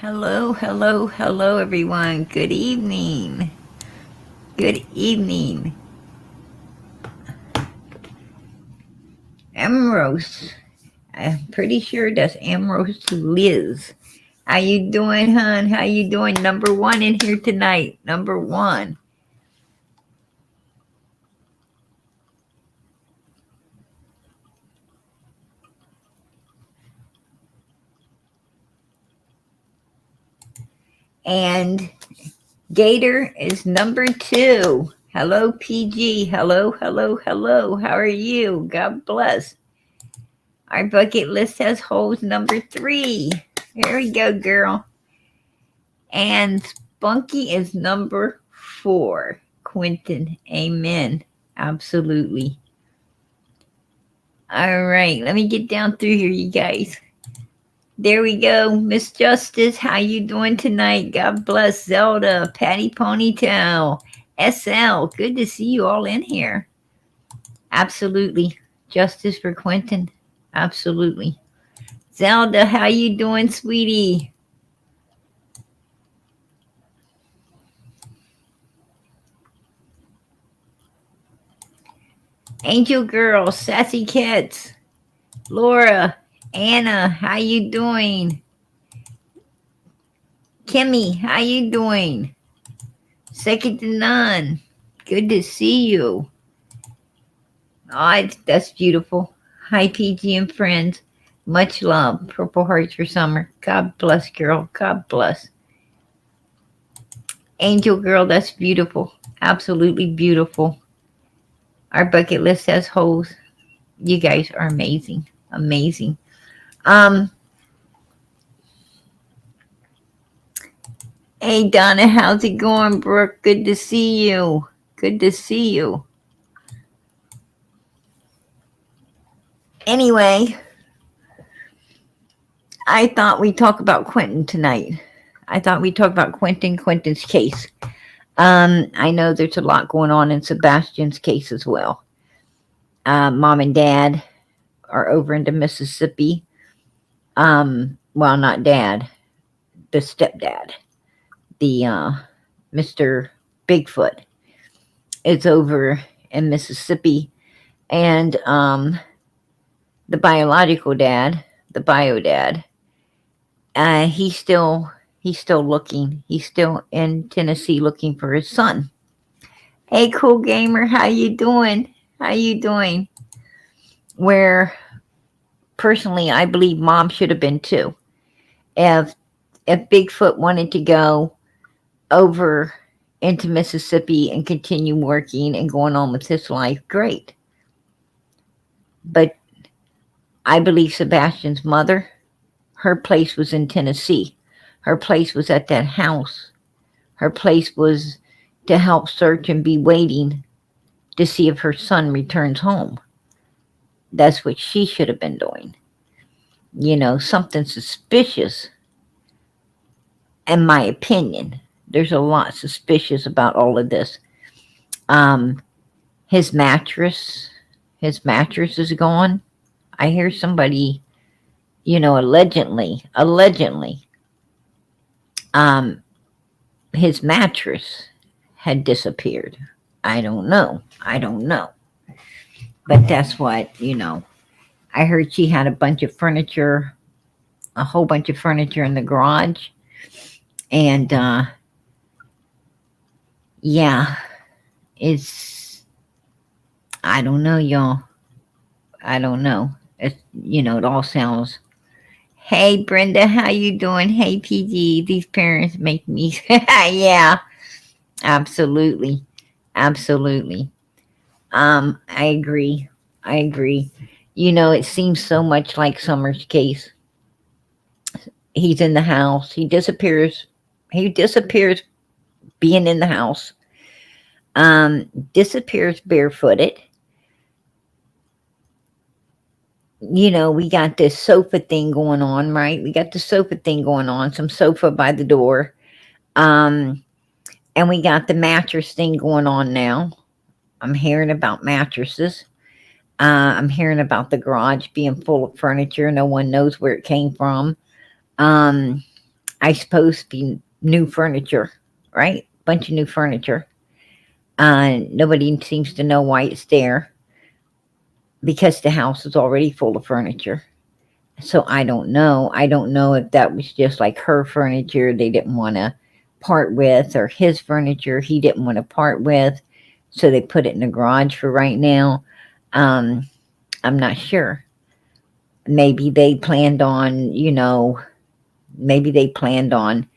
Hello, hello, hello, everyone. Good evening. Good evening. Ambrose. I'm pretty sure that's Ambrose Liz. How you doing, hon? How you doing? Number one in here tonight. Number one. And Gator is number two. Hello, PG. Hello, hello, hello. How are you? God bless. Our bucket list has holes number three. There we go, girl. And Spunky is number four. Quinton. Amen. Absolutely. All right. Let me get down through here, you guys. There we go. Miss Justice, how you doing tonight? God bless. Zelda, Patty Ponytail, SL. Good to see you all in here. Absolutely. Justice for Quinton. Absolutely. Zelda, how you doing, sweetie? Angel Girl, Sassy Cats, Laura, Anna, how you doing? Kimmy, how you doing? Second to none. Good to see you. Oh, that's beautiful. Hi, PG and friends. Much love. Purple hearts for summer. God bless, girl. God bless. Angel Girl, that's beautiful. Absolutely beautiful. Our bucket list has holes. You guys are amazing. Amazing. Um, Hey Donna, how's it going, Brooke? Good to see you. Good to see you. Anyway, I thought we'd talk about Quinton tonight. I thought we'd talk about Quinton's case. I know there's a lot going on in Sebastian's case as well. Mom and dad are over into Mississippi. Well, not dad, the stepdad, the Mr. Bigfoot is over in Mississippi, and the biological dad, the bio dad, he's still looking. He's still in Tennessee looking for his son. Hey, cool gamer, how you doing? How you doing? Where personally, I believe mom should have been too. If Bigfoot wanted to go over into Mississippi and continue working and going on with his life, great. But I believe Sebastian's mother, her place was in Tennessee. Her place was at that house. Her place was to help search and be waiting to see if her son returns home. That's what she should have been doing. You know, something suspicious, in my opinion. There's a lot suspicious about all of this. Um, his mattress is gone. I hear somebody, allegedly, his mattress had disappeared. I don't know. But that's what, I heard she had a whole bunch of furniture in the garage. And, yeah, I don't know, y'all. I don't know. It all sounds. Hey, Brenda, how you doing? Hey, PG, these parents make me. Yeah, absolutely. Absolutely. I agree. I agree. It seems so much like Summer's case. He's in the house. He disappears. He disappears being in the house. Disappears barefooted. We got this sofa thing going on, right? We got the sofa thing going on. Some sofa by the door. And we got the mattress thing going on now. I'm hearing about mattresses. I'm hearing about the garage being full of furniture. No one knows where it came from. I suppose be new furniture, right? Bunch of new furniture. Nobody seems to know why it's there because the house is already full of furniture. So I don't know. I don't know if that was just like her furniture they didn't want to part with, or his furniture he didn't want to part with. So they put it in the garage for right now. Um, I'm not sure. Maybe they planned on, maybe they planned on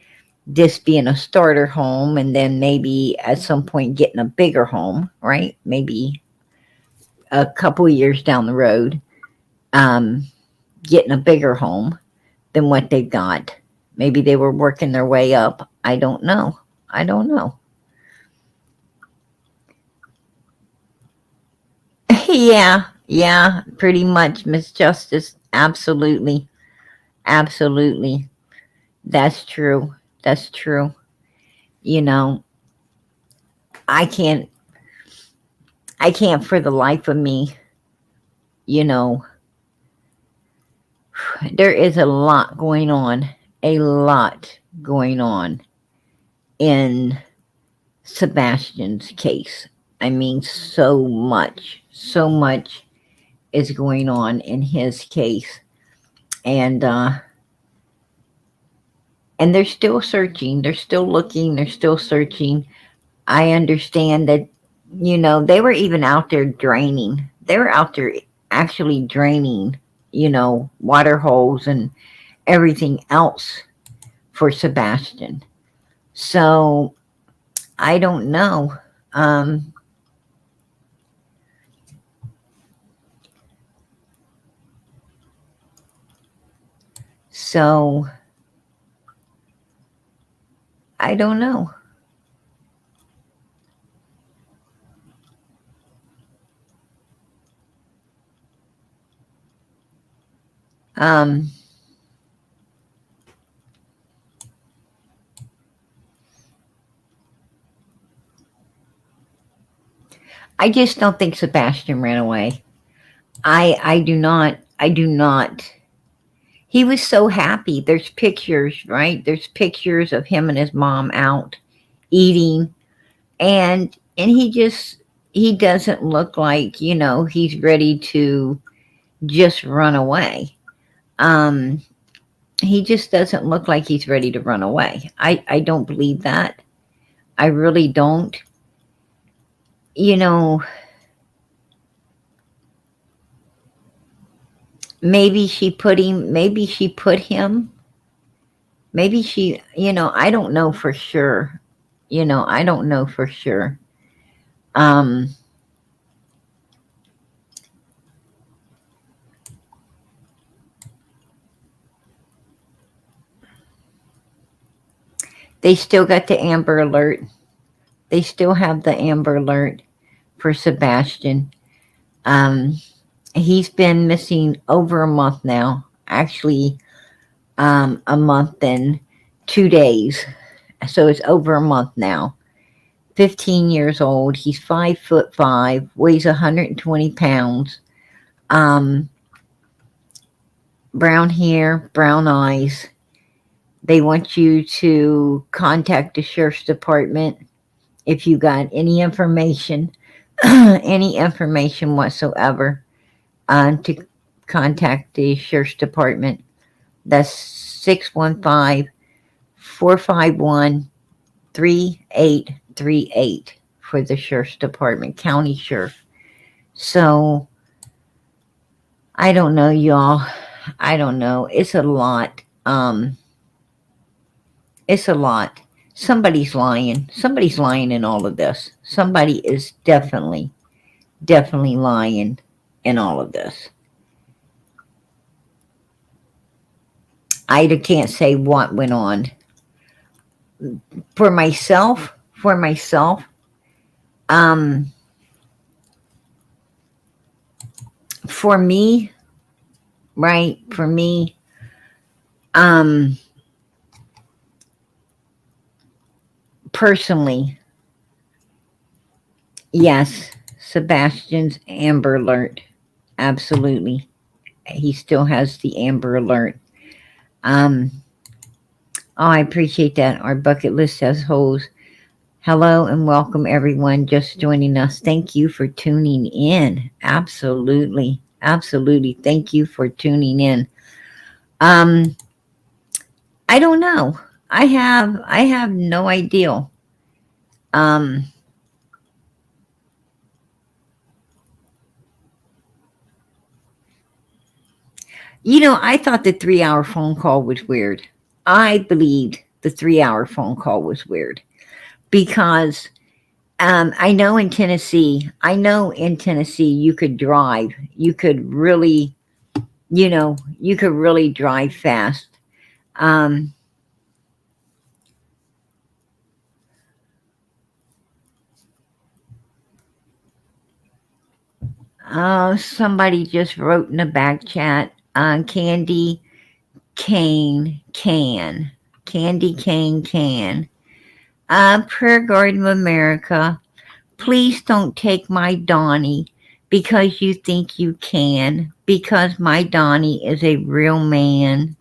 this being a starter home and then maybe at some point getting a bigger home, right? Maybe a couple years down the road, um, getting a bigger home than what they've got. Maybe they were working their way up. I don't know. I don't know. Yeah, yeah, pretty much, Miss Justice. Absolutely. Absolutely. That's true. That's true. You know, I can't I can't for the life of me, you know, there is a lot going on. A lot going on in Sebastian's case. I mean, so much is going on in his case, and they're still searching. They're still looking. They're still searching. I understand that, they were even out there draining. They were out there actually draining, water holes and everything else for Sebastian. So I don't know. Um, so I don't know. Um, I just don't think Sebastian ran away. I do not. I do not. He was so happy. There's pictures, right? There's pictures of him and his mom out eating, and he doesn't look like, he's ready to just run away. Um he just doesn't look like he's ready to run away. I don't believe that. I really don't. You know, maybe she put him, maybe she, I don't know for sure. I don't know for sure. Um, they still got the Amber Alert. They still have the Amber Alert for Sebastian. Um, he's been missing over a month now. Actually, a month and 2 days. So it's over a month now. 15 years old. He's 5'5", weighs 120 pounds. Um, Brown hair, brown eyes. They want you to contact the sheriff's department if you got any information, any information whatsoever, to contact the sheriff's department. That's 615-451-3838 for the sheriff's department, county sheriff. So I don't know, y'all. I don't know. It's a lot. It's a lot. Somebody's lying. Somebody's lying in all of this. Somebody is definitely lying in all of this. I can't say what went on. For myself, um, for me, right? For me, um, personally, yes, Sebastian's Amber Alert. Absolutely. He still has the Amber Alert. Um, Oh, I appreciate that. Our bucket list has holes. Hello and welcome everyone just joining us. Thank you for tuning in. Absolutely. Absolutely. Thank you for tuning in. Um, I don't know. I have no idea. Um, I thought the 3 hour phone call was weird. I believed the 3 hour phone call was weird because I know in Tennessee you could drive. You could really, you could really drive fast. Um, Somebody just wrote in the back chat, Candy Cane Can. Candy Cane Can. Prayer Garden of America, please don't take my Donnie because you think you can, because my Donnie is a real man.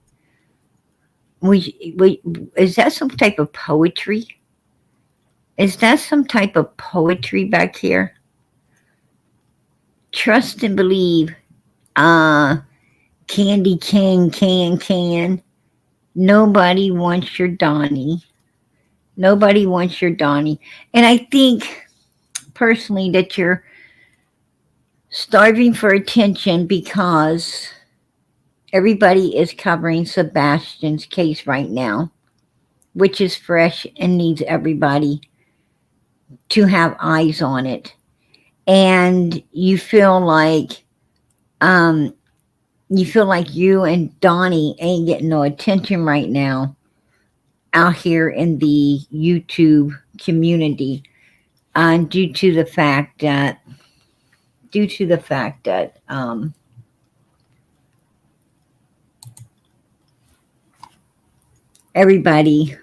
Is that some type of poetry? Is that some type of poetry back here? Trust and believe. Uh, Candy can. Nobody wants your Donnie. Nobody wants your Donnie. And I think personally that you're starving for attention because everybody is covering Sebastian's case right now, which is fresh and needs everybody to have eyes on it. And um, you feel like you and Donnie ain't getting no attention right now out here in the YouTube community, due to the fact that everybody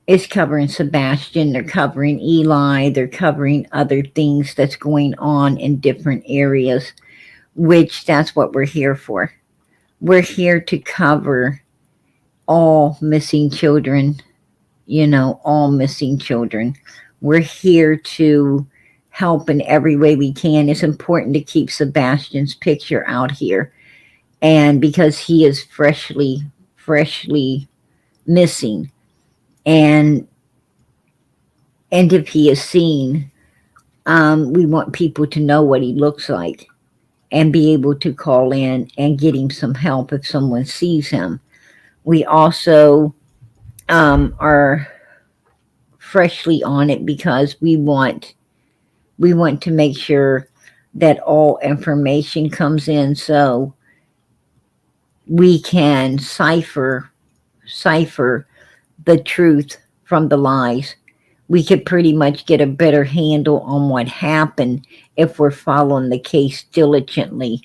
is covering Sebastian, they're covering Eli, they're covering other things that's going on in different areas, which that's what we're here for. We're here to cover all missing children, all missing children. We're here to help in every way we can. It's important to keep Sebastian's picture out here. And because he is freshly missing. And if he is seen, we want people to know what he looks like and be able to call in and get him some help if someone sees him. We also are freshly on it because we want to make sure that all information comes in so we can cipher the truth from the lies. We could pretty much get a better handle on what happened if we're following the case diligently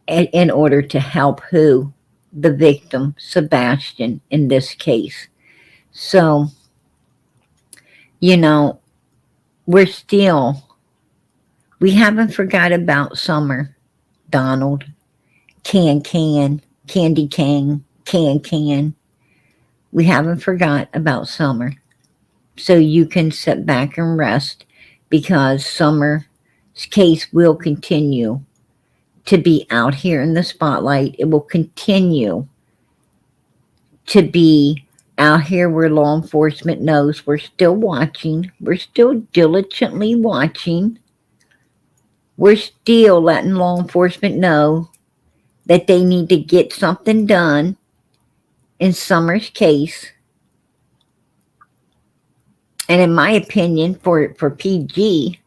in order to help who? The victim, Sebastian, in this case. So, you know, we're still, we haven't forgot about Summer, Donald, Candy can. We haven't forgot about Summer. So you can sit back and rest because Summer's case will continue to be out here in the spotlight. It will continue to be out here where law enforcement knows we're still watching. We're still diligently watching. We're still letting law enforcement know that they need to get something done in Summer's case. And in my opinion, for PG,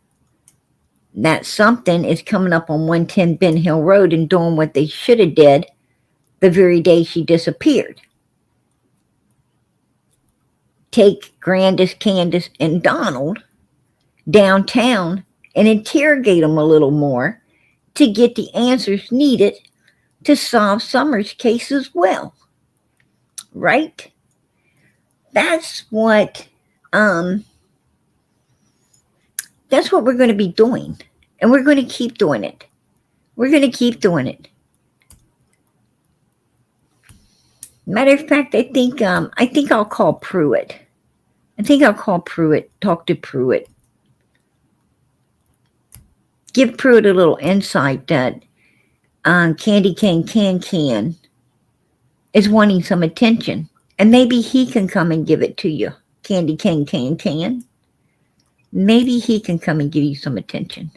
that something is coming up on 110 Ben Hill Road and doing what they should have did the very day she disappeared. Take Grandis, Candace, and Donald downtown and interrogate them a little more to get the answers needed to solve Summer's case as well. Right? That's what um that's what we're going to be doing. And we're going to keep doing it. We're going to keep doing it. Matter of fact, I think I'll call Pruitt. I think I'll call Pruitt, talk to Pruitt. Give Pruitt a little insight that Candy Cane Can is wanting some attention. And maybe he can come and give it to you. Candy Cane Can. Maybe he can come and give you some attention.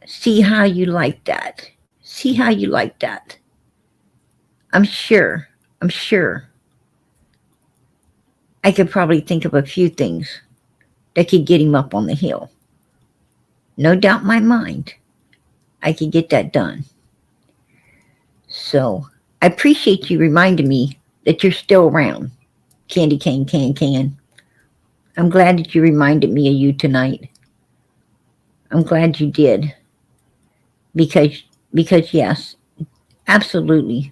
See how you like that. See how you like that. I'm sure I could probably think of a few things that could get him up on the hill. No doubt in my mind, I could get that done. So I appreciate you reminding me that you're still around, Candy Cane Can. I'm glad that you reminded me of you tonight. I'm glad you did. Because yes, absolutely.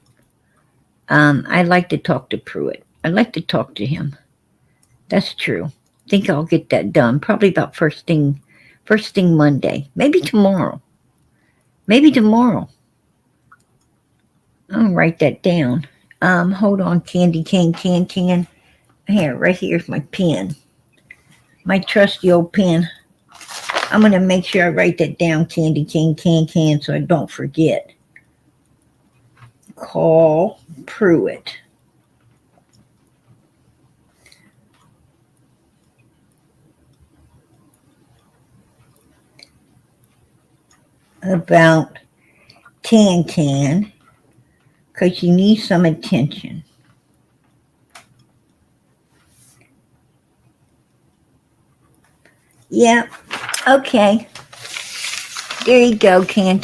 I'd like to talk to Pruitt. I'd like to talk to him. That's true. I think I'll get that done. Probably about first thing Monday. Maybe tomorrow. I'll write that down. Hold on, Candy Cane Can. Here, right here's my pen. My trusty old pen. I'm going to make sure I write that down, Candy Cane Can, so I don't forget. Call Pruitt. About Can, because she needs some attention. Yep. Okay. There you go, Can.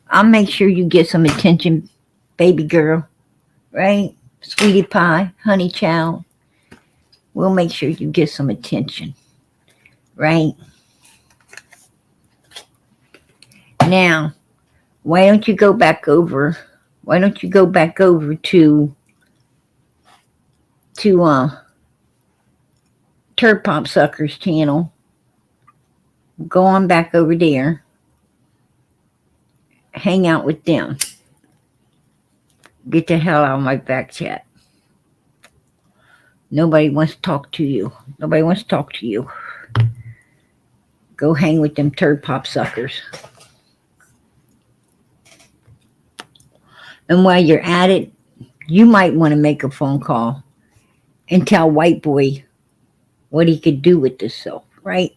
I'll make sure you get some attention, baby girl. Right? Sweetie pie, honey child. We'll make sure you get some attention. Right? Now, why don't you go back over to Turd Pop Sucker's channel. Go on back over there. Hang out with them. Get the hell out of my back chat. Nobody wants to talk to you. Go hang with them Turd Pop Suckers. And while you're at it, you might want to make a phone call and tell White Boy what he could do with this self, right?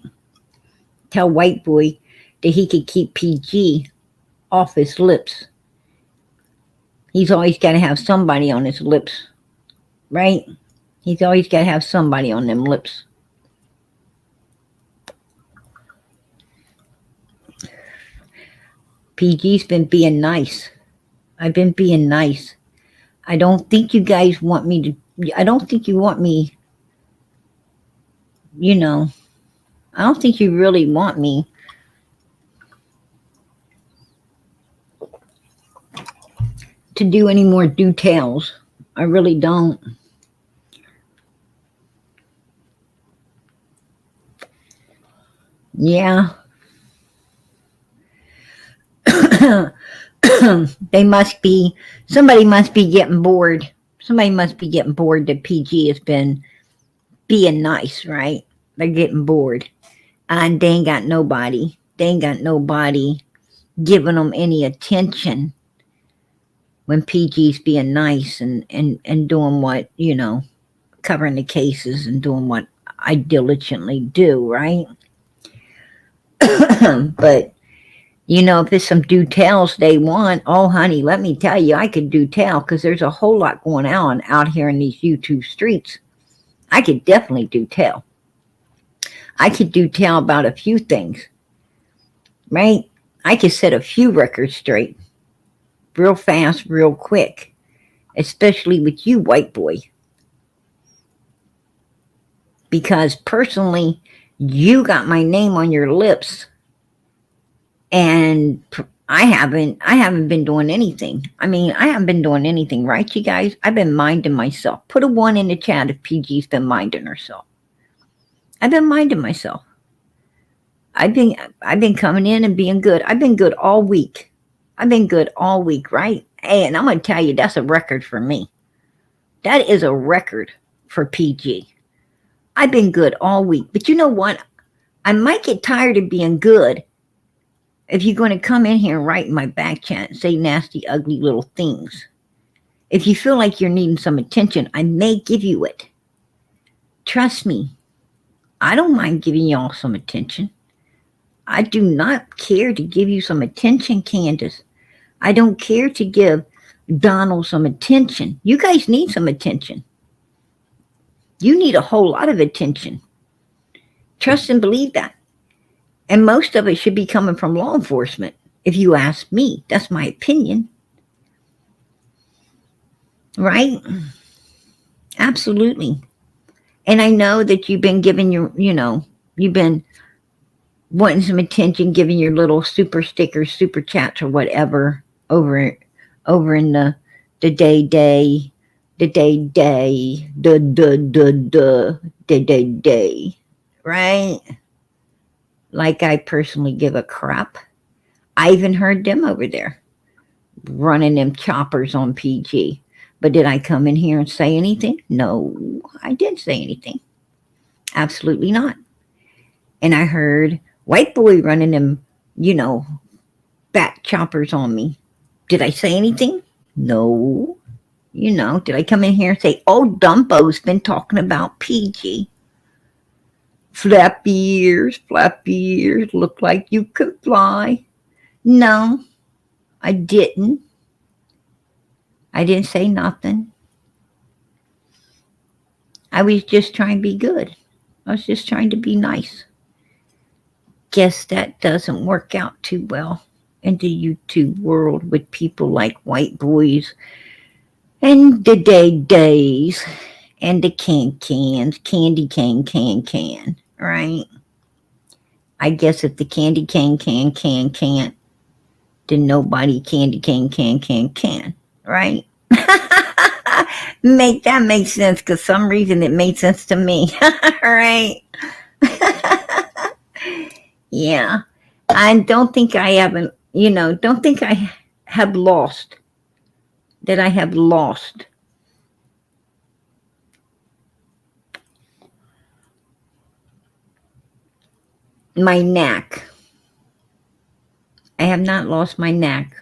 Tell White Boy that he could keep PG off his lips. He's always got to have somebody on his lips, right? He's always got to have somebody on them lips. PG's been being nice. I've been being nice. I don't think you guys want me to, I don't think you want me, I don't think you really want me to do any more details. I really don't. Yeah. Somebody must be getting bored. Somebody must be getting bored that PG has been being nice, right? They're getting bored. And they ain't got nobody giving them any attention when PG's being nice and doing what, covering the cases and doing what I diligently do, right? But if it's some details they want, oh, honey, let me tell you, I could do tell because there's a whole lot going on out here in these YouTube streets. I could definitely do tell. I could do tell about a few things, right? I could set a few records straight real fast, real quick, especially with you, White Boy. Because personally, you got my name on your lips. And I haven't been doing anything. I haven't been doing anything, right, you guys? I've been minding myself. Put a 1 in the chat if PG's been minding herself. I've been minding myself. I've been coming in and being good. I've been good all week. Right? Hey, and I'm going to tell you, that's a record for me. That is a record for PG. I've been good all week. But you know what? I might get tired of being good if you're going to come in here and write in my back chat and say nasty, ugly little things. If you feel like you're needing some attention, I may give you it. Trust me, I don't mind giving y'all some attention. I do not care to give you some attention, Candace. I don't care to give Donald some attention. You guys need some attention. You need a whole lot of attention. Trust and believe that. And most of it should be coming from law enforcement, if you ask me. That's my opinion. Right? Absolutely. And I know that you've been giving you've been wanting some attention, giving your little super stickers, super chats, or whatever over in the day, right? Like I personally give a crap. I even heard them over there running them choppers on PG. But did I come in here and say anything? No, I didn't say anything. Absolutely not. And I heard white boy running them, bat choppers on me. Did I say anything? No. Did I come in here and say, oh, Dumbo's been talking about PG? Flappy ears, look like you could fly. No, I didn't. I didn't say nothing. I was just trying to be good. I was just trying to be nice. Guess that doesn't work out too well in the YouTube world with people like white boys and the days and the cans, candy can, right? I guess if the candy can't, then nobody candy can, right? Make that make sense, because some reason it made sense to me, right? Yeah. I don't think I haven't, don't think I have lost, that I have lost my knack. I have not lost my knack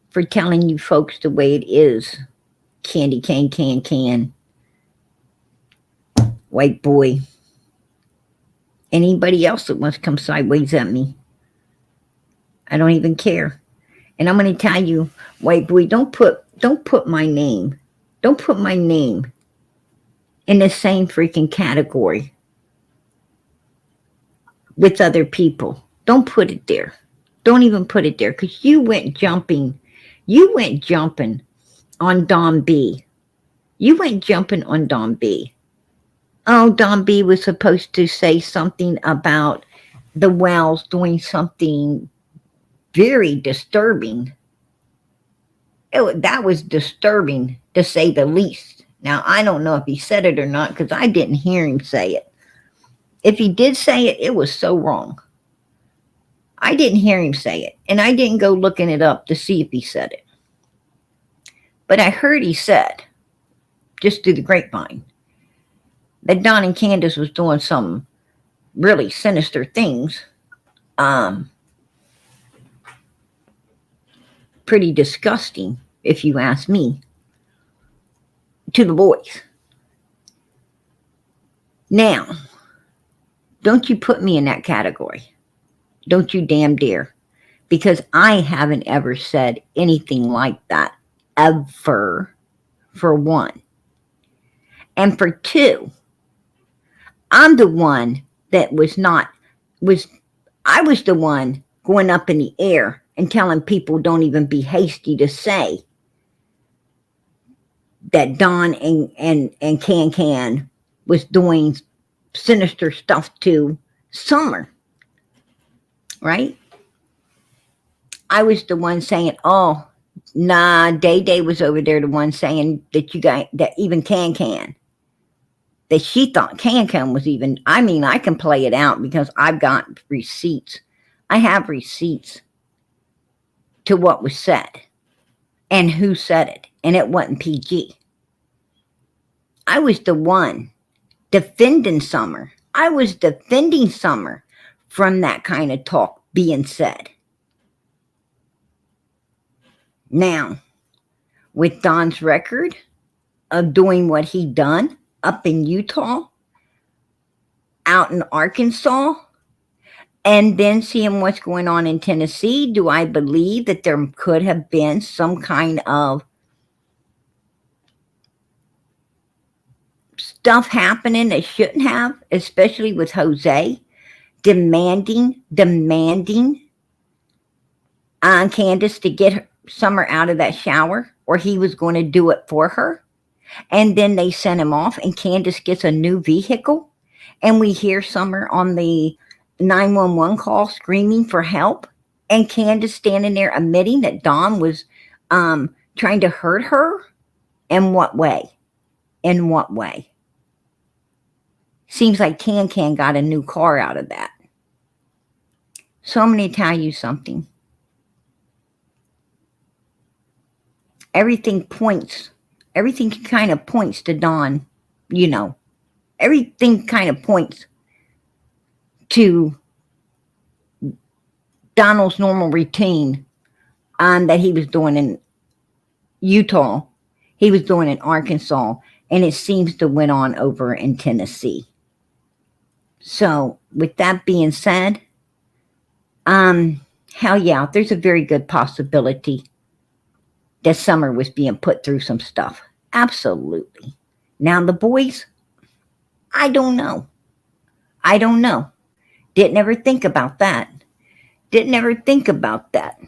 for telling you folks the way it is. Candy can, white boy. Anybody else that wants to come sideways at me, I don't even care. And I'm going to tell you, white boy, don't put my name in the same freaking category with other people. Don't put it there. Don't even put it there, because you went jumping on Don B. You went jumping on Don B. Oh, Don B was supposed to say something about the Wells doing something very disturbing. That was disturbing, to say the least. Now, I don't know if he said it or not, because I didn't hear him say it. If he did say it, it was so wrong. I didn't hear him say it, and I didn't go looking it up to see if he said it. But I heard he said, just through the grapevine, that Don and Candace was doing some really sinister things. Pretty disgusting, if you ask me, to the boys. Now, don't you put me in that category. Don't you damn dare. Because I haven't ever said anything like that, ever, for one. And for two, I'm the one that I was the one going up in the air and telling people don't even be hasty to say that Don and Can was doing sinister stuff to Summer, right? I was the one saying, oh, nah, Day was over there, the one saying that that even Can, that she thought Can was even, I can play it out because I've got receipts. I have receipts to what was said and who said it, and it wasn't PG. I was the one defending Summer. I was defending Summer from that kind of talk being said. Now, with Don's record of doing what he done up in Utah, out in Arkansas, and then seeing what's going on in Tennessee, do I believe that there could have been some kind of stuff happening that shouldn't have, especially with Jose demanding on Candace to get Summer out of that shower, or he was going to do it for her. And then they sent him off, and Candace gets a new vehicle, and we hear Summer on the 911 call screaming for help, and Candace standing there admitting that Don was trying to hurt her. In what way? In what way? Seems like Can got a new car out of that. So I'm going to tell you something. Everything kind of points to Don, you know. Everything kind of points to Donald's normal routine that he was doing in Utah. He was doing in Arkansas, and it seems to went on over in Tennessee. So, with that being said, hell yeah, there's a very good possibility that Summer was being put through some stuff. Absolutely. Now, the boys, I don't know. Didn't ever think about that. I didn't ever think about that.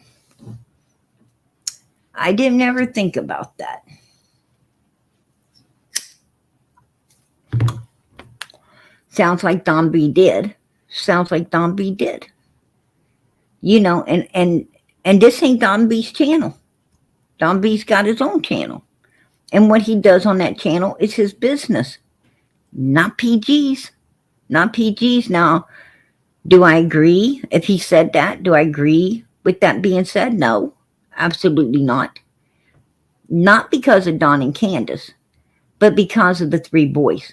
Sounds like Don B did. You know, and this ain't Don B's channel. Don B's got his own channel. And what he does on that channel is his business. Not PG's. Now, do I agree if he said that? Do I agree with that being said? No, absolutely not. Not because of Don and Candace, but because of the three boys.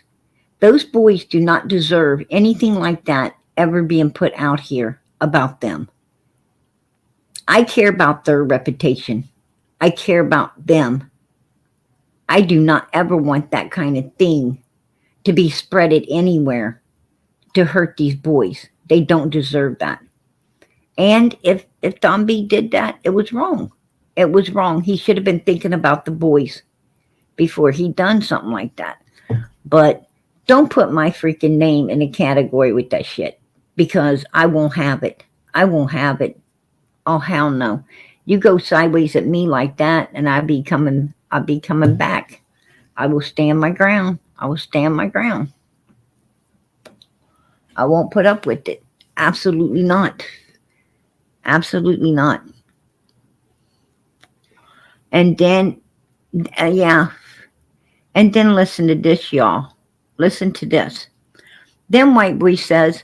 Those boys do not deserve anything like that ever being put out here about them. I care about their reputation. I care about them. I do not ever want that kind of thing to be spreaded anywhere to hurt these boys. They don't deserve that. And if Don B did that, it was wrong. He should have been thinking about the boys before he done something like that. But don't put my freaking name in a category with that shit, because I won't have it. Oh, hell no. You go sideways at me like that, and I'll be coming back. I will stand my ground. I won't put up with it. Absolutely not. And then, And then listen to this, y'all. Listen to this. Then White Boy says,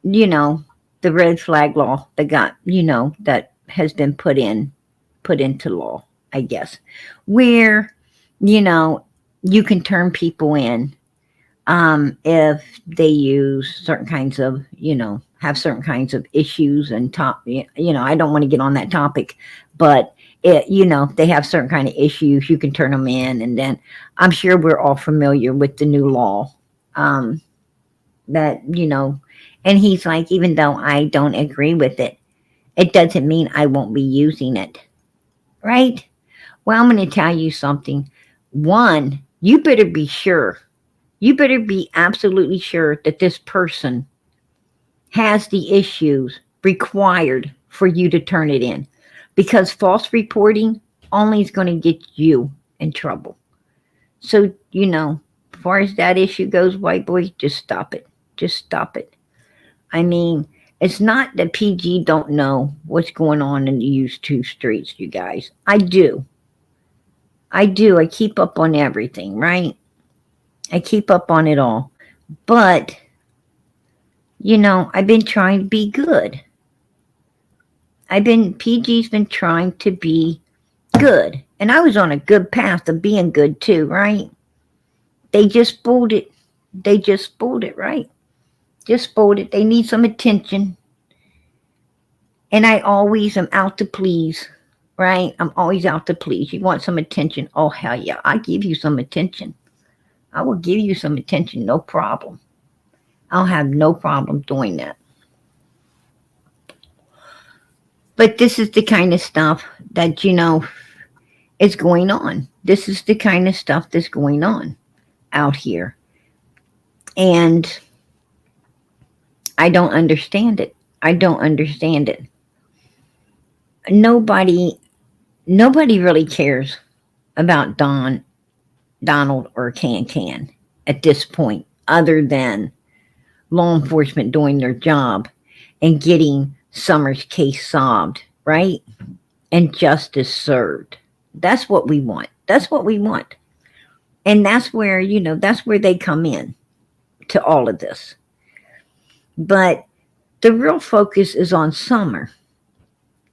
the red flag law that has been put into law, I guess, where, you can turn people in if they use certain kinds of, have certain kinds of issues and I don't want to get on that topic, but they have certain kind of issues, you can turn them in. And then I'm sure we're all familiar with the new law that, and he's like, even though I don't agree with it, it doesn't mean I won't be using it. Right? Well, I'm going to tell you something. One, you better be sure. You better be absolutely sure that this person has the issues required for you to turn it in. Because false reporting only is going to get you in trouble. So, as far as that issue goes, White Boy, just stop it. I mean, it's not that PG don't know what's going on in the YouTube streets, you guys. I do. I keep up on everything, right? I keep up on it all. But, I've been trying to be good. PG's been trying to be good. And I was on a good path of being good too, right? They just spoiled it. They just spoiled it, right? Just spoiled it. They need some attention. And I always am out to please, right? I'm always out to please. You want some attention? Oh, hell yeah. I give you some attention. I will give you some attention, no problem. I'll have no problem doing that. But this is the kind of stuff that, is going on. This is the kind of stuff that's going on out here. And I don't understand it. I don't understand it. Nobody nobody really cares about Donald or Can at this point, other than law enforcement doing their job and getting Summer's case solved, right? And justice served. That's what we want. That's what we want. And that's where they come in to all of this. But the real focus is on Summer.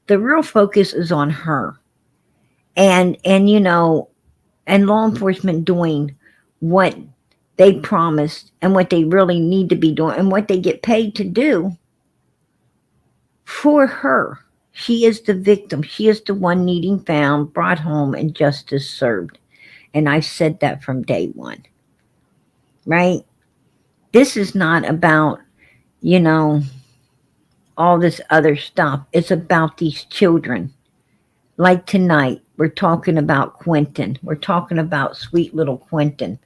The real focus is on her. And law enforcement doing what they promised and what they really need to be doing and what they get paid to do for her. She is the victim. She is the one needing found, brought home, and justice served. And I said that from day one, right? This is not about, you know, all this other stuff. It's about these children. Like tonight, we're talking about Quinton. We're talking about sweet little Quinton.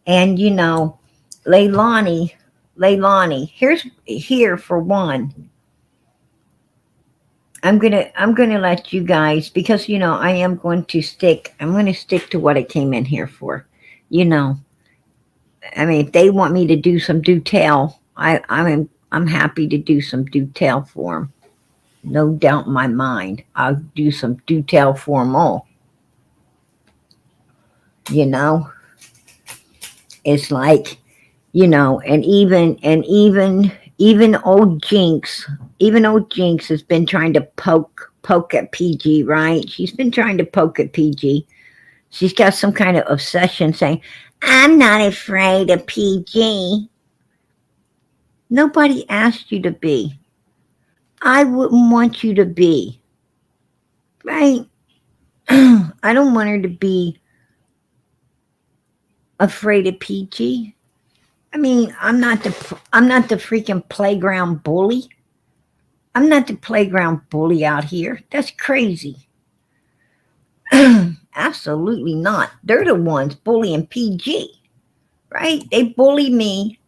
And Leilani, here for one. I'm gonna let you guys, because I'm going to stick to what I came in here for. I mean, if they want me to do some do tell, I'm happy to do some do tell for them. No doubt in my mind, I'll do some do tell for them all. It's like, and even old Jinx has been trying to poke at PG, right? She's been trying to poke at PG. She's got some kind of obsession saying, I'm not afraid of PG. Nobody asked you to be. I wouldn't want you to be. Right? I don't want her to be afraid of PG. I mean, I'm not the freaking playground bully. I'm not the playground bully out here. That's crazy. Absolutely not. They're the ones bullying PG, right? They bully me,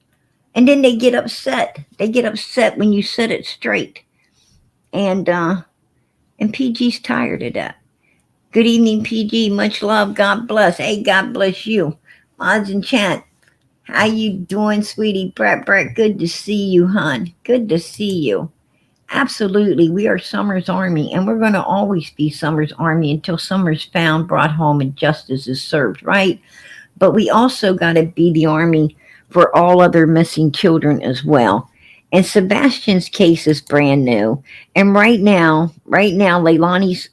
and then they get upset. They get upset when you set it straight, and PG's tired of that. Good evening, PG. Much love. God bless. Hey, God bless you. Mods in chat. How you doing, sweetie? Brett, good to see you, hon. Good to see you. Absolutely. We are Summer's Army, and we're going to always be Summer's Army until Summer's found, brought home, and justice is served, right? But we also got to be the Army for all other missing children as well. And Sebastian's case is brand new. And right now, Leilani's,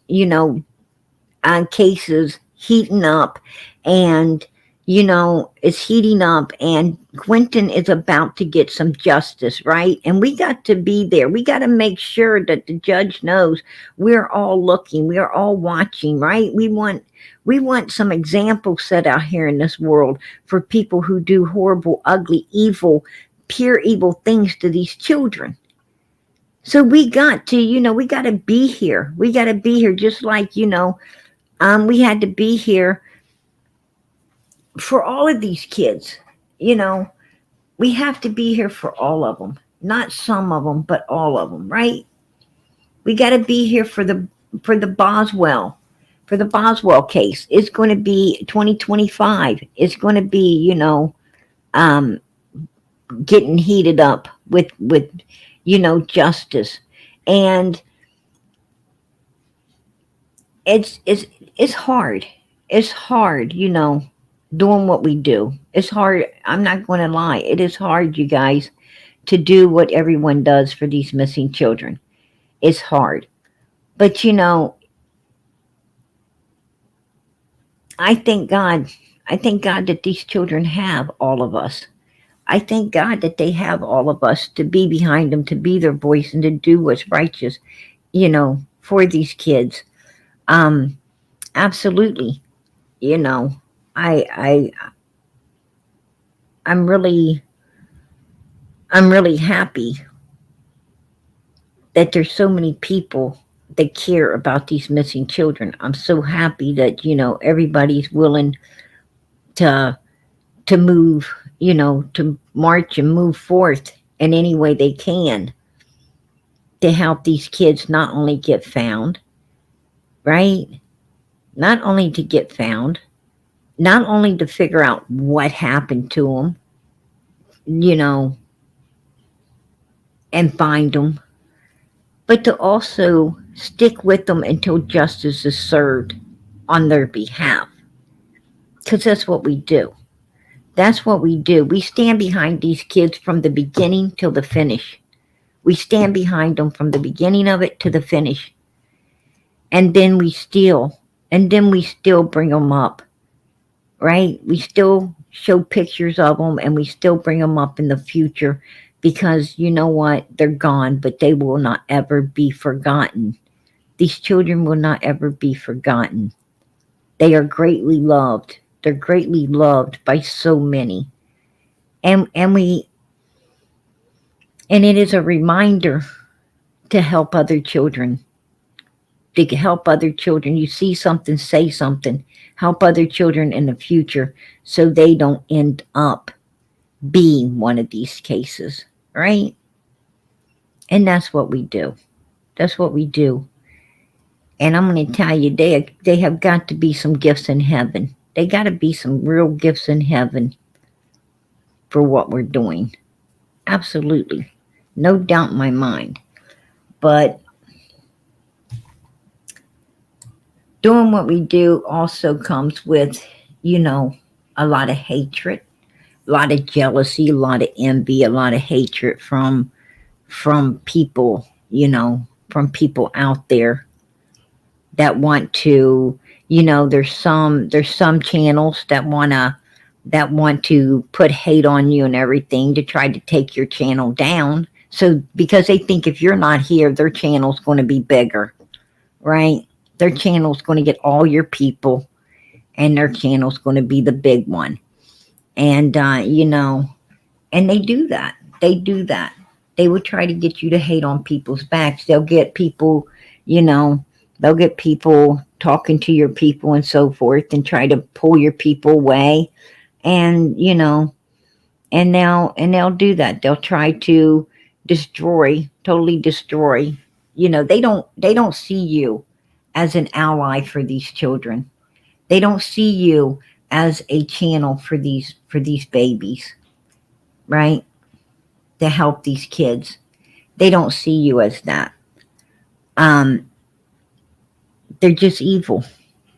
cases heating up, and it's heating up, and Quinton is about to get some justice, right? And we got to be there. We got to make sure that the judge knows we're all looking, we're all watching, right? We want some examples set out here in this world for people who do horrible, ugly, evil, pure evil things to these children. So we got to, we got to be here. We got to be here, just like, we had to be here for all of these kids. We have to be here for all of them, not some of them, but all of them, right? We got to be here for the Boswell case. It's going to be 2025. It's going to be, getting heated up with justice. And it's hard. It's hard, doing what we do. It's hard. I'm not going to lie. It is hard, you guys, to do what everyone does for these missing children. It's hard. But I thank God. I thank God that these children have all of us. I thank God that they have all of us to be behind them, to be their voice, and to do what's righteous, for these kids. Um, Absolutely. You know, I I'm really I'm really happy that there's so many people that care about these missing children. I'm so happy that, everybody's willing to move, to march and move forth in any way they can to help these kids not only get found, right? Not only to get found, not only to figure out what happened to them, you know, and find them, but to also stick with them until justice is served on their behalf. Because that's what we do. That's what we do. We stand behind these kids from the beginning till the finish. We stand behind them from the beginning of it to the finish. And then we still bring them up, right? We still show pictures of them and we still bring them up in the future because you know what? They're gone, but they will not ever be forgotten. These children will not ever be forgotten. They are greatly loved. They're greatly loved by so many. And it is a reminder to help other children. To help other children. You see something, say something. Help other children in the future so they don't end up being one of these cases, right? And that's what we do. That's what we do. And I'm going to tell you, they have got to be some gifts in heaven. They got to be some real gifts in heaven for what we're doing. Absolutely. No doubt in my mind. But doing what we do also comes with, a lot of hatred, a lot of jealousy, a lot of envy, a lot of hatred from people, from people out there that want to, there's some channels that want to put hate on you and everything to try to take your channel down. So because they think if you're not here, their channel's going to be bigger, right? Their channel's going to get all your people and their channel's going to be the big one. And, and they do that. They do that. They would try to get you to hate on people's backs. You know, they'll get people talking to your people and so forth and try to pull your people away. And, and they'll do that. They'll try to totally destroy. They don't see you as an ally for these children. They don't see you as a channel for these babies, right? To help these kids. They don't see you as that. Um, they're just evil.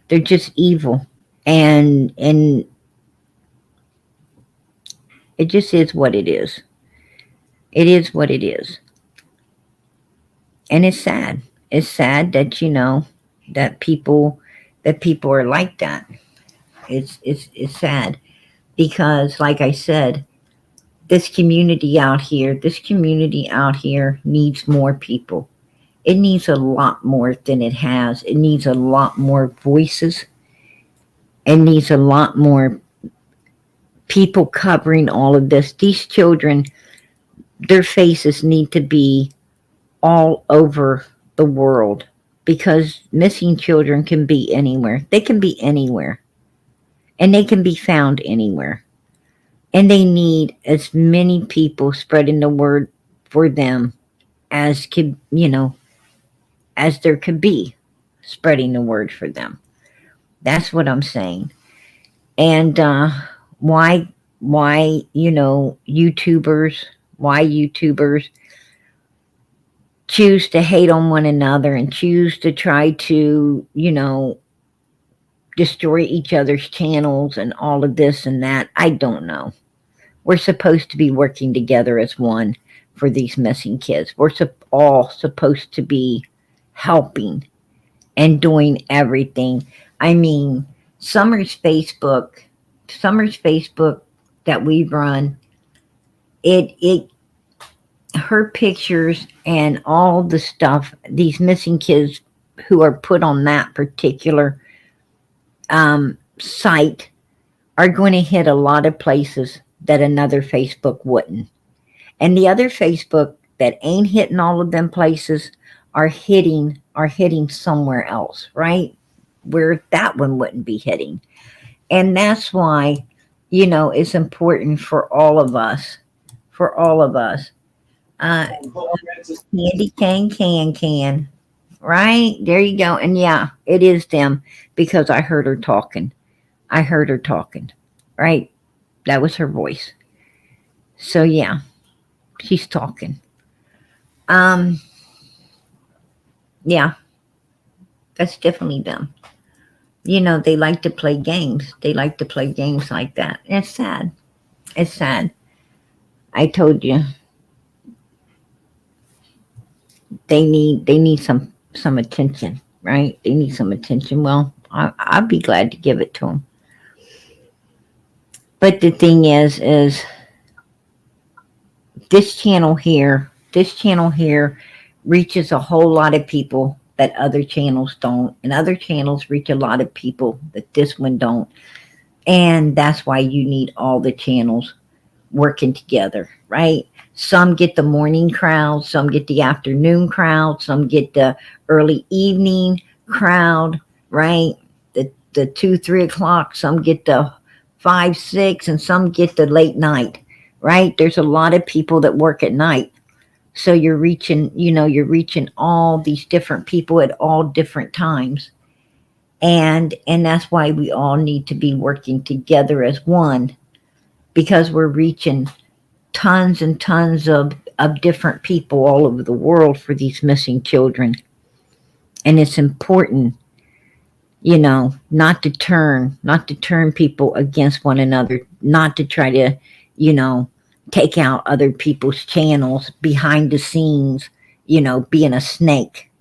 They're just evil. And it just is what it is. It is what it is. And it's sad. It's sad that that people are like that. It's sad because like I said, this community out here needs more people. It needs a lot more than it has. It needs a lot more voices. It needs a lot more people covering all of this. These children, their faces need to be all over the world because missing children can be anywhere. They can be anywhere and they can be found anywhere. And they need as many people spreading the word for them as as there could be spreading the word for them. That's what I'm saying. And why YouTubers choose to hate on one another and choose to try to destroy each other's channels and all of this and that. I don't know. We're supposed to be working together as one for these missing kids. We're all supposed to be helping and doing everything. I mean, Summer's Facebook Summer's Facebook that we run, it her pictures and all the stuff, these missing kids who are put on that particular site are going to hit a lot of places that another Facebook wouldn't. And the other Facebook that ain't hitting all of them places are hitting somewhere else, right? Where that one wouldn't be hitting. And that's why, it's important for all of us, for all of us. Uh, Candy can. Right? There you go. And yeah, it is them because I heard her talking. I heard her talking. Right? That was her voice. So yeah, she's talking. Um, yeah, that's definitely them. They like to play games. They like to play games like that. And it's sad. It's sad. I told you they need some attention, right? They need some attention. Well, I'd be glad to give it to them. But the thing is this channel here reaches a whole lot of people that other channels don't, and other channels reach a lot of people that this one don't. And that's why you need all the channels working together, right? Some get the morning crowd, some get the afternoon crowd, some get the early evening crowd, right? The 2, 3 o'clock, some get the 5, 6, and some get the late night, right? There's a lot of people that work at night. So you're reaching all these different people at all different times. And that's why we all need to be working together as one, because we're reaching tons and tons of different people all over the world for these missing children. And it's important, not to turn people against one another, not to try to, you know, take out other people's channels behind the scenes, being a snake.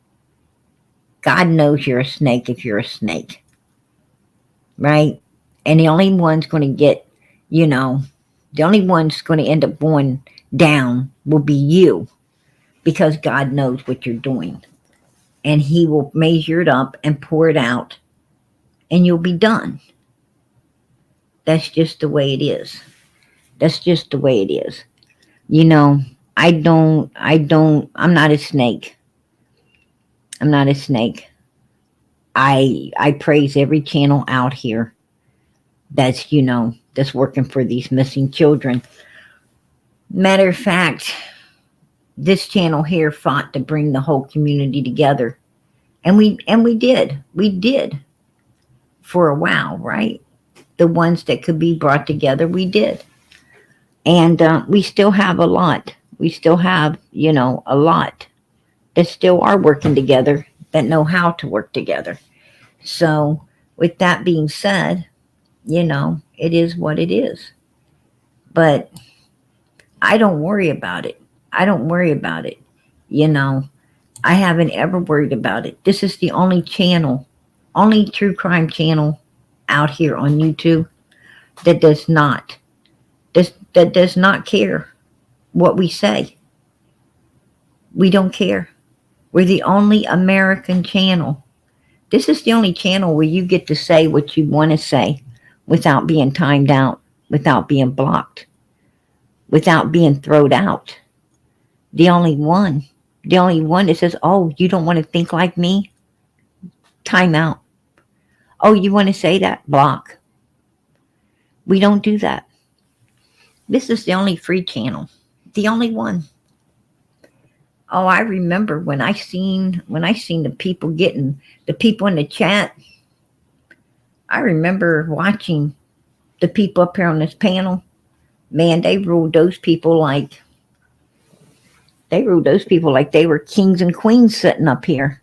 God knows you're a snake if you're a snake, right? And you know, the only one's going to end up going down will be you, because God knows what you're doing. And He will measure it up and pour it out, and you'll be done. That's just the way it is. That's just the way it is. You know, I'm not a snake. I'm not a snake. I praise every channel out here that's working for these missing children. Matter of fact, this channel here fought to bring the whole community together. And we did for a while, right? The ones that could be brought together, we did. And we still have a lot. We still have, a lot that still are working together, that know how to work together. So, with that being said, it is what it is. But I don't worry about it. I don't worry about it. You know, I haven't ever worried about it. This is the only true crime channel out here on YouTube that does not care what we say. We don't care. We're the only American channel. This is the only channel where you get to say what you want to say without being timed out, without being blocked, without being thrown out. The only one. The only one that says, oh, you don't want to think like me? Time out. Oh, you want to say that? Block. We don't do that. This is the only free channel. The only one. Oh, I remember when I seen the people in the chat. I remember watching the people up here on this panel. Man, they ruled those people like they were kings and queens sitting up here,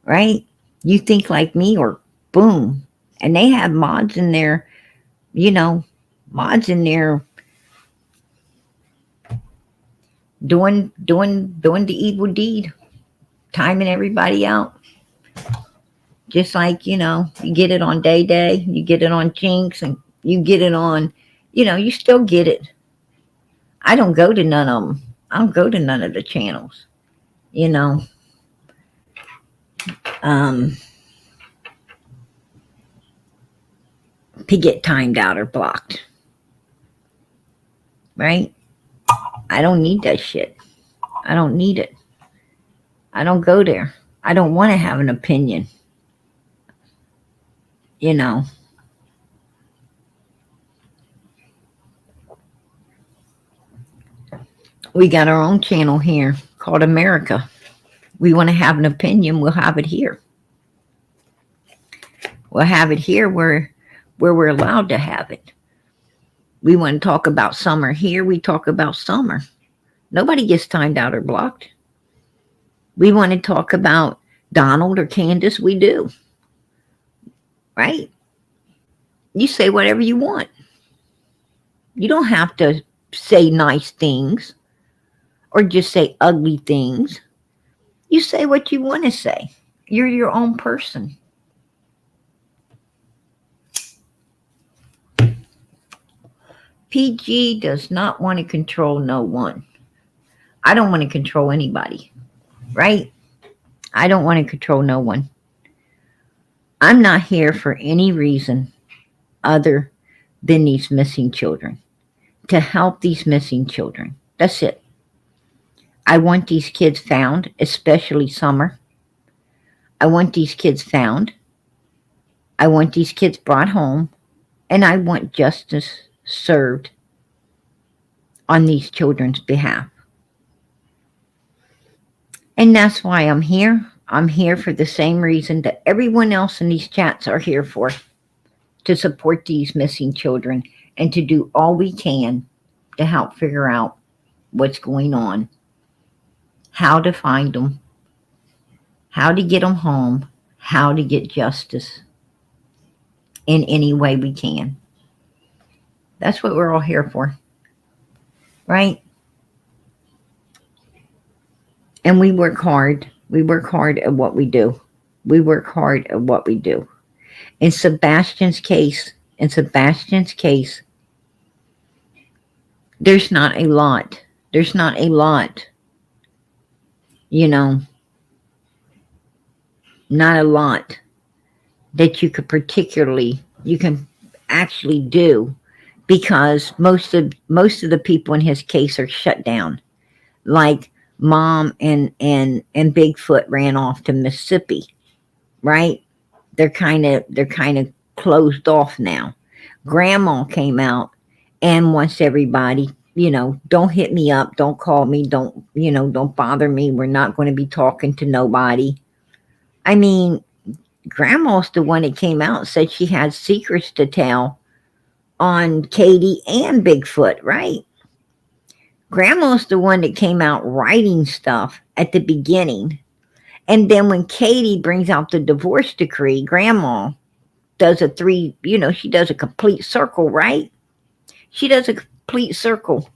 right? You think like me, or boom. And they have mods in there, mods in there doing the evil deed, timing everybody out. Just like, you get it on Day Day, you get it on Jinx, and You get it on, you still get it. I don't go to none of them. I don't go to none of the channels, you know. Um, to get timed out or blocked, right? I don't need that shit. I don't need it. I don't go there. I don't want to have an opinion, you know. We got our own channel here called America. We want to have an opinion, we'll have it here. We'll have it here where we're allowed to have it. We want to talk about summer here, we talk about summer. Nobody gets timed out or blocked. We want to talk about Donald or Candace, we do. Right? You say whatever you want. You don't have to say nice things or just say ugly things. You say what you want to say. You're your own person. PG does not want to control no one. I don't want to control anybody, right? I don't want to control no one. I'm not here for any reason other than these missing children, to help these missing children. That's it. I want these kids found, especially Summer. I want these kids found. I want these kids brought home, and I want justice served on these children's behalf. And that's why I'm here. I'm here for the same reason that everyone else in these chats are here for, to support these missing children and to do all we can to help figure out what's going on, how to find them, how to get them home, how to get justice in any way we can. That's what we're all here for, right? And we work hard. We work hard at what we do. We work hard at what we do. In Sebastian's case, there's not a lot. There's not a lot, not a lot that you can actually do, because most of the people in his case are shut down. Like Mom and Bigfoot ran off to Mississippi, right? They're kind of closed off now. Grandma came out and wants everybody, don't hit me up, don't call me, don't bother me. We're not going to be talking to nobody. I mean, Grandma's the one that came out and said she had secrets to tell on Katie and Bigfoot, right? Grandma's the one that came out writing stuff at the beginning. And then when Katie brings out the divorce decree, Grandma does she does a complete circle, right? She does a complete circle,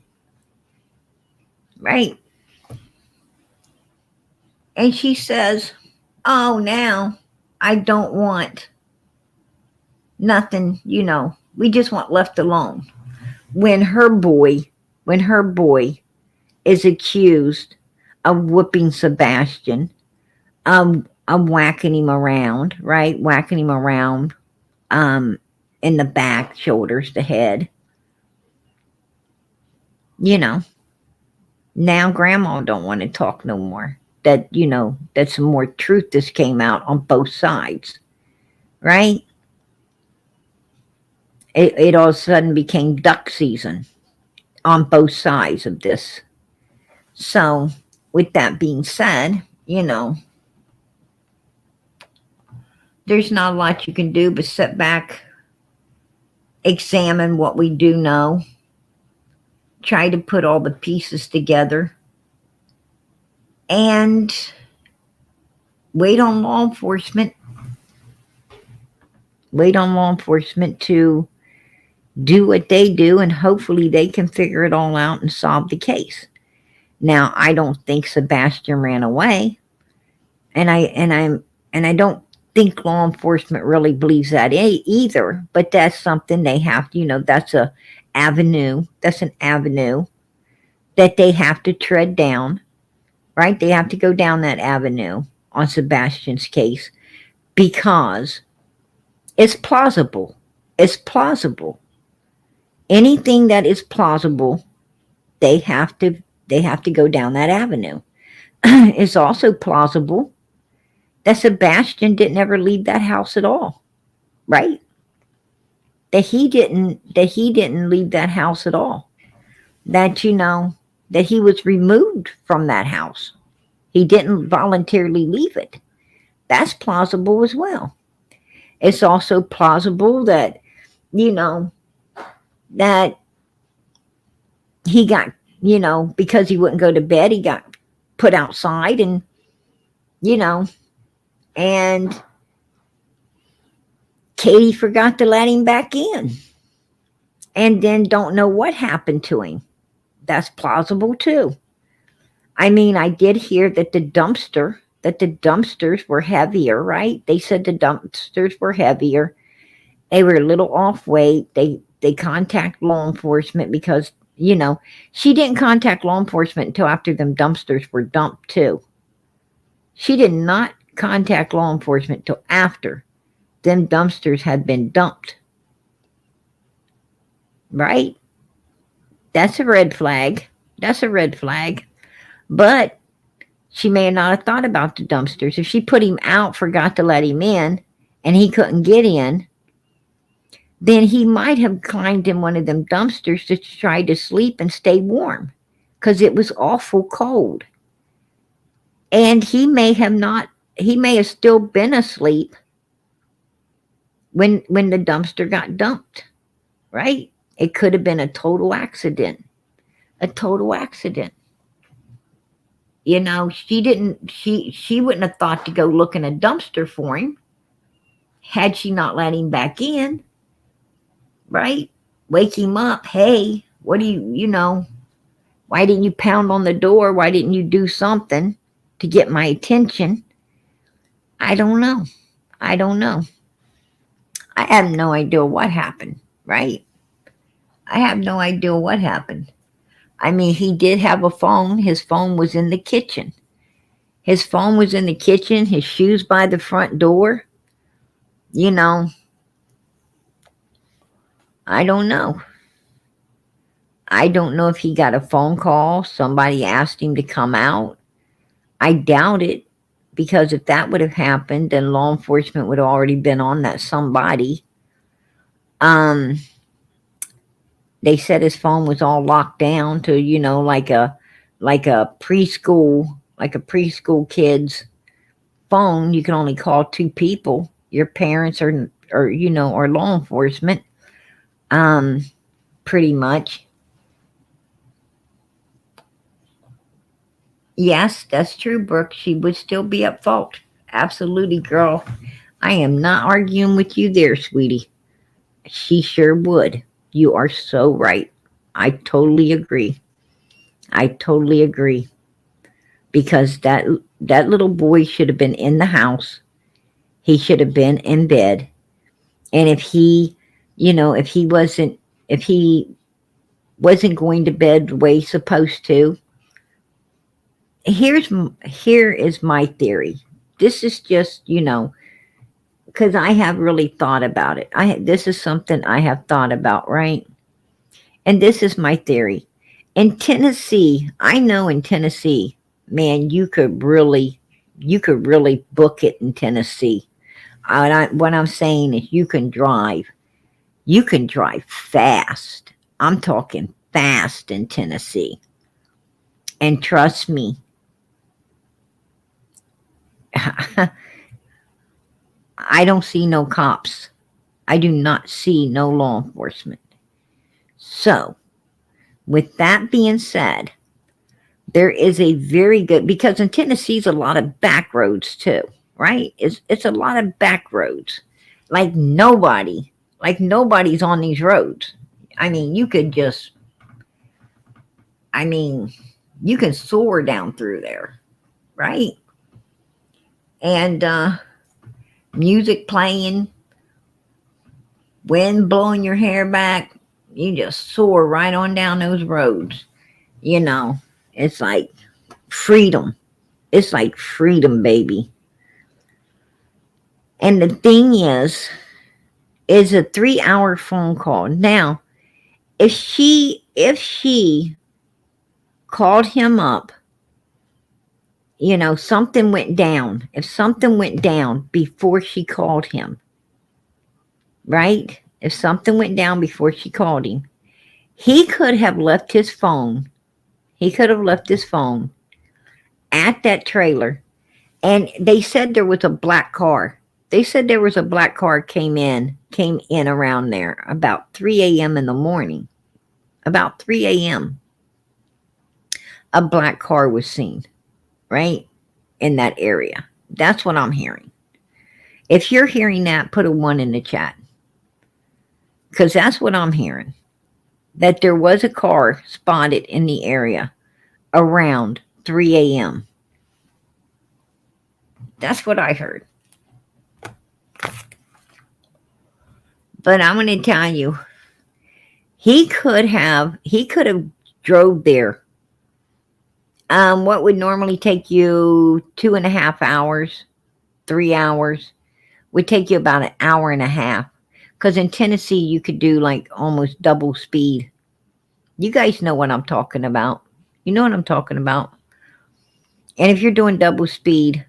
right? And she says, oh, now I don't want nothing, we just want left alone. When her boy is accused of whooping Sebastian, I'm whacking him around, right? Whacking him around in the back, shoulders, the head. Now Grandma don't want to talk no more. That some more truth just came out on both sides, right? It all of a sudden became duck season on both sides of this. So with that being said, there's not a lot you can do but sit back, examine what we do know, try to put all the pieces together, and wait on law enforcement. Wait on law enforcement to do what they do, and hopefully they can figure it all out and solve the case. Now, I don't think Sebastian ran away, and I don't think law enforcement really believes that either, but that's something they have to, that's a avenue. That's an avenue that they have to tread down, right? They have to go down that avenue on Sebastian's case because it's plausible. It's plausible. Anything that is plausible, they have to they have to go down that avenue. It's also plausible that Sebastian didn't ever leave that house at all, right? That he didn't leave that house at all. That that he was removed from that house. He didn't voluntarily leave it. That's plausible as well. It's also plausible that you know that he got because he wouldn't go to bed, he got put outside, and you know and Katie forgot to let him back in, and then don't know what happened to him. That's plausible too. I mean, I did hear that the dumpsters were heavier, right? They said the dumpsters were heavier. They were a little off weight. They contact law enforcement because she didn't contact law enforcement until after them dumpsters were dumped too. She did not contact law enforcement till after them dumpsters had been dumped, right? That's a red flag. That's a red flag. But she may not have thought about the dumpsters. If she put him out, forgot to let him in, and he couldn't get in, then he might have climbed in one of them dumpsters to try to sleep and stay warm because it was awful cold. And he may have still been asleep when the dumpster got dumped, right? It could have been a total accident. A total accident. She wouldn't have thought to go look in a dumpster for him had she not let him back in, right? Wake him up. Hey, what do why didn't you pound on the door? Why didn't you do something to get my attention? I don't know. I don't know. I have no idea what happened, right? I have no idea what happened. I mean, he did have a phone. His phone was in the kitchen. His phone was in the kitchen, his shoes by the front door. You know, I don't know. I don't know if he got a phone call. Somebody asked him to come out. I doubt it because if that would have happened, then law enforcement would have already been on that somebody. Um, they said his phone was all locked down to, like a preschool kid's phone. You can only call two people, your parents or law enforcement. Um, Pretty much. Yes, that's true, Brooke. She would still be at fault. Absolutely, girl. I am not arguing with you there, sweetie. She sure would. You are so right. I totally agree. I totally agree. Because that little boy should have been in the house. He should have been in bed. And if he wasn't going to bed the way he's supposed to, here is my theory. This is just, because I have really thought about it. This is something I have thought about, right? And this is my theory. In Tennessee, I know in Tennessee, man, you could really book it in Tennessee. What I'm saying is you can drive. You can drive fast. I'm talking fast in Tennessee. And trust me, I don't see no cops. I do not see no law enforcement. So, with that being said, there is a very good, because in Tennessee's a lot of back roads too, right? It's a lot of back roads. Like nobody's on these roads. I mean, I mean, you can soar down through there, right? And music playing, wind blowing your hair back. You just soar right on down those roads. You know, it's like freedom. It's like freedom, baby. And the thing is a 3 hour phone call. Now, if she called him up, something went down. If something went down before she called him, right? If something went down before she called him, he could have left his phone. He could have left his phone at that trailer. And they said there was a black car. They said there was a black car came in around there about 3 a.m. in the morning. About 3 a.m. a black car was seen, right? In that area. That's what I'm hearing. If you're hearing that, put a 1 in the chat. Because that's what I'm hearing. That there was a car spotted in the area around 3 a.m. That's what I heard. But I'm going to tell you, he could have drove there. What would normally take you 2.5 hours, 3 hours, would take you about an hour and a half. Because in Tennessee, you could do like almost double speed. You guys know what I'm talking about. You know what I'm talking about. And if you're doing double speed,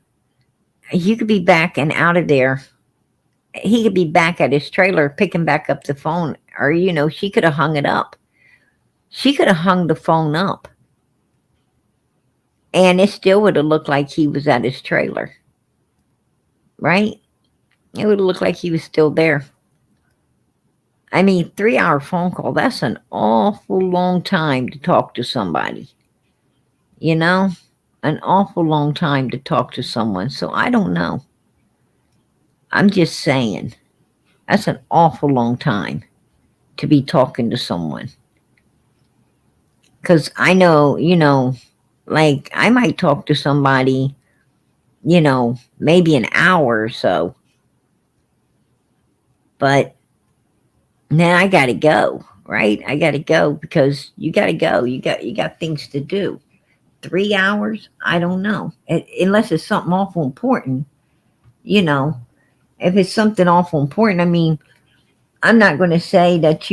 you could be back and out of there. He could be back at his trailer picking back up the phone. Or, she could have hung it up. She could have hung the phone up. And it still would have looked like he was at his trailer. Right? It would have looked like he was still there. I mean, 3 hour phone call, that's an awful long time to talk to somebody. An awful long time to talk to someone. So I don't know. I'm just saying, that's an awful long time to be talking to someone. Because I know, like I might talk to somebody, maybe an hour or so. But then I got to go, right? I got to go because you got to go. You got things to do. 3 hours? I don't know. Unless it's something awful important, If it's something awful important, I mean, I'm not going to say that,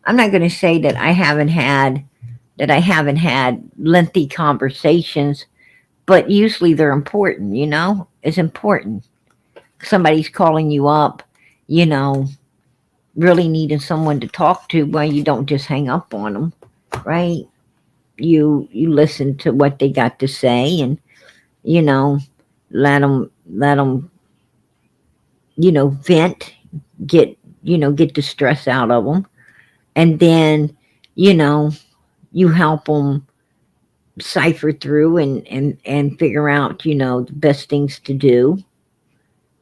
I'm not going to say that I haven't had lengthy conversations, but usually they're important, It's important. Somebody's calling you up, really needing someone to talk to, well, you don't just hang up on them, right? You listen to what they got to say and, let them, vent, get the stress out of them. And then, you help them cipher through and figure out, the best things to do,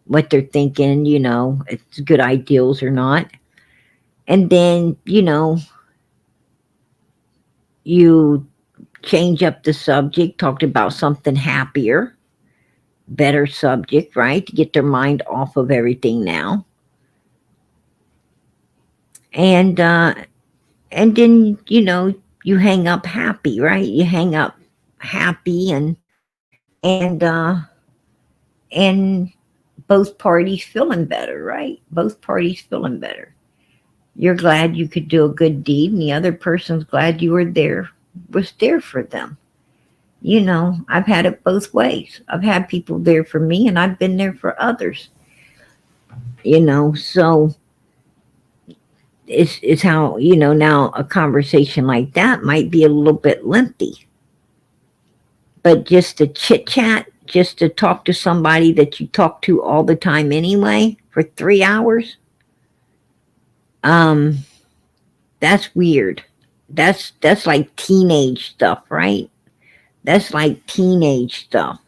what they're thinking, if it's good ideals or not. And then, you change up the subject, talked about something happier, better subject, right? To get their mind off of everything now. And then, you hang up happy, right? You hang up happy and both parties feeling better, right? Both parties feeling better. You're glad you could do a good deed, and the other person's glad you was there for them. I've had it both ways. I've had people there for me, and I've been there for others. So it's how, now a conversation like that might be a little bit lengthy. But just to chit chat, just to talk to somebody that you talk to all the time anyway for 3 hours, that's weird. That's like teenage stuff, right? That's like teenage stuff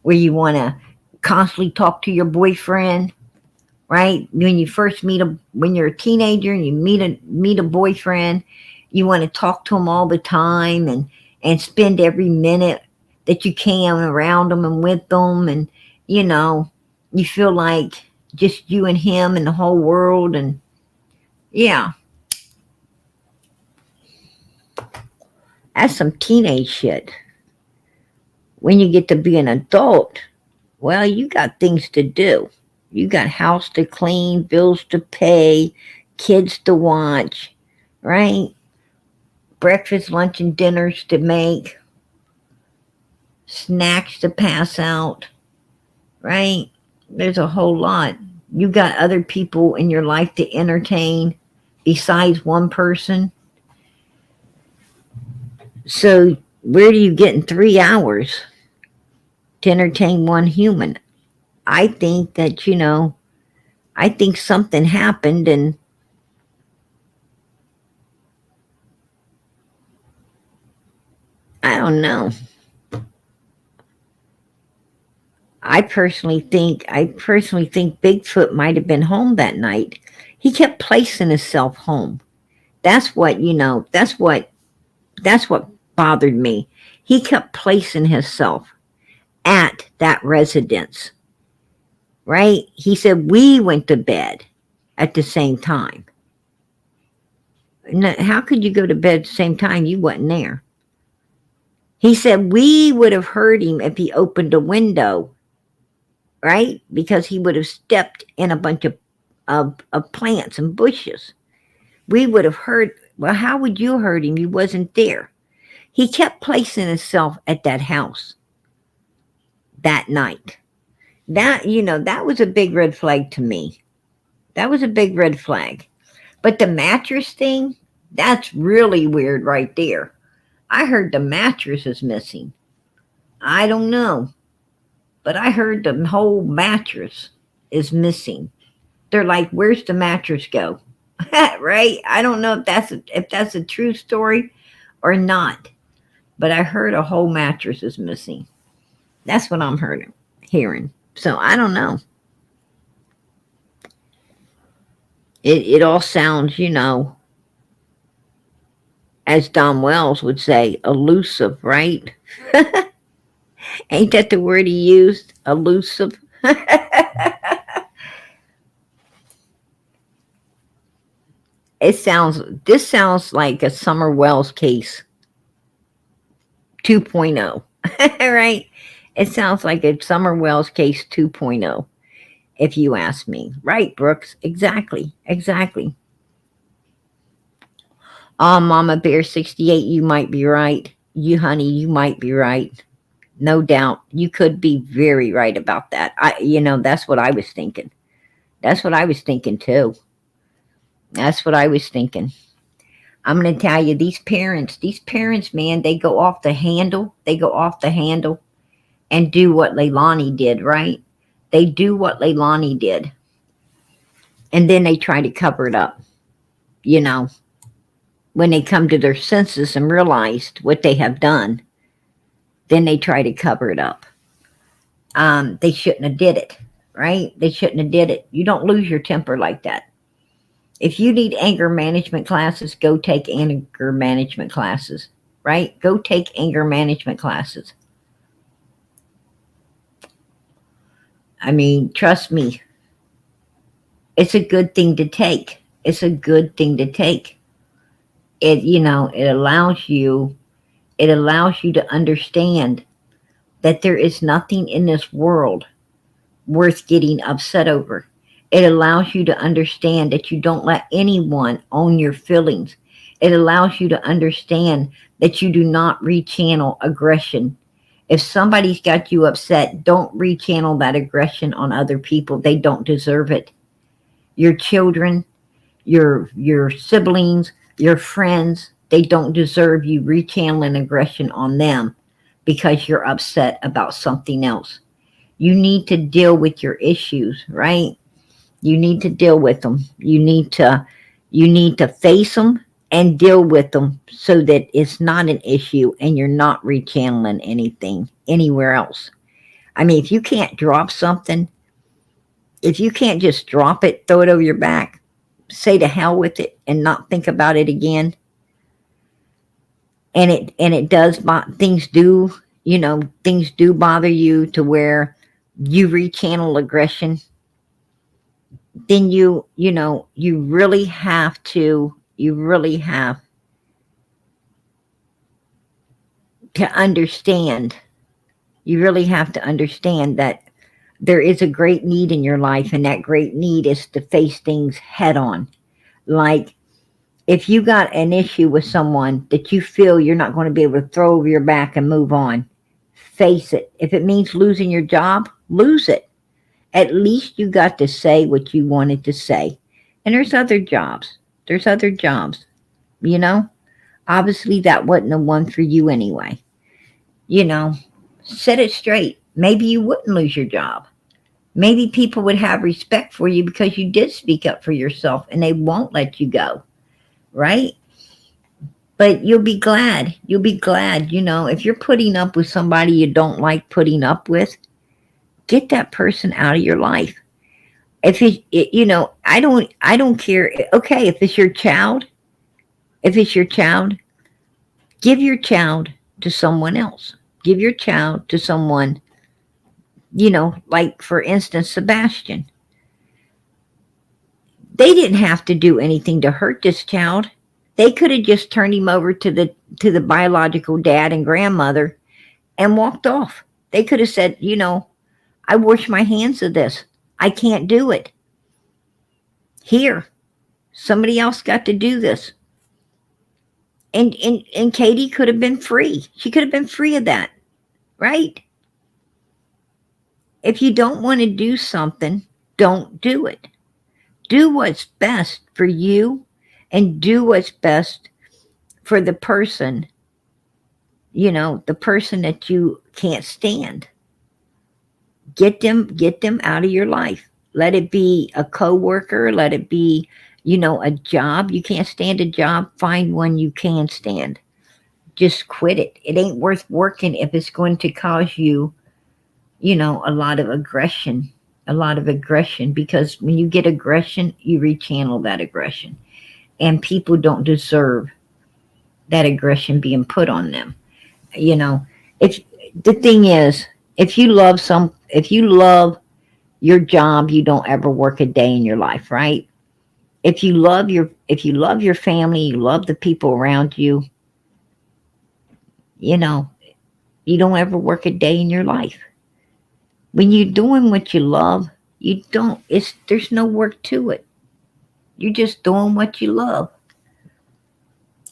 where you want to constantly talk to your boyfriend, right? When you first when you're a teenager and you meet a boyfriend, you want to talk to him all the time and spend every minute that you can around them and with them, and You feel like just you and him and the whole world. And yeah, that's some teenage shit. When you get to be an adult, well, you got things to do. You got house to clean, bills to pay, kids to watch, right? Breakfast, lunch, and dinners to make, snacks to pass out, right? There's a whole lot. You got other people in your life to entertain besides one person. So, where do you get in 3 hours to entertain one human? I think that, I think something happened, and I don't know. I personally think Bigfoot might have been home that night. He kept placing himself home. That's what, that's what bothered me. He kept placing himself at that residence, right? He said we went to bed at the same time. Now, how could you go to bed at the same time? You wasn't there. He said we would have heard him if he opened a window, right? Because he would have stepped in a bunch of plants and bushes. We would have heard. Well, how would you have heard him? You wasn't there. He kept placing himself at that house that night. That was a big red flag to me. That was a big red flag. But the mattress thing, that's really weird right there. I heard the mattress is missing. I don't know, but I heard the whole mattress is missing. They're like, "Where's the mattress go?" Right? I don't know if that's a true story or not, but I heard a whole mattress is missing. That's what I'm hearing. So I don't know. It all sounds, as Don Wells would say, elusive, right? Ain't that the word he used? Elusive. This sounds like a Summer Wells case 2.0. Right? It sounds like a Summer Wells case 2.0, if you ask me. Right, Brooks? Exactly. Exactly. Mama Bear 68, you might be right. You, honey, you might be right. No doubt. You could be very right about that. That's what I was thinking. That's what I was thinking too. That's what I was thinking. I'm going to tell you, these parents, man, they go off the handle. They go off the handle and do what Leilani did, right? They do what Leilani did. And then they try to cover it up, you know, when they come to their senses and realized what they have done, then they try to cover it up. They shouldn't have did it, right? They shouldn't have did it. You don't lose your temper like that. If you need anger management classes, go take anger management classes, right? Go take anger management classes. I mean, trust me, it's a good thing to take. It's a good thing to take. It allows you to understand that there is nothing in this world worth getting upset over. It allows you to understand that you don't let anyone own your feelings. It allows you to understand that you do not rechannel aggression. If somebody's got you upset, don't rechannel that aggression on other people. They don't deserve it. Your children, your siblings, your friends, they don't deserve you rechanneling aggression on them because you're upset about something else. You need to deal with your issues, right? You need to deal with them. You need to face them and deal with them so that it's not an issue and you're not rechanneling anything anywhere else. I mean, if you can't drop something, if you can't just drop it, throw it over your back, say to hell with it and not think about it again, and it does things do bother you to where you rechannel aggression, then you really have to understand. You really have to understand that there is a great need in your life, and that great need is to face things head on. Like, if you got an issue with someone that you feel you're not going to be able to throw over your back and move on, face it. If it means losing your job, lose it. At least you got to say what you wanted to say. And there's other jobs. There's other jobs, you know? Obviously, that wasn't the one for you anyway. You know, set it straight. Maybe you wouldn't lose your job. Maybe people would have respect for you because you did speak up for yourself and they won't let you go, right? But you'll be glad. You'll be glad, if you're putting up with somebody you don't like putting up with, get that person out of your life. If I don't care. Okay, if it's your child, give your child to someone else. Give your child to someone, like for instance, Sebastian. They didn't have to do anything to hurt this child. They could have just turned him over to the biological dad and grandmother and walked off. They could have said, I wash my hands of this. I can't do it. Here, somebody else got to do this. And Katie could have been free. She could have been free of that, right? If you don't want to do something, don't do it. Do what's best for you and do what's best for the person that you can't stand. Get them out of your life. Let it be a coworker, let it be, a job. You can't stand a job, find one you can stand. Just quit it. It ain't worth working if it's going to cause you, a lot of aggression. A lot of aggression, because when you get aggression, you rechannel that aggression. And people don't deserve that aggression being put on them. You know, if the thing is, if you love your job, you don't ever work a day in your life, right? If you love your family, you love the people around you, you know, you don't ever work a day in your life. When you're doing what you love, you don't it's there's no work to it. You're just doing what you love.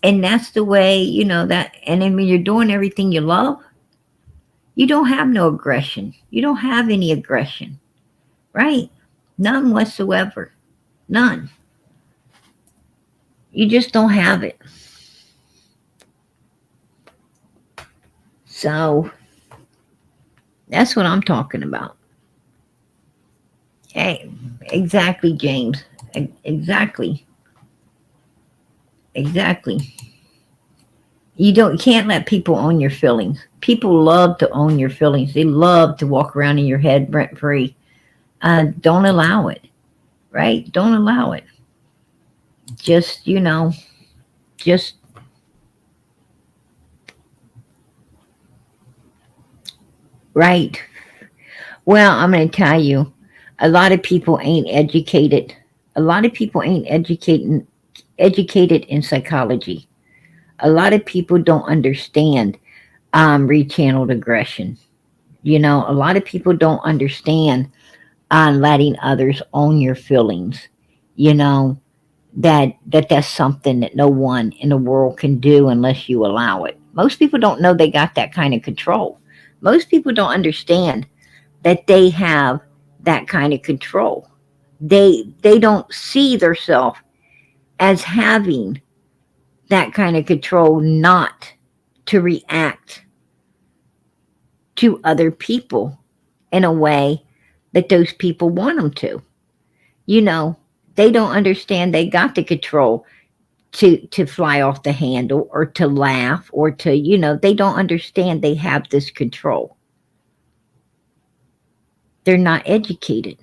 And that's the way, that and then when you're doing everything you love, you don't have no aggression. You don't have any aggression, right? None whatsoever. None. You just don't have it. So that's what I'm talking about. Hey, exactly, James. Exactly. Exactly. You can't let people own your feelings. People love to own your feelings. They love to walk around in your head rent free. Don't allow it, right? Don't allow it. Just, just right. Well, I'm going to tell you, a lot of people ain't educated. A lot of people ain't educated in psychology. A lot of people don't understand rechanneled aggression. A lot of people don't understand on letting others own your feelings. You know that's something that no one in the world can do unless you allow it. Most people don't know they got that kind of control. Most people don't understand that they have that kind of control. They don't see themselves as having that kind of control not to react to other people in a way that those people want them to. You know, they don't understand they got the control to fly off the handle or to laugh or to, they don't understand they have this control. They're not educated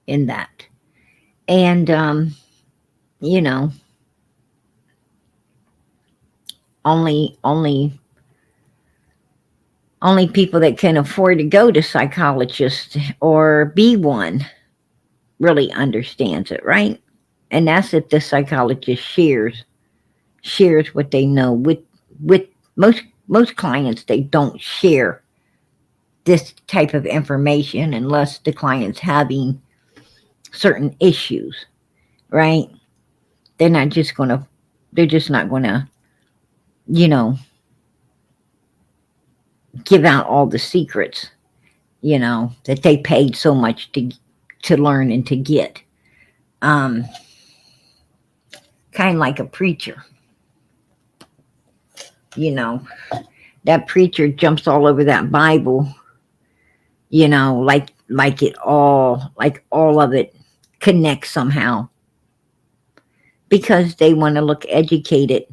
in that. And, you know, only Only people that can afford to go to psychologists or be one really understands it, right? And that's if the psychologist shares what they know with most clients. They don't share this type of information unless the client's having certain issues, right? They're not just gonna they're just not gonna, you know, give out all the secrets, that they paid so much to learn and to get. Um, kind of like a preacher, you know. That preacher jumps all over that Bible, like all of it connects somehow because they want to look educated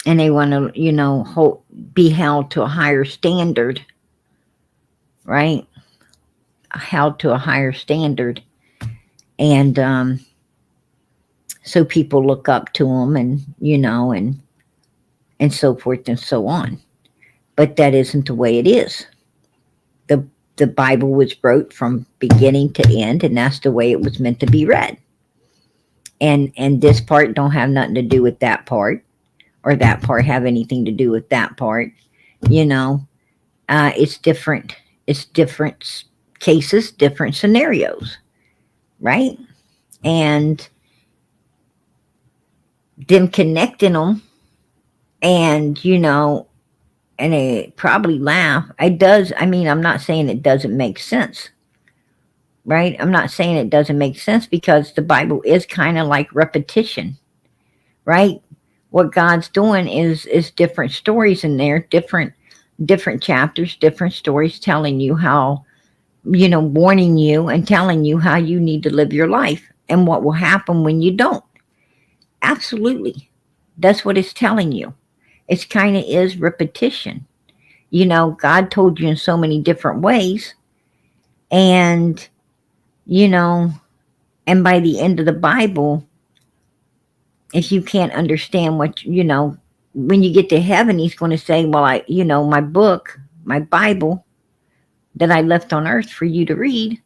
and they want to, be held to a higher standard, right? Held to a higher standard, and so people look up to them, and and so forth and so on. But that isn't the way it is. the The Bible was wrote from beginning to end, and that's the way it was meant to be read. And this part don't have nothing to do with that part, or that part have anything to do with that part. You know, it's different. It's different cases, different scenarios, right? And them connecting them, and and they probably laugh. It does. I mean, I'm not saying it doesn't make sense, right? I'm not saying it doesn't make sense because the Bible is kind of like repetition, right? What God's doing is different stories in there, different chapters, different stories telling you how, warning you and telling you how you need to live your life and what will happen when you don't. Absolutely. That's what it's telling you. It's kind of is repetition. God told you in so many different ways, and you know, and by the end of the Bible, if you can't understand when you get to heaven, he's going to say, well, my book, my Bible that I left on earth for you to read,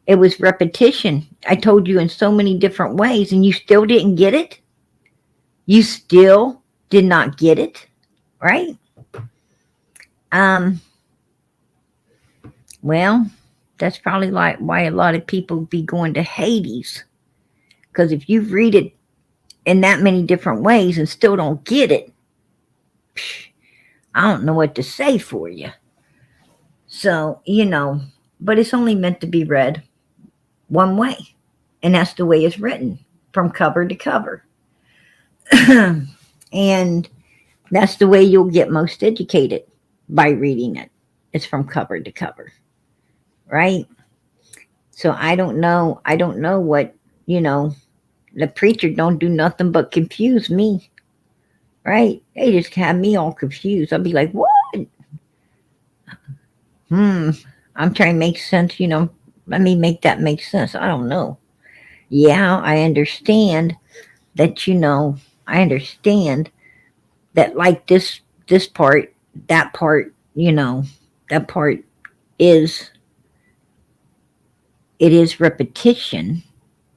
it was repetition. I told you in so many different ways, and you still didn't get it. You still did not get it, right? Well, that's probably like why a lot of people be going to Hades, because if you read it in that many different ways and still don't get it, I don't know what to say for you. So, but it's only meant to be read one way, and that's the way it's written, from cover to cover. And that's the way you'll get most educated, by reading it. It's from cover to cover, right? So I don't know what, the preacher don't do nothing but confuse me, right? They just have me all confused. I'll be like, what? I'm trying to make sense, let me make that make sense. I don't know. Yeah, I understand that, I understand that, like, this part, that part, that part is, it is repetition,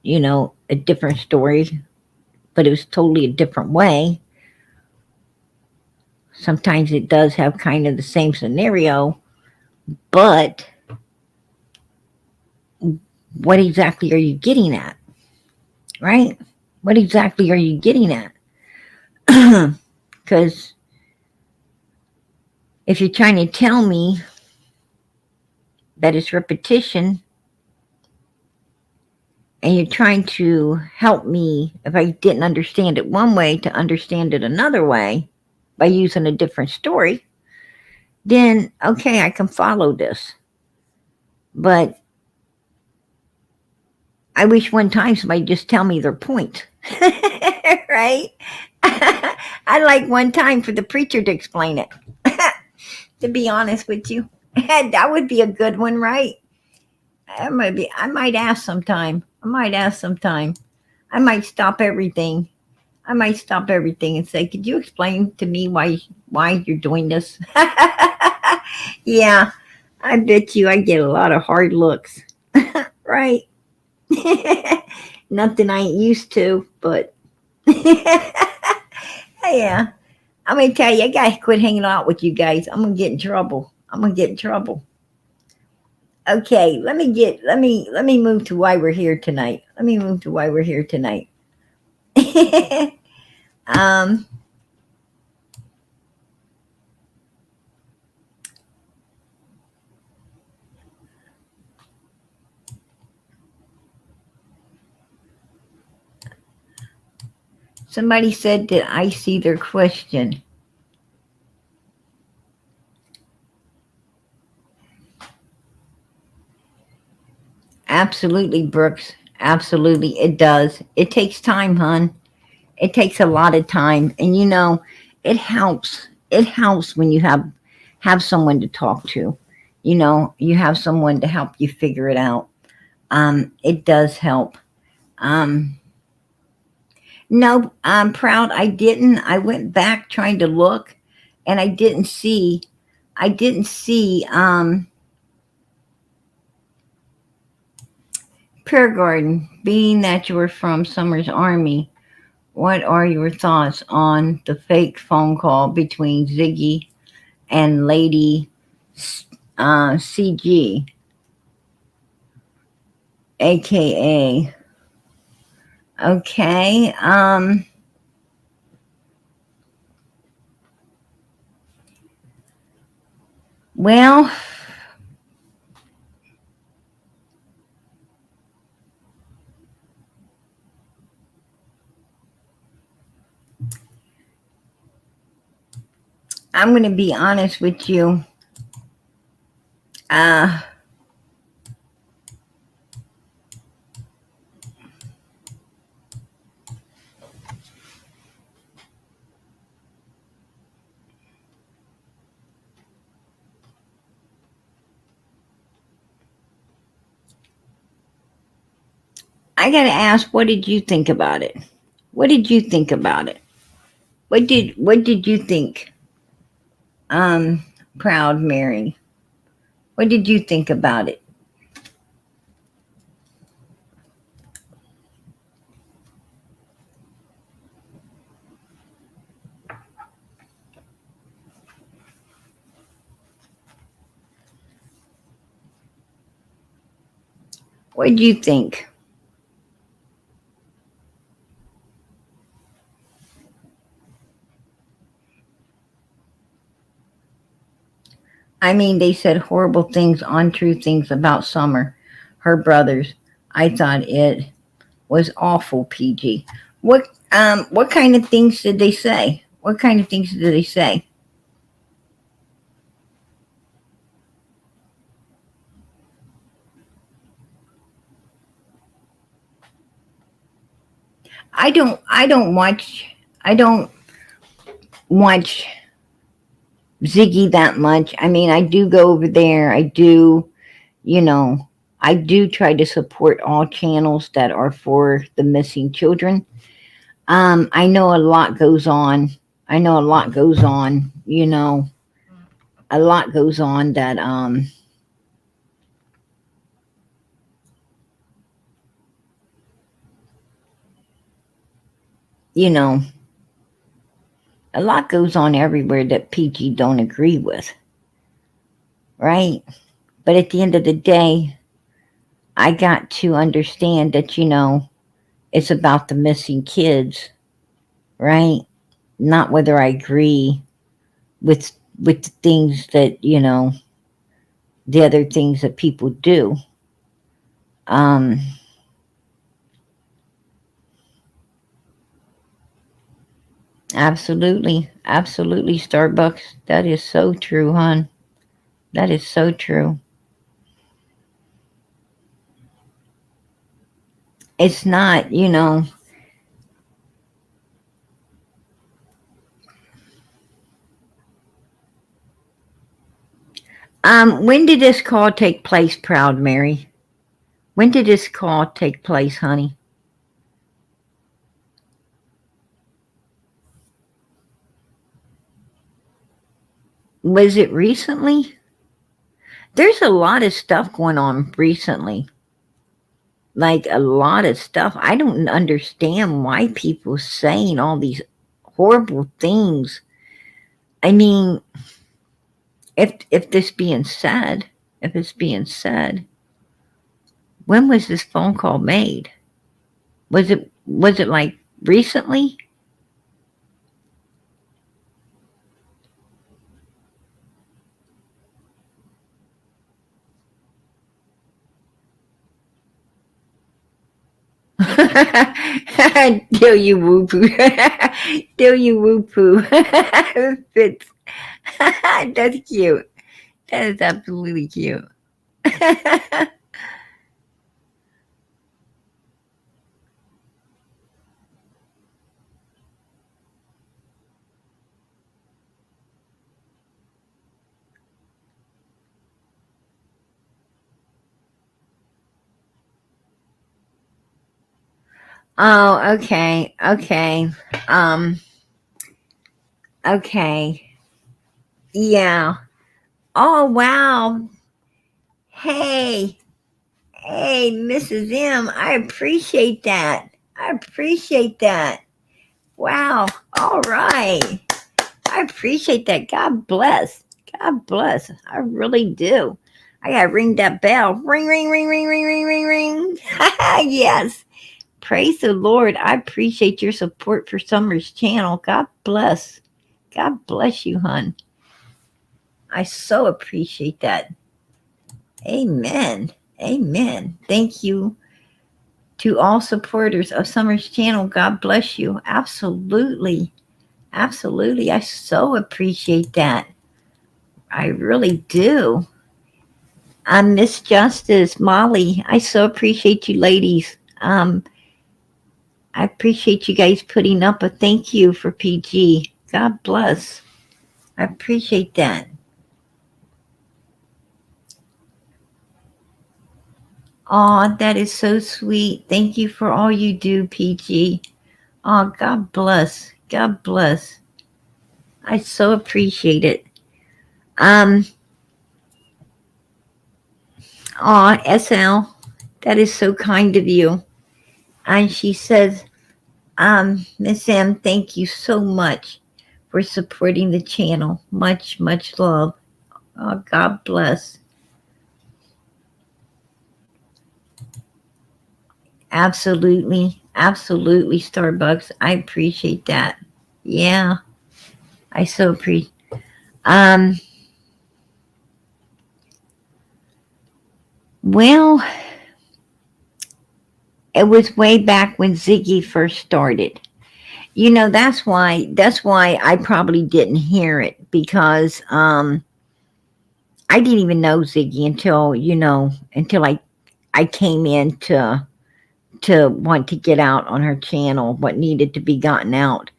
a different story, but it was totally a different way. Sometimes it does have kind of the same scenario, but what exactly are you getting at, right? What exactly are you getting at? Because if you're trying to tell me that it's repetition, and you're trying to help me, if I didn't understand it one way, to understand it another way by using a different story, then okay, I can follow this. But I wish one time somebody just tell me their point. Right? I'd like one time for the preacher to explain it. To be honest with you. That would be a good one, right? I might ask sometime. I might stop everything. And say, could you explain to me why you're doing this? Yeah, I bet you I get a lot of hard looks. Right. Nothing I ain't used to, but yeah. I'm gonna tell you, I gotta quit hanging out with you guys. I'm gonna get in trouble. I'm gonna get in trouble. Okay, let me move to why we're here tonight. Let me move to why we're here tonight. um, somebody said that I see their question. Absolutely, Brooks. Absolutely, it does. It takes time, hon. It takes a lot of time, and it helps. It helps when you have someone to talk to. You have someone to help you figure it out. It does help. Um, no, I'm proud. I didn't. I went back trying to look, and I didn't see. I didn't see. Prayer Garden. Being that you were from Summer's Army, what are your thoughts on the fake phone call between Ziggy and Lady CG, aka? Okay. Well, I'm going to be honest with you. Uh, I got to ask, what did you think about it? What did you think about it? What did you think? Um, Proud Mary. What did you think about it? What did you think? I mean, they said horrible things, untrue things about Summer, her brothers. I thought it was awful, PG. What kind of things did they say? What kind of things did they say? I don't watch Ziggy that much. I mean, I do go over there. You know, I do try to support all channels that are for the missing children. I know a lot goes on. I know a lot goes on, a lot goes on that you know, a lot goes on everywhere that PG don't agree with, right? But at the end of the day, I got to understand that, it's about the missing kids, right? Not whether I agree with the things that, the other things that people do. Um, Absolutely, absolutely, Starbucks. That is so true, hon. That is so true. It's not, when did this call take place, Proud Mary? When did this call take place, honey? Was it recently? There's a lot of stuff going on recently. Like a lot of stuff. I don't understand why people saying all these horrible things. I mean, if this being said, if it's being said, when was this phone call made? Was it like recently? Till you woo poo. Till you woo poo. Fits. That's cute. That is absolutely cute. Oh, okay. Okay. Um, okay. Yeah. Oh, wow. Hey. Hey, Mrs. M. I appreciate that. I appreciate that. Wow. All right. I appreciate that. God bless. God bless. I really do. I gotta ring that bell. Ring, ring, ring, ring, ring, ring, ring, ring. Yes. Praise the Lord. I appreciate your support for Summer's channel. God bless. God bless you, hon. I so appreciate that. Amen. Amen. Thank you to all supporters of Summer's channel. God bless you. Absolutely. Absolutely. I so appreciate that. I really do. I'm Miss Justice, Molly. I so appreciate you ladies. I appreciate you guys putting up a thank you for PG. God bless. I appreciate that. Aw, that is so sweet. Thank you for all you do, PG. Aw, God bless. God bless. I so appreciate it. Um, aw, SL, that is so kind of you. And she says, Miss M, thank you so much for supporting the channel. Much, much love. Oh, God bless. Absolutely. Absolutely, Starbucks. I appreciate that. Yeah, I so appreciate. Um, well, it was way back when Ziggy first started. That's why I probably didn't hear it because I didn't even know Ziggy until I came in to want to get out on her channel what needed to be gotten out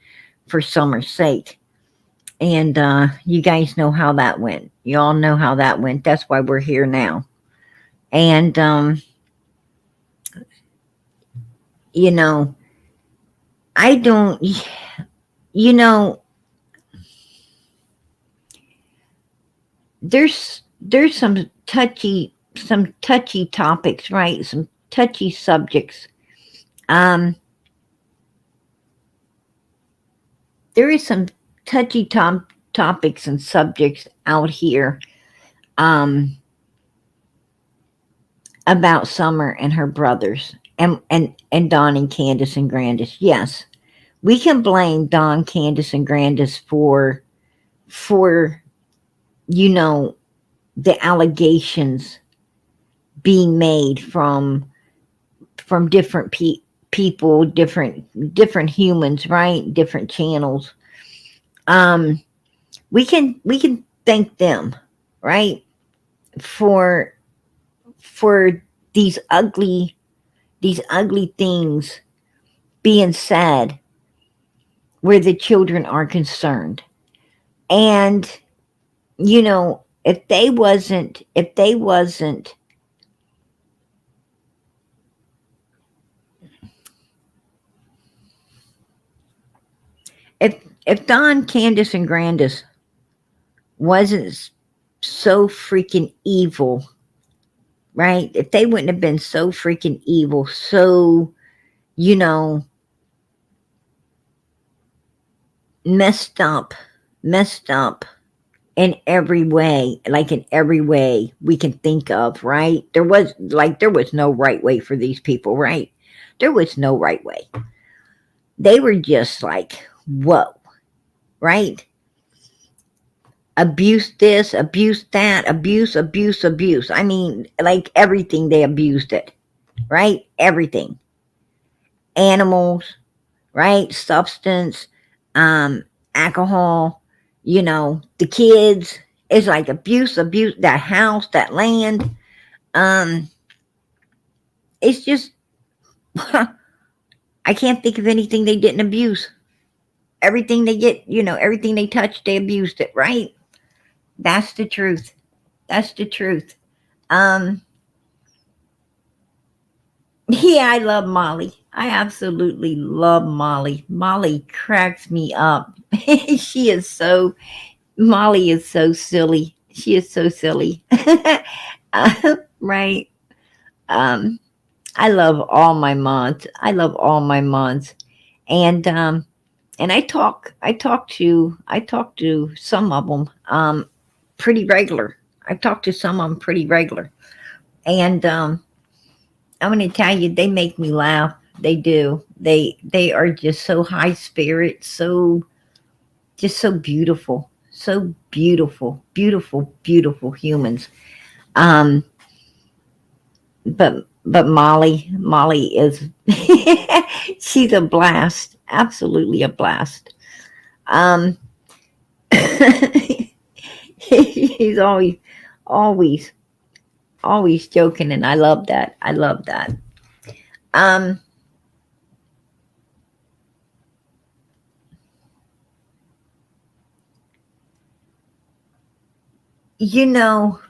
for Summer's sake. And you guys know how that went. You all know how that went. That's why we're here now. And you know, I don't you know, there's some touchy topics, right? Some touchy subjects. Um there is some touchy topics and subjects out here um about Summer and her brothers and Don and Candace and Grandis. Yes, we can blame Don, Candace, and Grandis for you know the allegations being made from different people, different humans, right? Different channels. Um, we can thank them, right, for for these ugly these ugly things being said where the children are concerned. And if they wasn't if Don, Candace, and Grandis wasn't so freaking evil, right? If they wouldn't have been so freaking evil, so, you know, messed up, messed up in every way, like in every way we can think of, right? There was no right way for these people, right? There was no right way. They were just like, whoa, right? Abuse this, abuse that, abuse, abuse, abuse. I mean, like everything, they abused it, right? Everything. Animals, right? Substance, um, alcohol, the kids. It's like abuse, abuse, that house, that land. Um, it's just, I can't think of anything they didn't abuse. Everything they get, everything they touched, they abused it, right? That's the truth. That's the truth. Um, yeah, I love Molly. I absolutely love Molly. Molly cracks me up. she is so, Molly is so silly. She is so silly. Right. Um, I love all my mods. I love all my mods. And I talk to some of them pretty regular. I talk to some of them pretty regular. And I'm going to tell you, they make me laugh. They do. They are just so high spirit, so just so beautiful, so beautiful, beautiful, beautiful humans. Um, but Molly is she's a blast, absolutely a blast. Um, he's always, always joking, and I love that. I love that. Um, you know,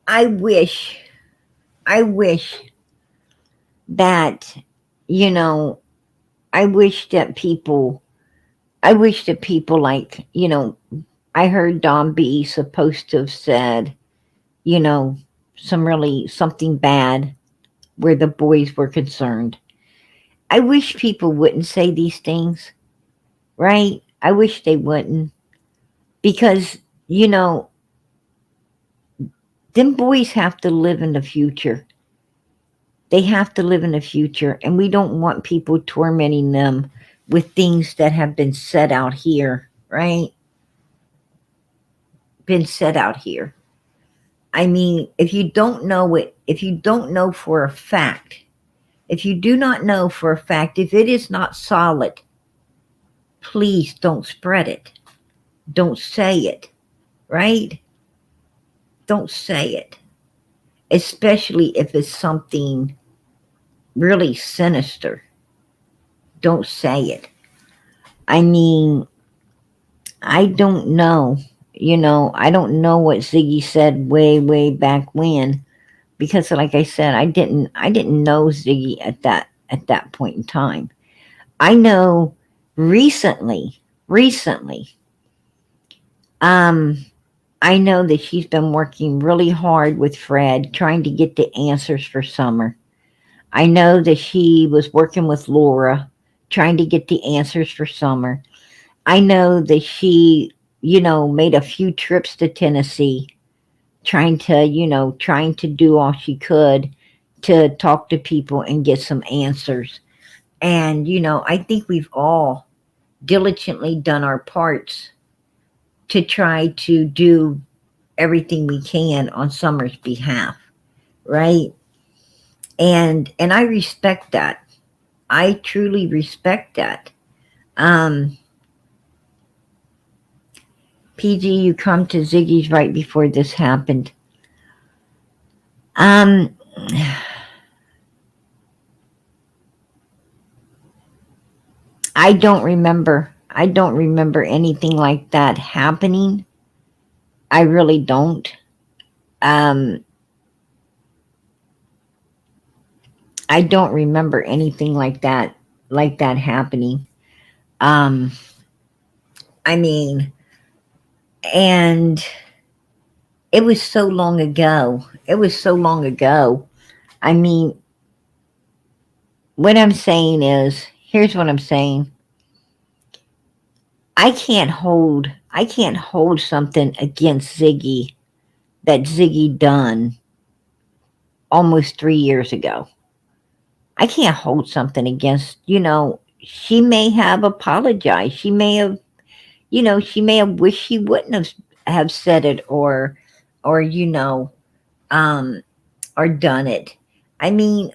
I wish, I wish that, you know, I wish that people, I wish that people like, I heard Don B supposed to have said, you know, something bad where the boys were concerned. I wish people wouldn't say these things, right? I wish they wouldn't because, you know, them boys have to live in the future. They have to live in the future, and we don't want people tormenting them with things that have been said out here, right? Been said out here. I mean, if you don't know it, if you don't know for a fact, if you do not know for a fact, if it is not solid, please don't spread it. Don't say it, right? Don't say it, especially if it's something really sinister. Don't say it. I mean, I don't know. I don't know what Ziggy said way, way back when because, like I said, I didn't know Ziggy at that point in time. I know recently, um, I know that she's been working really hard with Fred, trying to get the answers for Summer. I know that she was working with Laura, trying to get the answers for Summer. I know that she, made a few trips to Tennessee, trying to do all she could to talk to people and get some answers. And, I think we've all diligently done our parts to try to do everything we can on Summer's behalf, right? And I respect that. I truly respect that. Um, PG, you come to Ziggy's right before this happened. Um, I don't remember. I don't remember anything like that happening. I really don't. Um, I don't remember anything like that happening. Um, I mean, and it was so long ago. It was so long ago. I mean, what I'm saying is, here's what I'm saying. I can't hold something against Ziggy that Ziggy done almost 3 years ago. I can't hold something against, she may have apologized. She may have, she may have wished she wouldn't have said it, or, um, or done it. I mean,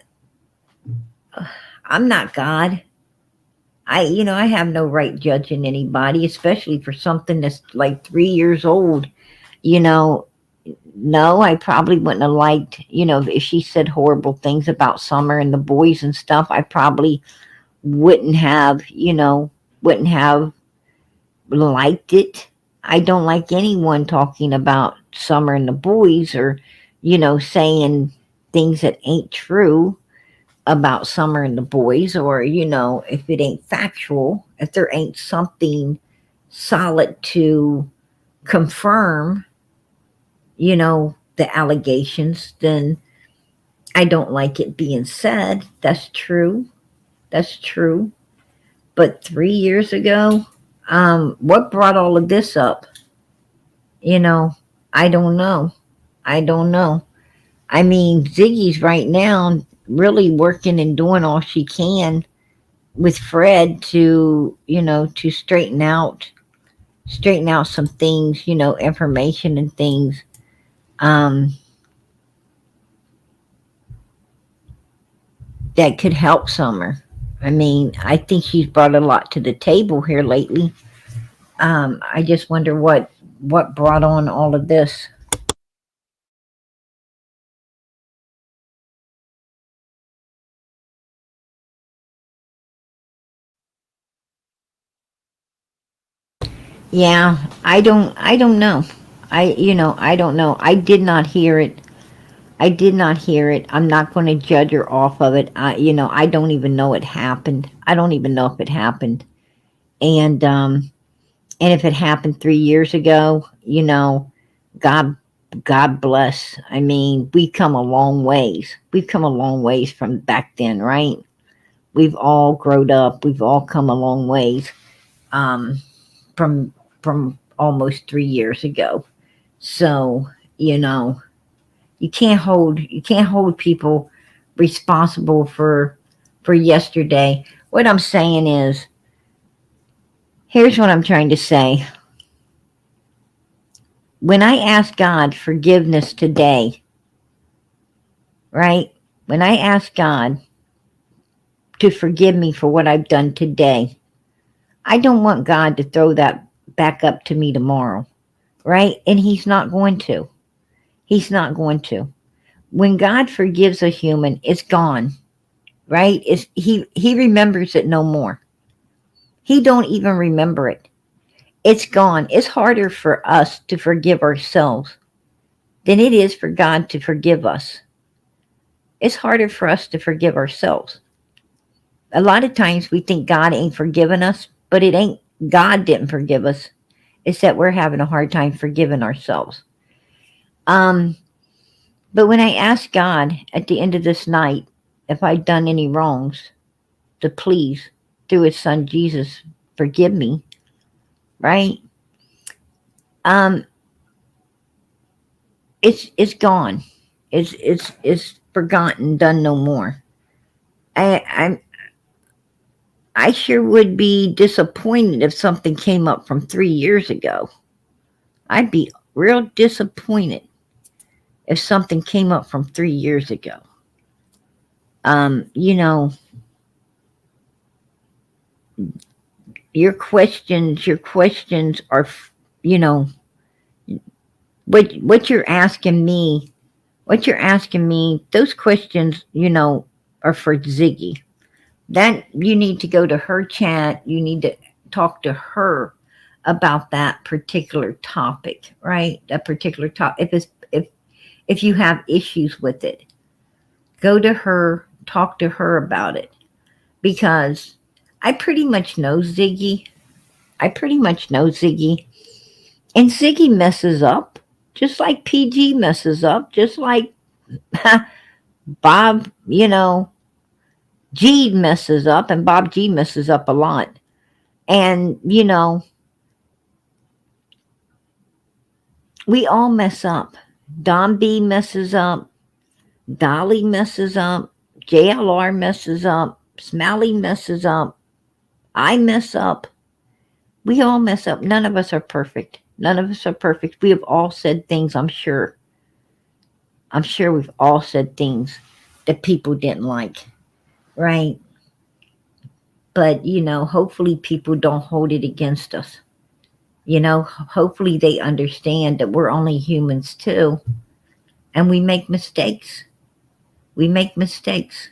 I'm not God. I have no right judging anybody, especially for something that's like 3 years old. You know, no, I probably wouldn't have liked, if she said horrible things about Summer and the boys and stuff. I probably wouldn't have, wouldn't have liked it. I don't like anyone talking about Summer and the boys, or, saying things that ain't true about Summer and the boys, or, if it ain't factual, if there ain't something solid to confirm, the allegations, then I don't like it being said. That's true. That's true. But 3 years ago, what brought all of this up? You know, I don't know. I don't know. I mean, Ziggy's right now really working and doing all she can with Fred to, to straighten out some things, information and things. Um, that could help Summer. I mean, I think she's brought a lot to the table here lately. I just wonder what brought on all of this. Yeah, I don't know. I don't know. I did not hear it. I did not hear it. I'm not going to judge her off of it. I don't even know it happened. I don't even know if it happened. And if it happened 3 years ago, God God bless. I mean, we've come a long ways. We've come a long ways from back then, right? We've all grown up. We've all come a long ways, um, from almost 3 years ago. So, you know, you can't hold people responsible for yesterday. What I'm saying is, here's what I'm trying to say. When I ask God forgiveness today, right? When I ask God to forgive me for what I've done today, I don't want God to throw that back up to me tomorrow, right? And He's not going to. He's not going to. When God forgives a human, it's gone, right? He remembers it no more. He don't even remember it. It's gone. It's harder for us to forgive ourselves than it is for God to forgive us. It's harder for us to forgive ourselves. A lot of times we think God ain't forgiven us, but it ain't God didn't forgive us. It's that we're having a hard time forgiving ourselves. Um, but when I ask God at the end of this night if I've done any wrongs, to please, through His Son Jesus, forgive me, right? Um, it's gone. It's forgotten, done no more. I I sure would be disappointed if something came up from 3 years ago. I'd be real disappointed if something came up from 3 years ago. Um, you know, your questions are, you know, what you're asking me, those questions, are for Ziggy. That you need to go to her chat. You need to talk to her about that particular topic, right? That particular topic. If you have issues with it, go to her, talk to her about it, because I pretty much know Ziggy. I pretty much know Ziggy. And Ziggy messes up, just like PG messes up, just like Bob, G messes up, and Bob G messes up a lot. And, we all mess up. Don B messes up, Dolly messes up, JLR messes up, Smiley messes up, I mess up. We all mess up. None of us are perfect. None of us are perfect. We have all said things, I'm sure. I'm sure we've all said things that people didn't like, right? But, hopefully people don't hold it against us. Hopefully they understand that we're only humans too, and we make mistakes. We make mistakes.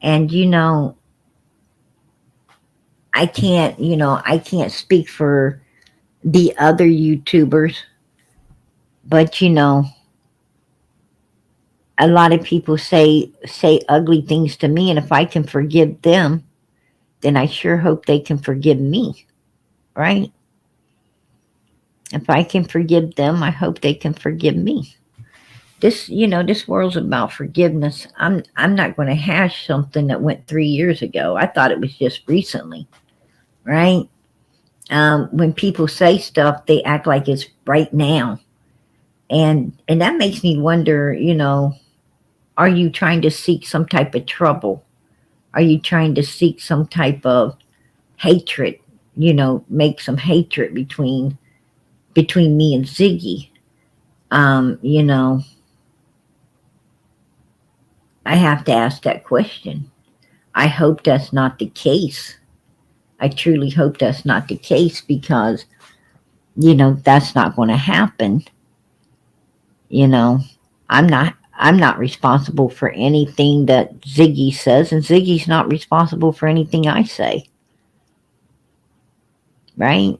And, I can't speak for the other YouTubers, but, a lot of people say ugly things to me, and if I can forgive them, then I sure hope they can forgive me, right? If I can forgive them, I hope they can forgive me. This world's about forgiveness. I'm not going to hash something that went 3 years ago. I thought it was just recently, right? When people say stuff, they act like it's right now, and that makes me wonder. Are you trying to seek some type of trouble? Are you trying to seek some type of hatred? Make some hatred between me and Ziggy. Um, you know, I have to ask that question. I hope that's not the case. I truly hope that's not the case because, that's not going to happen. You know, I'm not responsible for anything that Ziggy says, and Ziggy's not responsible for anything I say. Right?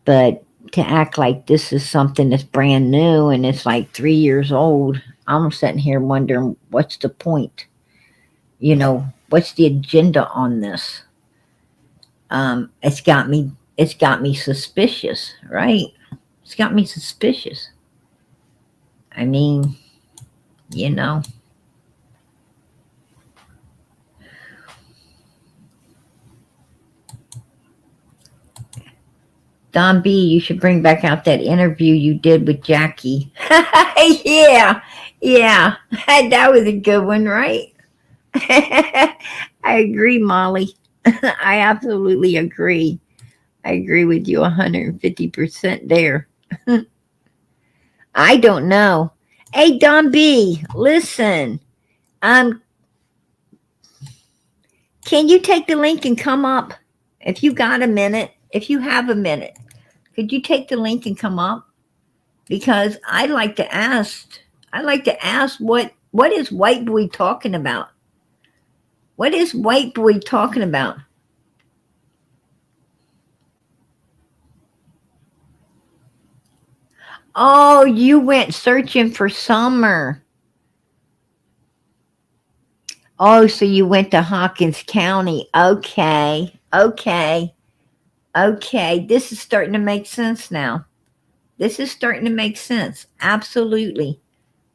But to act like this is something that's brand new and it's like 3 years old, I'm sitting here wondering what's the point? What's the agenda on this? It's got me suspicious, right? It's got me suspicious. I mean, you know, Don B, you should bring back out that interview you did with Jackie. Yeah, yeah, that was a good one, right? I agree, Molly. I absolutely agree. I agree with you 150% there. I don't know. Hey, Don B, listen. Um, can you take the link and come up? If you got a minute, if you have a minute, could you take the link and come up? Because I'd like to ask what is white boy talking about? What is white boy talking about? Oh, you went searching for summer. Oh, so you went to Hawkins County. Okay. Okay. Okay. This is starting to make sense now. This is starting to make sense. Absolutely.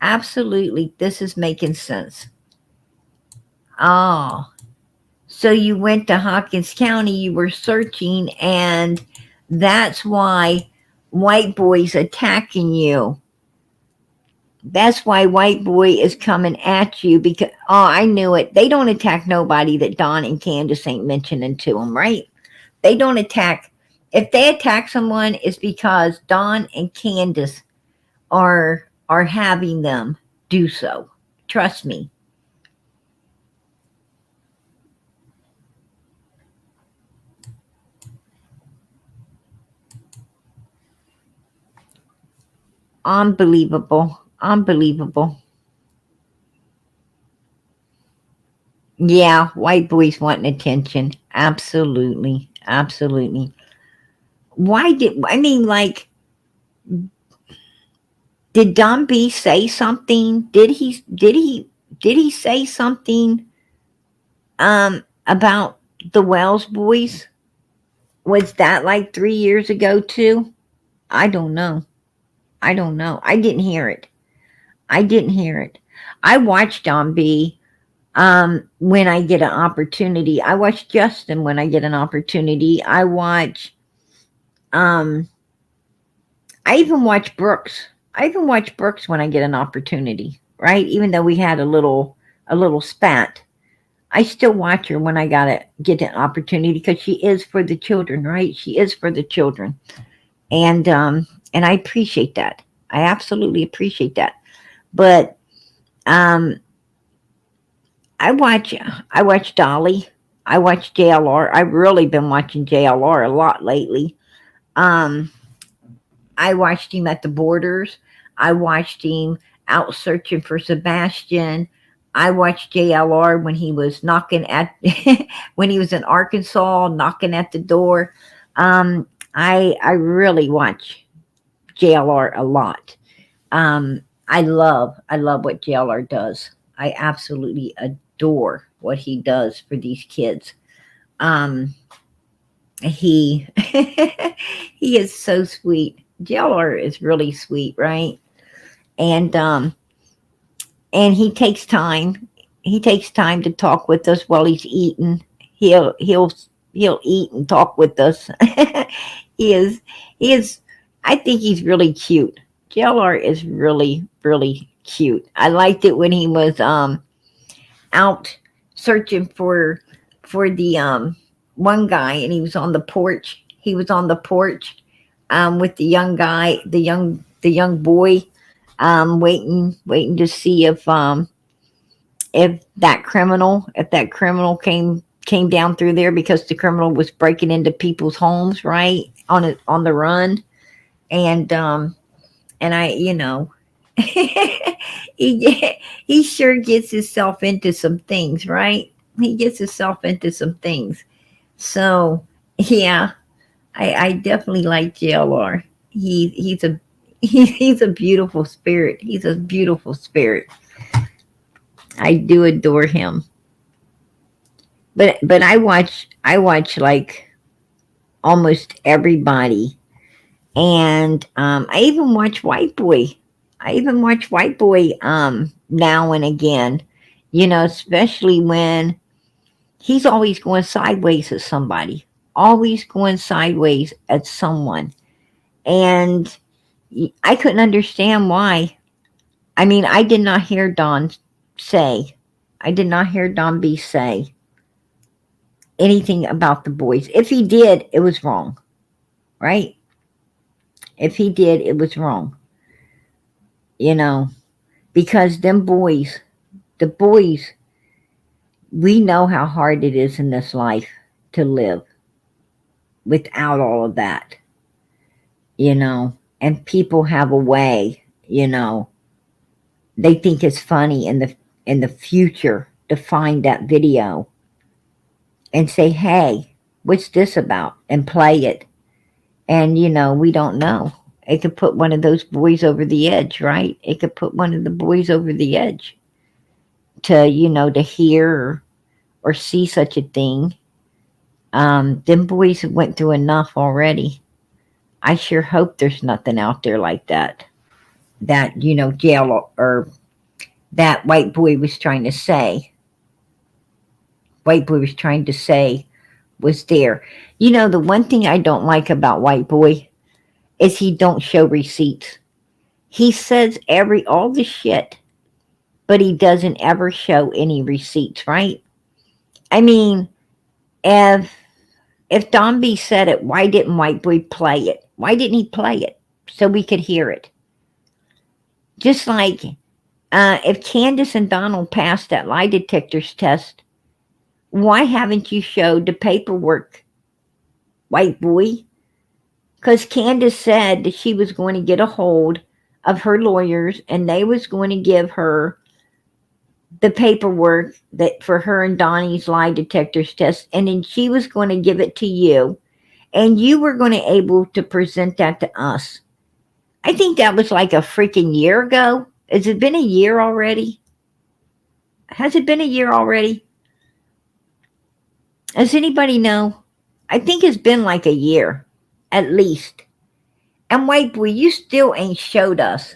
Absolutely. This is making sense. Oh, so you went to Hawkins County, you were searching, and that's why white boy's attacking you. That's why white boy is coming at you because, oh, I knew it. They don't attack nobody that Don and Candace ain't mentioning to them, right? They don't attack. If they attack someone, it's because Don and Candace are having them do so. Trust me. Unbelievable. Unbelievable. Yeah, white boys wanting attention. Absolutely. Absolutely. Why did I mean like did Don B say something? Did he say something about the Wells boys? Was that like 3 years ago too? I don't know. I don't know. I didn't hear it. I didn't hear it. I watch Don B when I get an opportunity. I watch Justin when I get an opportunity. Um I even watch Brooks. I even watch Brooks when I get an opportunity, right? Even though we had a little spat, I still watch her when I gotta get an opportunity because she is for the children, right? She is for the children, and I appreciate that. I absolutely appreciate that. But um, I watch Dolly. I watch JLR. I've really been watching JLR a lot lately. Um, I watched him at the borders. I watched him out searching for Sebastian. I watched JLR when he was knocking at when he was in Arkansas, knocking at the door. Um, I really watch JLR a lot. I love what JLR does. I absolutely adore what he does for these kids. Um, he he is so sweet. JLR is really sweet, right? And and he takes time. He takes time to talk with us while he's eating. He'll eat and talk with us. he is he is. I think he's really cute. JLR is really cute. I liked it when he was out searching for the one guy, and he was on the porch. He was on the porch with the young guy, the young boy, waiting to see if that criminal came down through there because the criminal was breaking into people's homes, right, on the run. And I, he sure gets himself into some things, right? He gets himself into some things. So yeah, I definitely like JLR. He's a he's a beautiful spirit. He's a beautiful spirit. I do adore him. But I watch like almost everybody, and I even watch White Boy. I even watch White Boy now and again. Especially when he's always going sideways at somebody, always going sideways at someone, and I couldn't understand why. I mean, say, I did not hear Don B say anything about the boys. If he did, it was wrong, right? If he did, it was wrong, you know, because the boys, we know how hard it is in this life to live without all of that, and people have a way, they think it's funny in the future to find that video and say, "Hey, what's this about?" and play it. And we don't know. It could put one of those boys over the edge, right? It could put one of the boys over the edge to hear or see such a thing. Them boys have went through enough already. I sure hope there's nothing out there like that. That jail or that white boy was trying to say. White boy was trying to say was there. The one thing I don't like about white boy is he don't show receipts. He says all the shit, but he doesn't ever show any receipts, right? I mean, if Don B said it, why didn't White Boy play it? Why didn't he play it so we could hear it? Just like if Candace and Donald passed that lie detector's test, why haven't you showed the paperwork, White Boy? Because Candace said that she was going to get a hold of her lawyers and they was going to give her the paperwork that for her and Donnie's lie detectors test, and then she was going to give it to you, and you were going to able to present that to us. I think that was like a freaking year ago. Has it been a year already? Has it been a year already? Does anybody know? I think it's been like a year, at least. And white boy, you still ain't showed us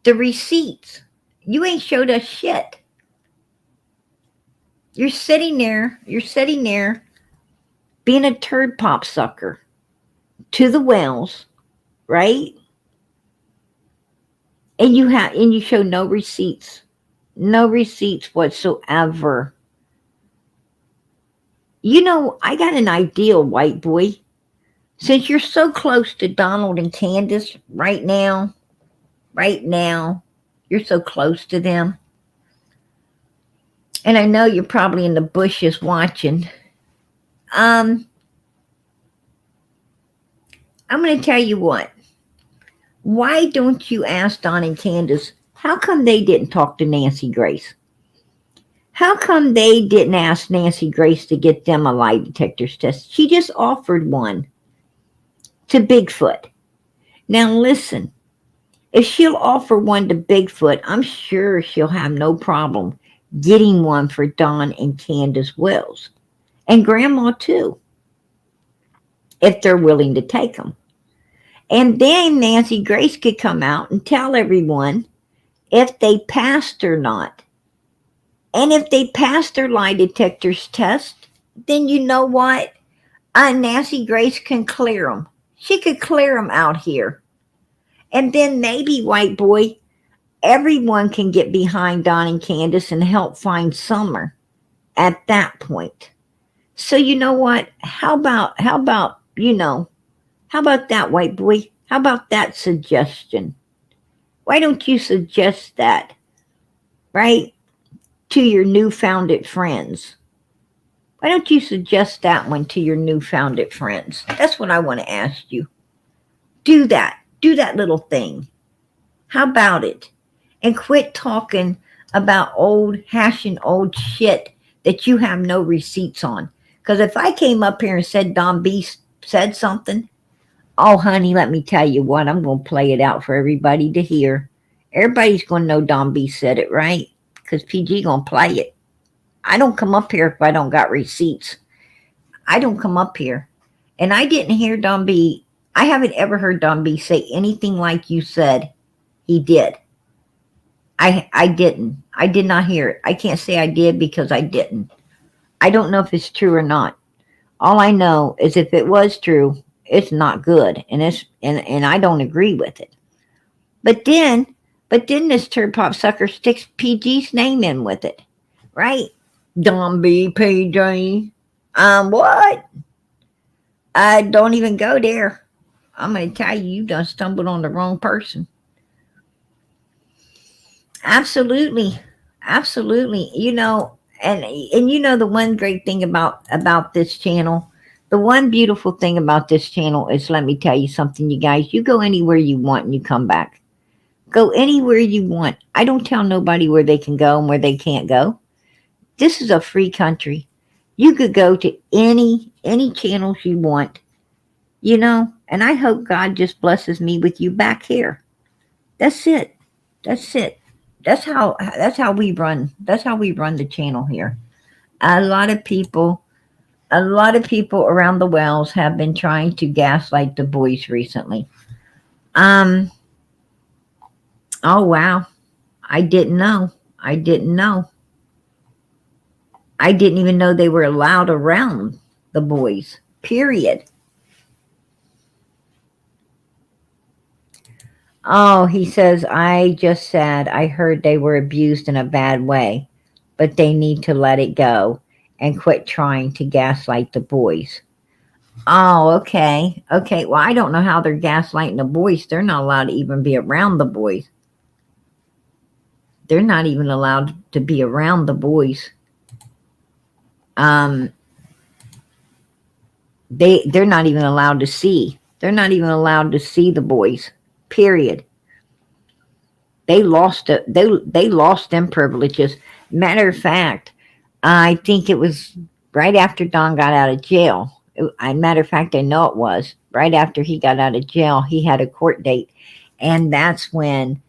the receipts. You ain't showed us shit. You're sitting there being a turd pop sucker to the wells, right? And you show no receipts. No receipts whatsoever. You know, I got an idea, white boy. Since you're so close to Donald and Candace right now, you're so close to them. And I know you're probably in the bushes watching. Um, I'm going to tell you what. Why don't you ask Don and Candace how come they didn't talk to Nancy Grace? How come they didn't ask Nancy Grace to get them a lie detector test? She just offered one to Bigfoot. Now listen, if she'll offer one to Bigfoot, I'm sure she'll have no problem getting one for Don and Candace Wells. And Grandma too, if they're willing to take them. And then Nancy Grace could come out and tell everyone if they passed or not. And if they passed their lie detectors test, then you know what? Nancy Grace can clear them. She could clear them out here. And then maybe, white boy, everyone can get behind Don and Candace and help find Summer at that point. So you know what? How about that, white boy? How about that suggestion? Why don't you suggest that, right, to your newfounded friends? Why don't you suggest that one to your newfounded friends? That's what I want to ask you. Do that. Do that little thing. How about it? And quit talking about hashing old shit that you have no receipts on. Because if I came up here and said Don B said something, oh, honey, let me tell you what, I'm going to play it out for everybody to hear. Everybody's going to know Don B said it, right? Because PG going to play it. I don't come up here if I don't got receipts. I don't come up here. And I didn't hear Don B. I haven't ever heard Don B say anything like you said he did. I didn't. I did not hear it. I can't say I did because I didn't. I don't know if it's true or not. All I know is if it was true, it's not good, and I don't agree with it. But then this turd pop sucker sticks PG's name in with it, right? Don B, PG. What? Don't even go there. I'm gonna tell you, you done stumbled on the wrong person. Absolutely, absolutely. You know, and you know the one great thing about this channel, the one beautiful thing about this channel is, let me tell you something, you guys. You go anywhere you want and you come back. Go anywhere you want. I don't tell nobody where they can go and where they can't go. This is a free country. You could go to any channels you want, you know, and I hope God just blesses me with you back here. That's it. That's it. That's how we run. That's how we run the channel here. A lot of people around the wells have been trying to gaslight the boys recently. Um oh wow. I didn't know. I didn't know. I didn't even know they were allowed around the boys. Period. Oh, he says, I just said I heard they were abused in a bad way, but they need to let it go and quit trying to gaslight the boys. Oh, okay. Okay. Well, I don't know how they're gaslighting the boys. They're not allowed to even be around the boys. They're not even allowed to be around the boys. Um, they're not even allowed to see. They're not even allowed to see the boys. Period. They lost it. They lost them privileges. Matter of fact, I think it was right after Don got out of jail. Matter of fact, I know it was right after he got out of jail. He had a court date, and that's when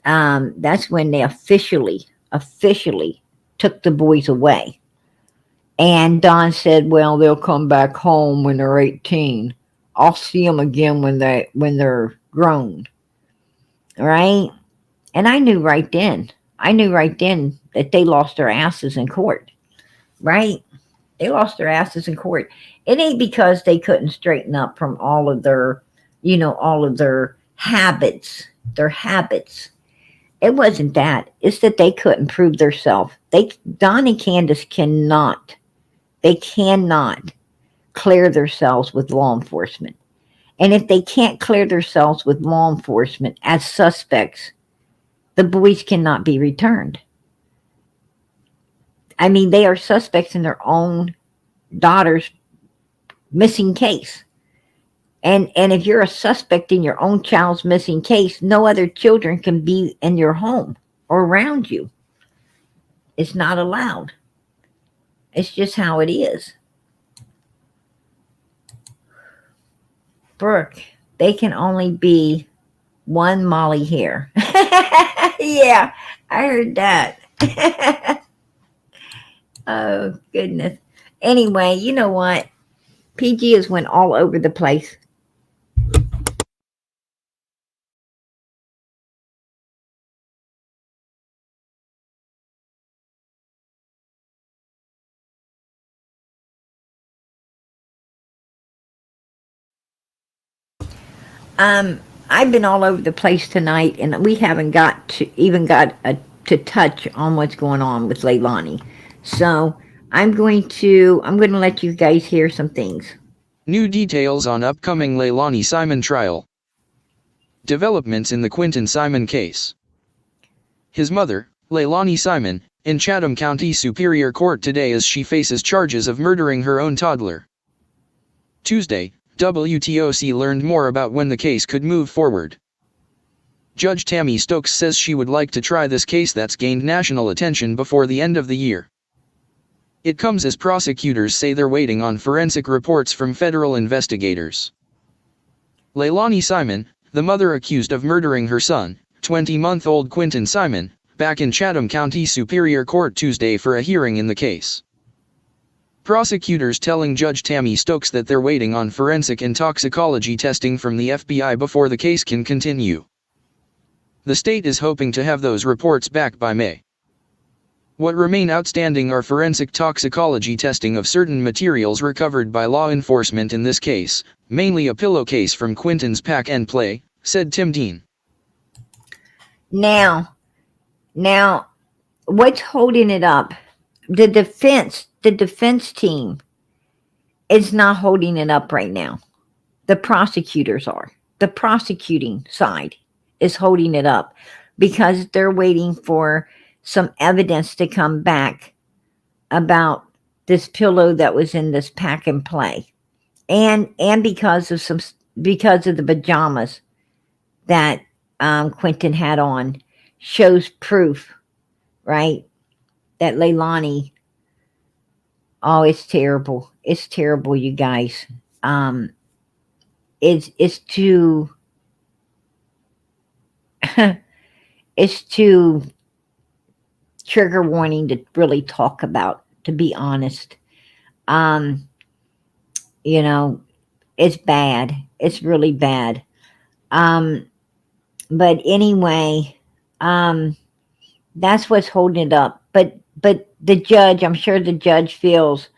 they officially took the boys away. And Don said, well, they'll come back home when they're 18. I'll see them again when they're grown, right? And I knew right then that they lost their asses in court, right? They lost their asses in court. It ain't because they couldn't straighten up from all of their, all of their habits, their habits. It wasn't that. It's that they couldn't prove themselves. Don and Candace they cannot clear themselves with law enforcement. And if they can't clear themselves with law enforcement as suspects, the boys cannot be returned. I mean, they are suspects in their own daughter's missing case. And if you're a suspect in your own child's missing case, no other children can be in your home or around you. It's not allowed. It's just how it is. Brooke, they can only be one Molly here. Yeah, I heard that. Oh, goodness. Anyway, you know what? PG has went all over the place. I've been all over the place tonight, and we haven't to touch on what's going on with Leilani. So I'm going to let you guys hear some things. New details on upcoming Leilani Simon trial. Developments in the Quinton Simon case. His mother, Leilani Simon, in Chatham County Superior Court today as she faces charges of murdering her own toddler. Tuesday, WTOC learned more about when the case could move forward. Judge Tammy Stokes says she would like to try this case that's gained national attention before the end of the year. It comes as prosecutors say they're waiting on forensic reports from federal investigators. Leilani Simon, the mother accused of murdering her son, 20-month-old Quinton Simon, back in Chatham County Superior Court Tuesday for a hearing in the case. Prosecutors telling Judge Tammy Stokes that they're waiting on forensic and toxicology testing from the FBI before the case can continue. The state is hoping to have those reports back by May. What remain outstanding are forensic toxicology testing of certain materials recovered by law enforcement in this case, mainly a pillowcase from Quinton's pack and play, said Tim Dean. Now, what's holding it up? The defense team is not holding it up right now. The prosecutors are. The prosecuting side is holding it up because they're waiting for some evidence to come back about this pillow that was in this pack and play, and because of the pajamas that Quinton had on, shows proof, right, that Leilani. Oh, it's terrible. It's terrible, you guys. It's too it's too trigger warning to really talk about, to be honest. Um, you know, it's bad. It's really bad. Um, but anyway, that's what's holding it up. But the judge, I'm sure the judge feels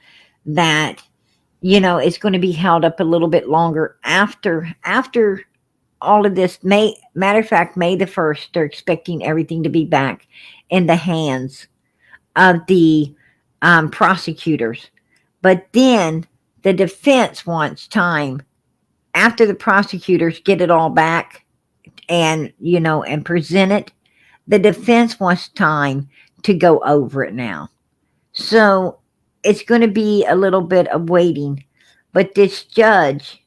that it's going to be held up a little bit longer after all of this. Matter of fact, May the 1st, they're expecting everything to be back in the hands of the prosecutors. But then the defense wants time after the prosecutors get it all back and present it. The defense wants time to go over it now. So it's going to be a little bit of waiting. But this judge,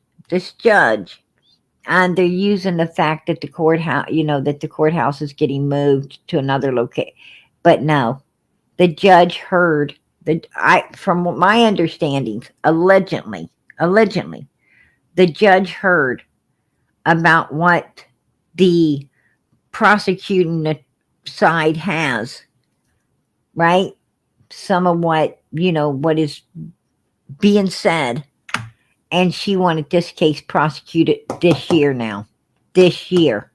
and they're using the fact that the courthouse is getting moved to another location. But no, the judge heard from my understanding, allegedly, the judge heard about what the prosecuting side has, right? Some of what what is being said, and she wanted this case prosecuted this year now. This year.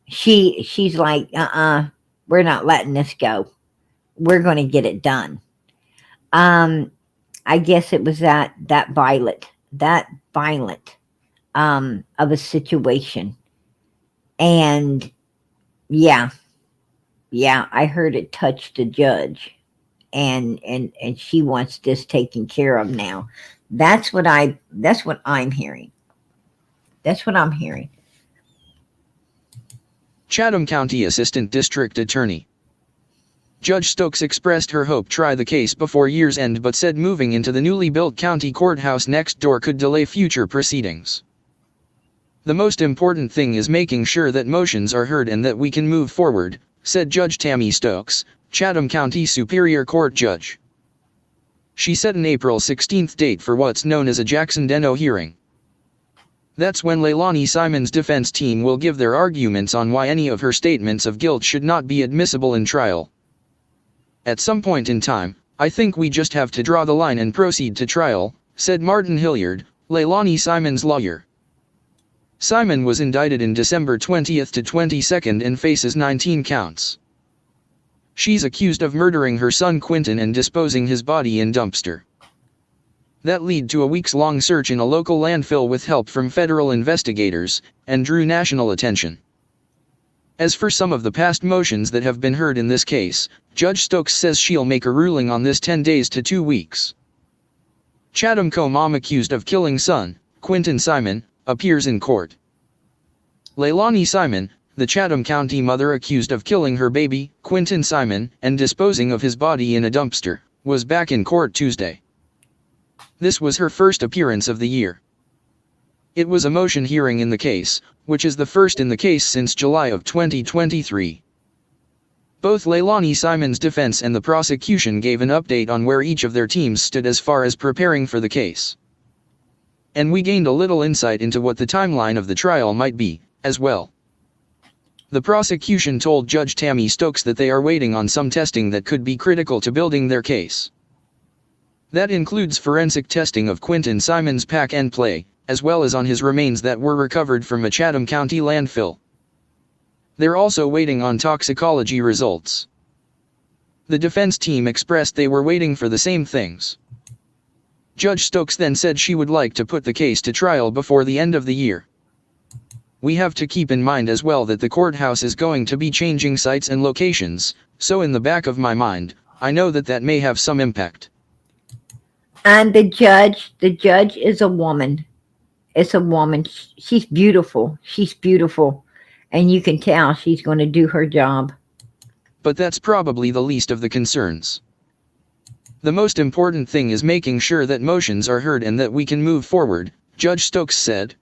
She's like, we're not letting this go. We're going to get it done. I guess it was that violent of a situation. And yeah, I heard it touched the judge, and she wants this taken care of now. That's what I'm hearing. That's what I'm hearing. Chatham County Assistant District Attorney Judge Stokes expressed her hope try the case before year's end, but said moving into the newly built county courthouse next door could delay future proceedings. The most important thing is making sure that motions are heard and that we can move forward, said Judge Tammy Stokes, Chatham County Superior Court judge. She set an April 16th date for what's known as a Jackson Deno hearing. That's when Leilani Simon's defense team will give their arguments on why any of her statements of guilt should not be admissible in trial. At some point in time, I think we just have to draw the line and proceed to trial, said Martin Hilliard, Leilani Simon's lawyer. Simon was indicted in December 20th to 22nd and faces 19 counts. She's accused of murdering her son Quinton and disposing his body in dumpster. That led to a weeks-long search in a local landfill with help from federal investigators, and drew national attention. As for some of the past motions that have been heard in this case, Judge Stokes says she'll make a ruling on this 10 days to 2 weeks. Chatham co-mom accused of killing son, Quinton Simon, appears in court. Leilani Simon, the Chatham County mother accused of killing her baby, Quinton Simon, and disposing of his body in a dumpster, was back in court Tuesday. This was her first appearance of the year. It was a motion hearing in the case, which is the first in the case since July of 2023. Both Leilani Simon's defense and the prosecution gave an update on where each of their teams stood as far as preparing for the case. And we gained a little insight into what the timeline of the trial might be, as well. The prosecution told Judge Tammy Stokes that they are waiting on some testing that could be critical to building their case. That includes forensic testing of Quinton Simon's pack and play, as well as on his remains that were recovered from a Chatham County landfill. They're also waiting on toxicology results. The defense team expressed they were waiting for the same things. Judge Stokes then said she would like to put the case to trial before the end of the year. We have to keep in mind as well that the courthouse is going to be changing sites and locations, so in the back of my mind, I know that may have some impact. And the judge is a woman. It's a woman. She's beautiful. And you can tell she's going to do her job. But that's probably the least of the concerns. The most important thing is making sure that motions are heard and that we can move forward, Judge Stokes said.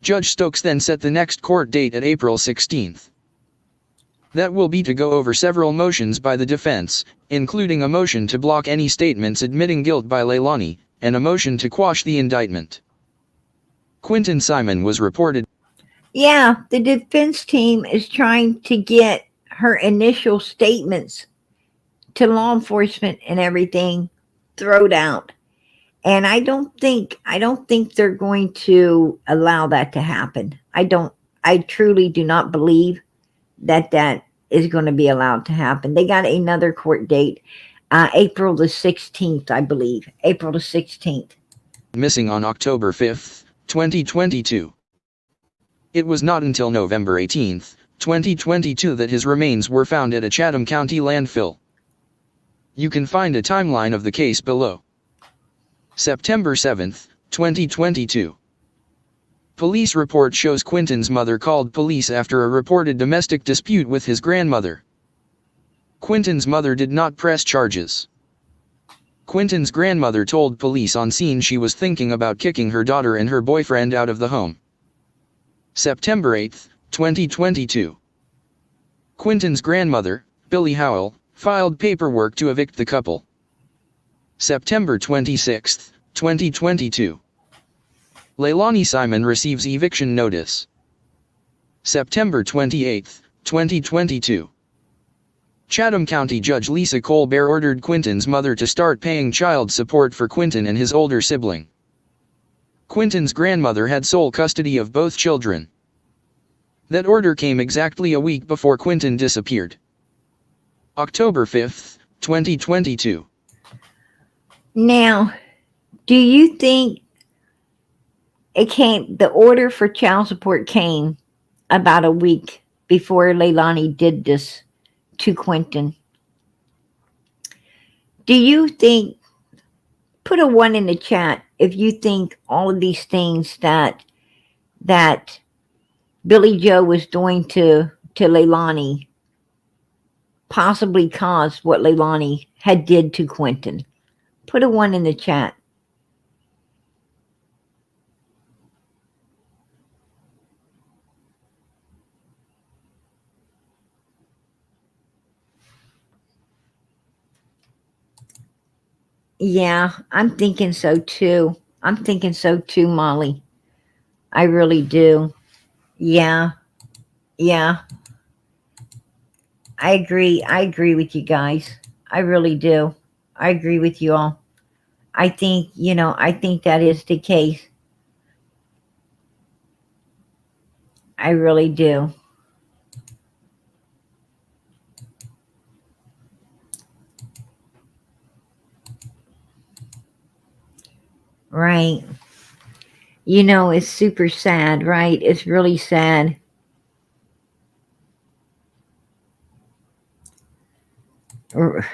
Judge Stokes then set the next court date at April 16th. That will be to go over several motions by the defense, including a motion to block any statements admitting guilt by Leilani, and a motion to quash the indictment. Quinton Simon was reported. Yeah, the defense team is trying to get her initial statements to law enforcement and everything thrown out. And I don't think they're going to allow that to happen. I truly do not believe that is going to be allowed to happen. They got another court date, April the 16th, I believe. April the 16th. Missing on October 5th, 2022. It was not until November 18th, 2022 that his remains were found at a Chatham County landfill. You can find a timeline of the case below. September 7th, 2022. Police report shows Quinton's mother called police after a reported domestic dispute with his grandmother. Quinton's mother did not press charges. Quinton's grandmother told police on scene she was thinking about kicking her daughter and her boyfriend out of the home. September 8th, 2022. Quinton's grandmother, Billy Howell, filed paperwork to evict the couple. September 26th, 2022. Leilani Simon receives eviction notice. September 28th, 2022. Chatham County Judge Lisa Colbert ordered Quinton's mother to start paying child support for Quinton and his older sibling. Quinton's grandmother had sole custody of both children. That order came exactly a week before Quinton disappeared. October 5, 2022. Now, do you think the order for child support came about a week before Leilani did this to Quinton? Do you think, put a 1 in the chat if you think all of these things that Billy Joe was doing to Leilani possibly caused what Leilani had did to Quinton? Put a 1 in the chat. Yeah, I'm thinking so too. I'm thinking so too, Molly. I really do. Yeah. I agree with you guys. I really do. I agree with you all. I think that is the case. I really do. Right. It's super sad, right? It's really sad. I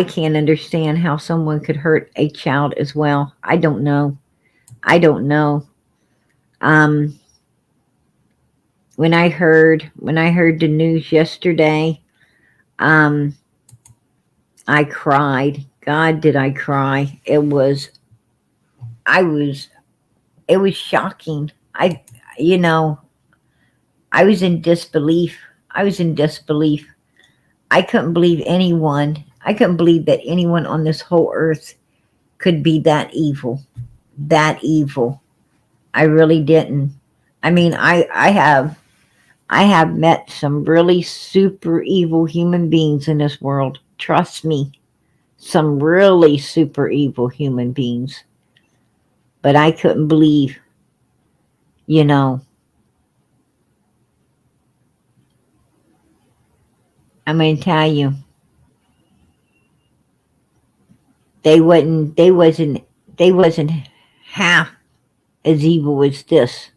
can't understand how someone could hurt a child as well. I don't know. When I heard the news yesterday, I cried. God, did I cry. It was shocking. I was in disbelief. I couldn't believe that anyone on this whole earth could be that evil. I really didn't. I mean, I have met some really super evil human beings in this world. Trust me. Some really super evil human beings. But I couldn't believe, I'm going to tell you, they wasn't half as evil as this.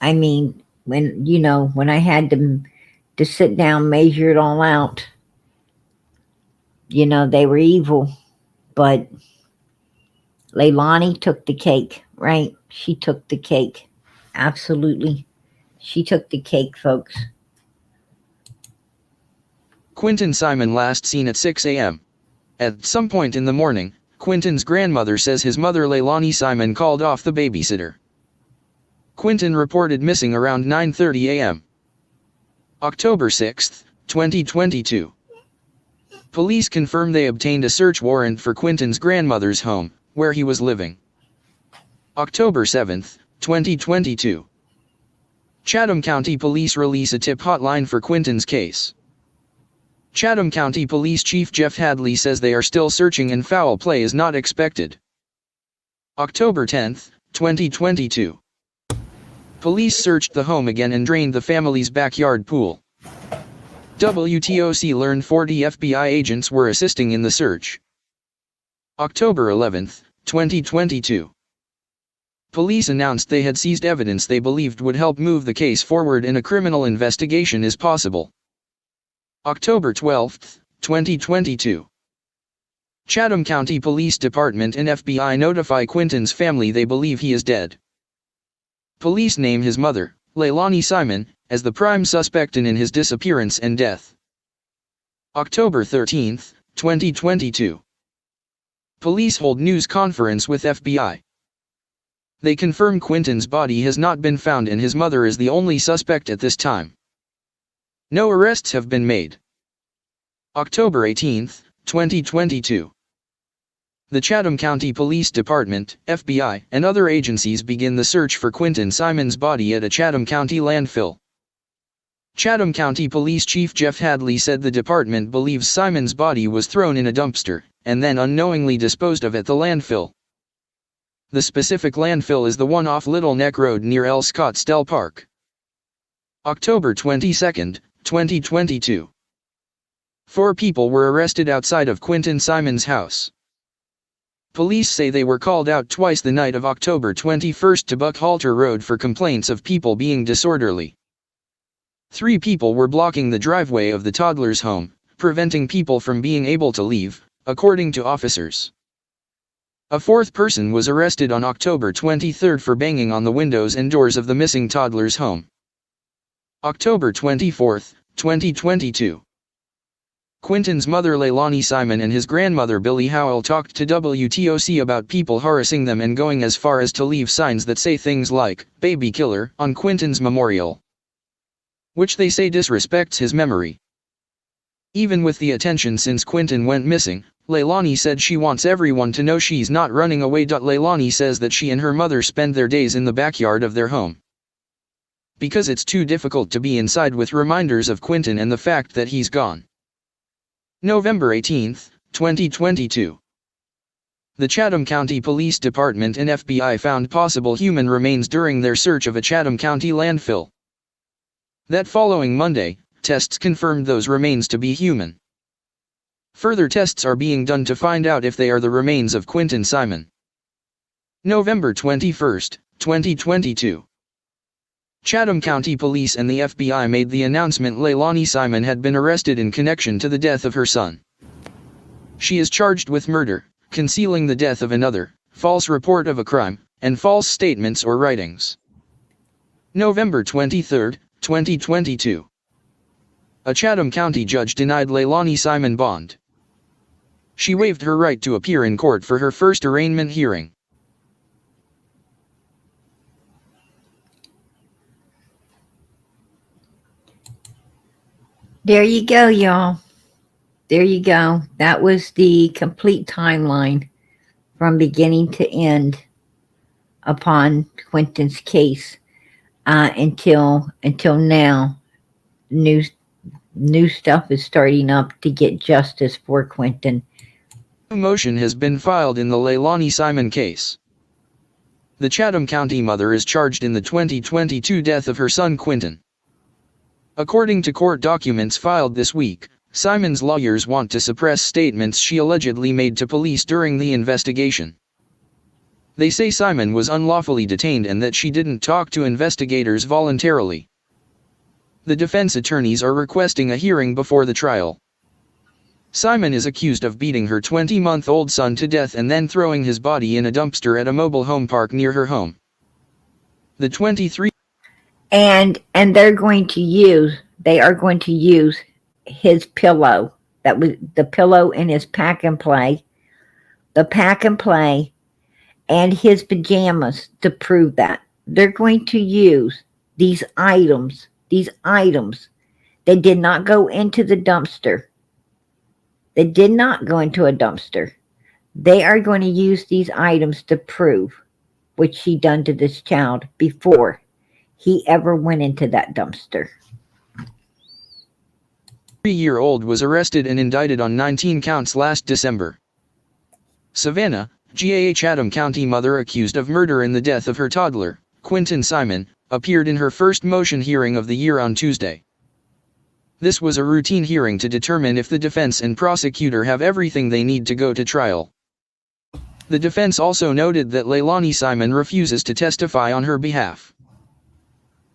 I mean, when I had to sit down, measure it all out, they were evil. But Leilani took the cake, right? She took the cake. Absolutely. She took the cake, folks. Quinton Simon last seen at 6 a.m. At some point in the morning, Quinton's grandmother says his mother Leilani Simon called off the babysitter. Quinton reported missing around 9:30 a.m. October 6, 2022. Police confirm they obtained a search warrant for Quinton's grandmother's home, where he was living. October 7, 2022. Chatham County Police release a tip hotline for Quinton's case. Chatham County Police Chief Jeff Hadley says they are still searching and foul play is not expected. October 10, 2022. Police searched the home again and drained the family's backyard pool. WTOC learned 40 FBI agents were assisting in the search. October 11, 2022. Police announced they had seized evidence they believed would help move the case forward in a criminal investigation as possible. October 12, 2022. Chatham County Police Department and FBI notify Quinton's family they believe he is dead. Police name his mother, Leilani Simon, as the prime suspect in his disappearance and death. October 13, 2022. Police hold news conference with FBI. They confirm Quinton's body has not been found and his mother is the only suspect at this time. No arrests have been made. October 18, 2022. The Chatham County Police Department, FBI, and other agencies begin the search for Quinton Simon's body at a Chatham County landfill. Chatham County Police Chief Jeff Hadley said the department believes Simon's body was thrown in a dumpster, and then unknowingly disposed of at the landfill. The specific landfill is the one off Little Neck Road near El Scottsdale Park. October 22, 2022. 4 people were arrested outside of Quinton Simon's house. Police say they were called out twice the night of October 21 to Buckhalter Road for complaints of people being disorderly. 3 people were blocking the driveway of the toddler's home, preventing people from being able to leave, according to officers. A 4th person was arrested on October 23 for banging on the windows and doors of the missing toddler's home. October 24, 2022. Quinton's mother Leilani Simon and his grandmother Billie Howell talked to WTOC about people harassing them and going as far as to leave signs that say things like, "Baby Killer," on Quinton's memorial, which they say disrespects his memory. Even with the attention since Quinton went missing, Leilani said she wants everyone to know she's not running away. Leilani says that she and her mother spend their days in the backyard of their home, because it's too difficult to be inside with reminders of Quinton and the fact that he's gone. November 18, 2022. The Chatham County Police Department and FBI found possible human remains during their search of a Chatham County landfill. That following Monday, tests confirmed those remains to be human. Further tests are being done to find out if they are the remains of Quinton Simon. November 21, 2022. Chatham County Police and the FBI made the announcement Leilani Simon had been arrested in connection to the death of her son. She is charged with murder, concealing the death of another, false report of a crime, and false statements or writings. November 23, 2022. A Chatham County judge denied Leilani Simon bond. She waived her right to appear in court for her first arraignment hearing. There you go, y'all. There you go. That was the complete timeline from beginning to end upon Quinton's case until now. New stuff is starting up to get justice for Quinton. A motion has been filed in the Leilani Simon case. The Chatham County mother is charged in the 2022 death of her son Quinton. According to court documents filed this week, Simon's lawyers want to suppress statements she allegedly made to police during the investigation. They say Simon was unlawfully detained and that she didn't talk to investigators voluntarily. The defense attorneys are requesting a hearing before the trial. Simon is accused of beating her 20-month-old son to death and then throwing his body in a dumpster at a mobile home park near her home. The 23 and they are going to use his pillow. That was the pillow in his pack and play, and his pajamas to prove that. They're going to use these items. They did not go into the dumpster. They did not go into a dumpster. They are going to use these items to prove what she done to this child before he ever went into that dumpster. 3-year-old was arrested and indicted on 19 counts last December. Savannah, GAA Chatham County mother accused of murder in the death of her toddler, Quinton Simon, appeared in her first motion hearing of the year on Tuesday. This was a routine hearing to determine if the defense and prosecutor have everything they need to go to trial. The defense also noted that Leilani Simon refuses to testify on her behalf.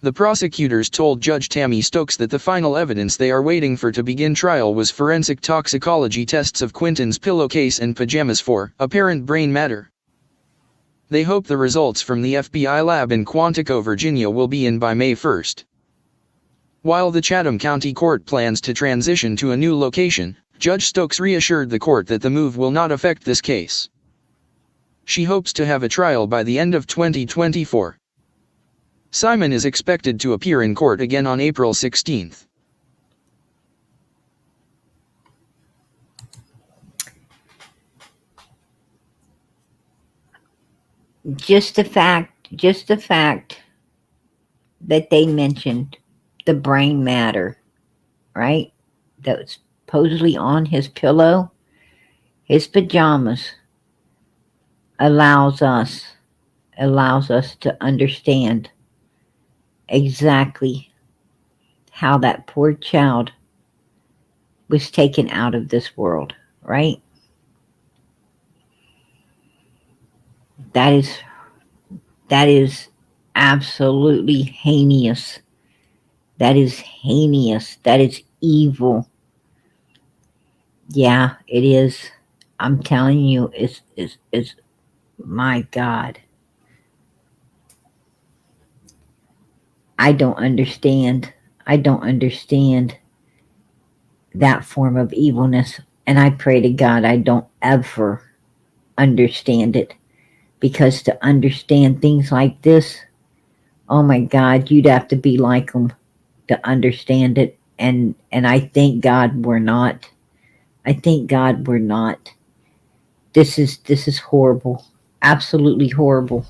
The prosecutors told Judge Tammy Stokes that the final evidence they are waiting for to begin trial was forensic toxicology tests of Quinton's pillowcase and pajamas for apparent brain matter. They hope the results from the FBI lab in Quantico, Virginia will be in by May 1. While the Chatham County Court plans to transition to a new location, Judge Stokes reassured the court that the move will not affect this case. She hopes to have a trial by the end of 2024. Simon is expected to appear in court again on April 16. Just the fact that they mentioned the brain matter, right? That was supposedly on his pillow, his pajamas, allows us allows us to understand exactly how that poor child was taken out of this world, right? That is that is absolutely heinous. That is heinous. That is evil. Yeah, it is. I'm telling you, it's my God. I don't understand. I don't understand that form of evilness. And I pray to God I don't ever understand it. Because to understand things like this, oh my God, you'd have to be like them to understand it. And I thank God we're not. I thank God we're not. This is horrible. Absolutely horrible.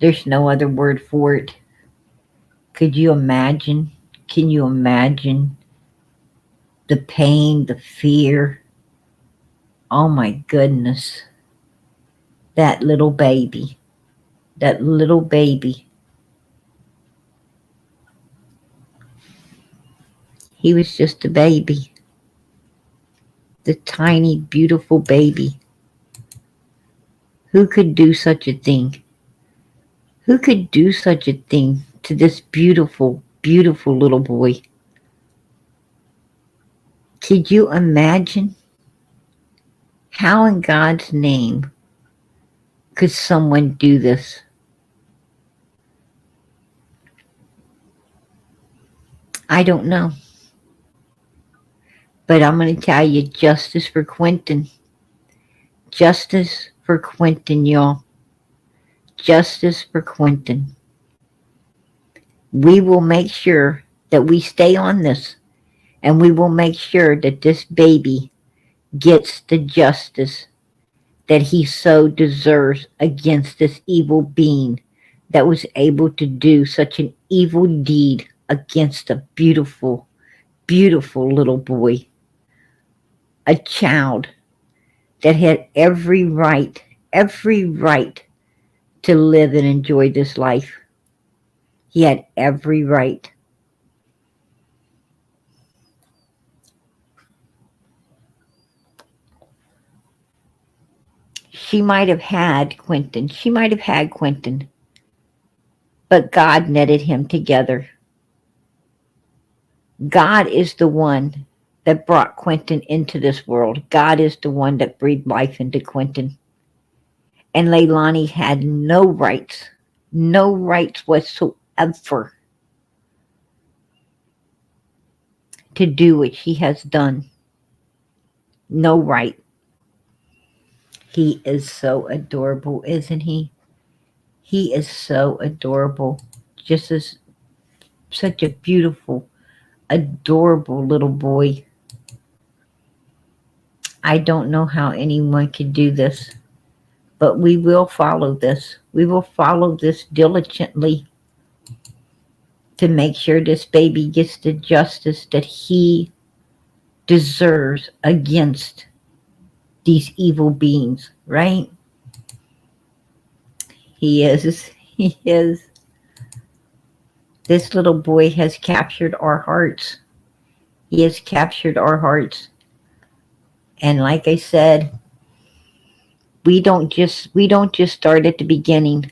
There's no other word for it. Could you imagine? Can you imagine the pain, the fear? Oh my goodness. That little baby. That little baby. He was just a baby. The tiny, beautiful baby. Who could do such a thing? Who could do such a thing to this beautiful, beautiful little boy? Could you imagine? How in God's name could someone do this? I don't know. But I'm going to tell you, justice for Quinton. Justice for Quinton, y'all. Justice for Quinton. We will make sure that we stay on this, and we will make sure that this baby gets the justice that he so deserves against this evil being that was able to do such an evil deed against a beautiful, beautiful little boy, a child that had every right to live and enjoy this life. He had every right. She might have had Quinton. She might have had Quinton, but God netted him together. God is the one that brought Quinton into this world. God is the one that breathed life into Quinton. And Leilani had no rights whatsoever to do what she has done. No right. He is so adorable, isn't he? He is so adorable. Just as such a beautiful, adorable little boy. I don't know how anyone could do this, but we will follow this. We will follow this diligently to make sure this baby gets the justice that he deserves against these evil beings, right? He is. He is. This little boy has captured our hearts. He has captured our hearts. And like I said, we don't just start at the beginning.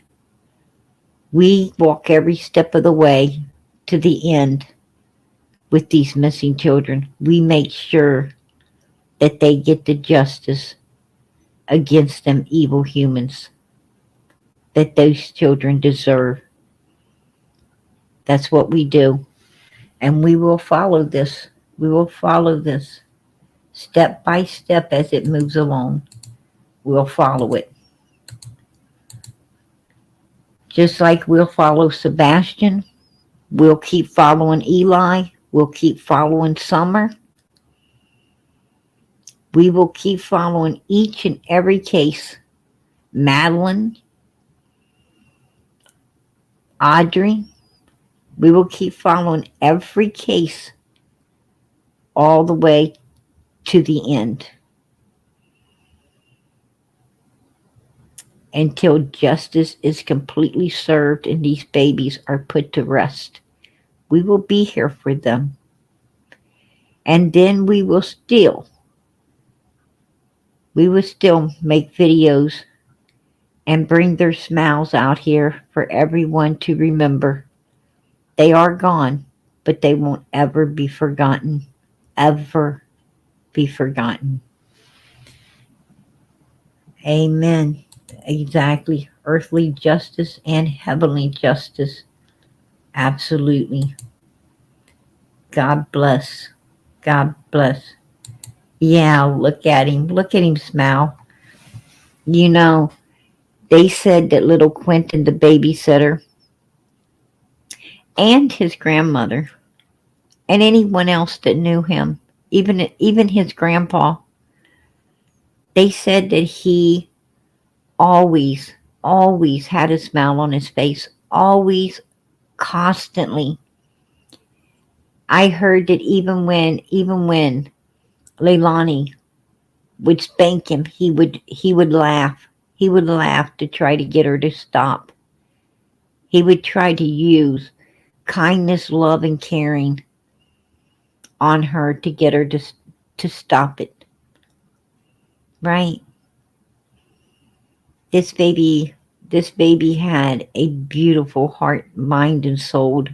We walk every step of the way to the end with these missing children. We make sure that they get the justice against them evil humans that those children deserve. That's what we do. And we will follow this. We will follow this step by step as it moves along. We'll follow it. Just like we'll follow Sebastian, we'll keep following Eli, we'll keep following Summer. We will keep following each and every case. Madeline, Audrey, we will keep following every case all the way to the end until justice is completely served and these babies are put to rest. We will be here for them. And then we will still make videos and bring their smiles out here for everyone to remember. They are gone, but they won't ever be forgotten. Ever be forgotten. Amen. Exactly. Earthly justice and heavenly justice. Absolutely. God bless. God bless. Yeah, look at him. Look at him smile. You know, they said that little Quinton, the babysitter, and his grandmother, and anyone else that knew him, even his grandpa, they said that he always, always had a smile on his face. Always, constantly. I heard that even when Leilani would spank him, he would laugh. He would laugh to try to get her to stop. He would try to use kindness, love, and caring on her to get her to stop it. Right? This baby this baby had a beautiful heart, mind, and soul,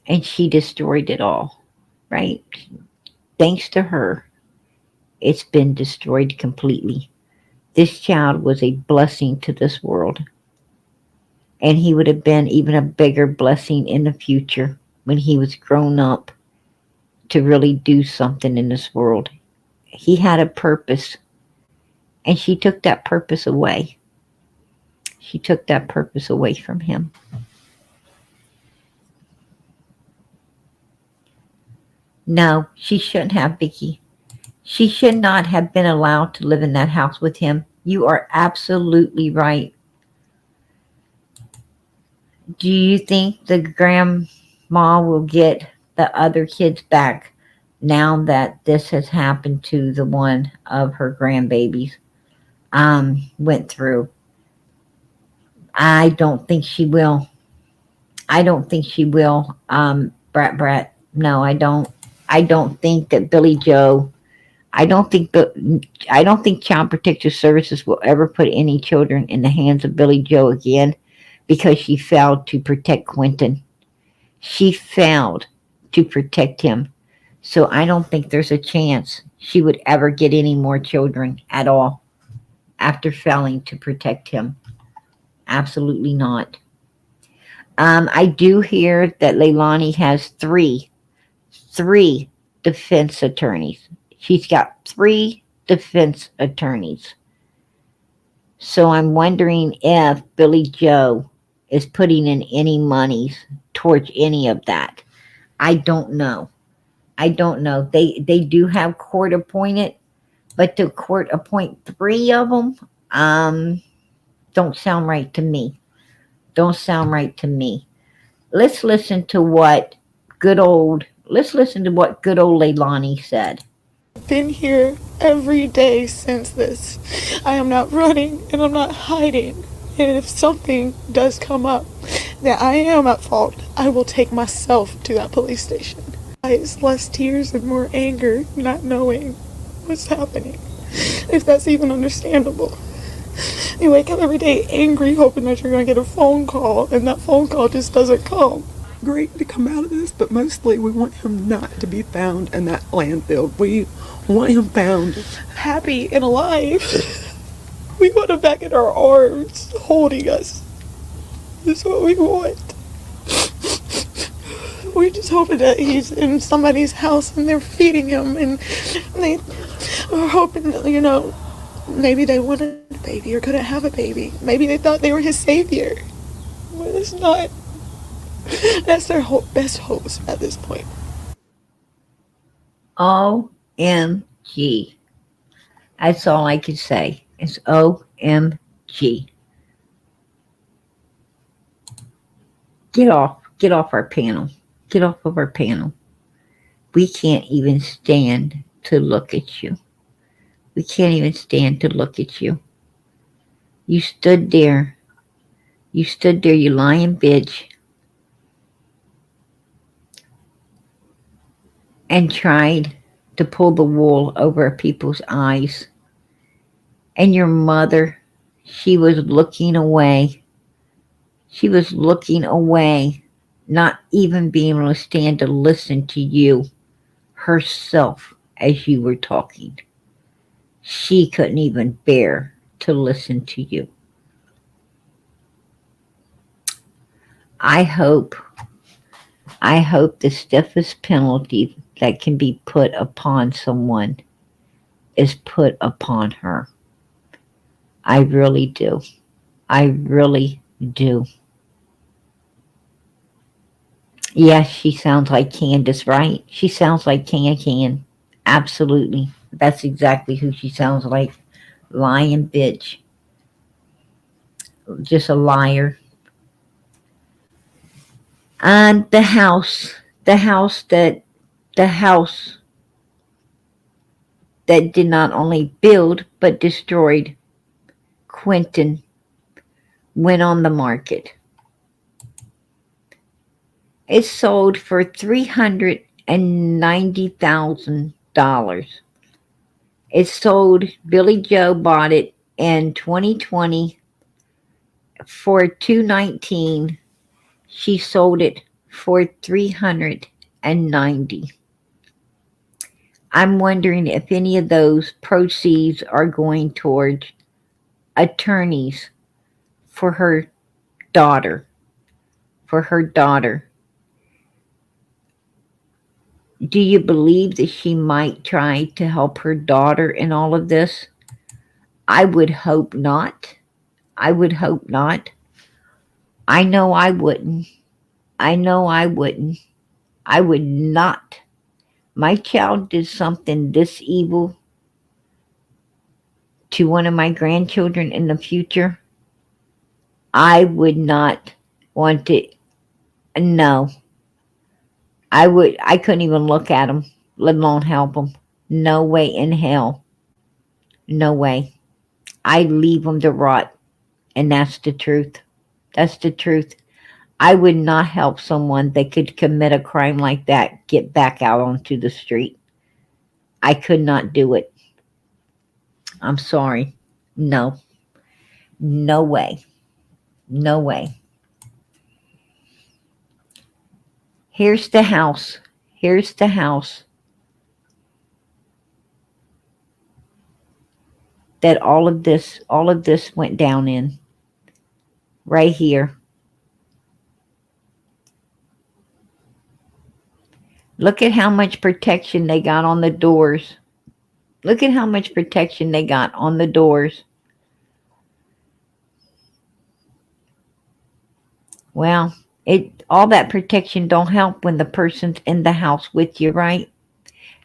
and she destroyed it all. Right? Thanks to her, it's been destroyed completely. This child was a blessing to this world, and he would have been even a bigger blessing in the future when he was grown up to really do something in this world. He had a purpose, and she took that purpose away. She took that purpose away from him. No, she shouldn't have, Vicky. She should not have been allowed to live in that house with him. You are absolutely right. Do you think the grandma will get the other kids back now that this has happened to the one of her grandbabies went through? I don't think she will. I don't think she will. Brat. No, I don't. I don't think that Billy Joe. I don't think. I don't think Child Protective Services will ever put any children in the hands of Billy Joe again because she failed to protect Quinton. She failed to protect him. So I don't think there's a chance she would ever get any more children at all after failing to protect him. Absolutely not. I do hear that Leilani has three defense attorneys. She's got three defense attorneys. So I'm wondering if Billy Joe is putting in any monies towards any of that. I don't know. I don't know. They do have court appointed, but to court appoint three of them, don't sound right to me. Don't sound right to me. Let's listen to what let's listen to what good old Leilani said. Been here every day since this. I am not running and I'm not hiding. And if something does come up that I am at fault, I will take myself to that police station. It's less tears and more anger, not knowing what's happening. If that's even understandable. You wake up every day angry, hoping that you're going to get a phone call, and that phone call just doesn't come. Great to come out of this, but mostly we want him not to be found in that landfill. We want him found happy and alive. We want him back in our arms, holding us. That's what we want. We're just hoping that he's in somebody's house and they're feeding him, and they are hoping that, maybe they wanted a baby or couldn't have a baby. Maybe they thought they were his savior. But it's not. That's their best hopes at this point. OMG. That's all I can say. It's OMG. Get off our panel. Get off of our panel. We can't even stand to look at you. We can't even stand to look at you. You stood there. You stood there, you lying bitch, and tried to pull the wool over people's eyes. And your mother, she was looking away. She was looking away, not even being able to stand to listen to you herself as you were talking. She couldn't even bear to listen to you. I hope the stiffest penalty that can be put upon someone is put upon her. I really do. I really do. Yes, she sounds like Candace, right? She sounds like Can. Absolutely. That's exactly who she sounds like. Lying bitch. Just a liar. And the house that the house that did not only build but destroyed Quinton went on the market. It sold for $390,000. It sold, Billy Joe bought it in 2020 for $219. She sold it for $390. I'm wondering if any of those proceeds are going towards attorneys for her daughter. For her daughter. Do you believe that she might try to help her daughter in all of this? I would hope not. I would hope not. I know I wouldn't. I know I wouldn't. I would not. My child did something this evil to one of my grandchildren in the future. I would not want to. No. I couldn't even look at him, let alone help him. No way in hell. No way. I leave him to rot. And that's the truth. That's the truth. I would not help someone that could commit a crime like that get back out onto the street. I could not do it. I'm sorry. No. No way. No way. Here's the house. Here's the house that all of this went down in. Right here. Look at how much protection they got on the doors. Look at how much protection they got on the doors. Well, all that protection don't help when the person's in the house with you, right?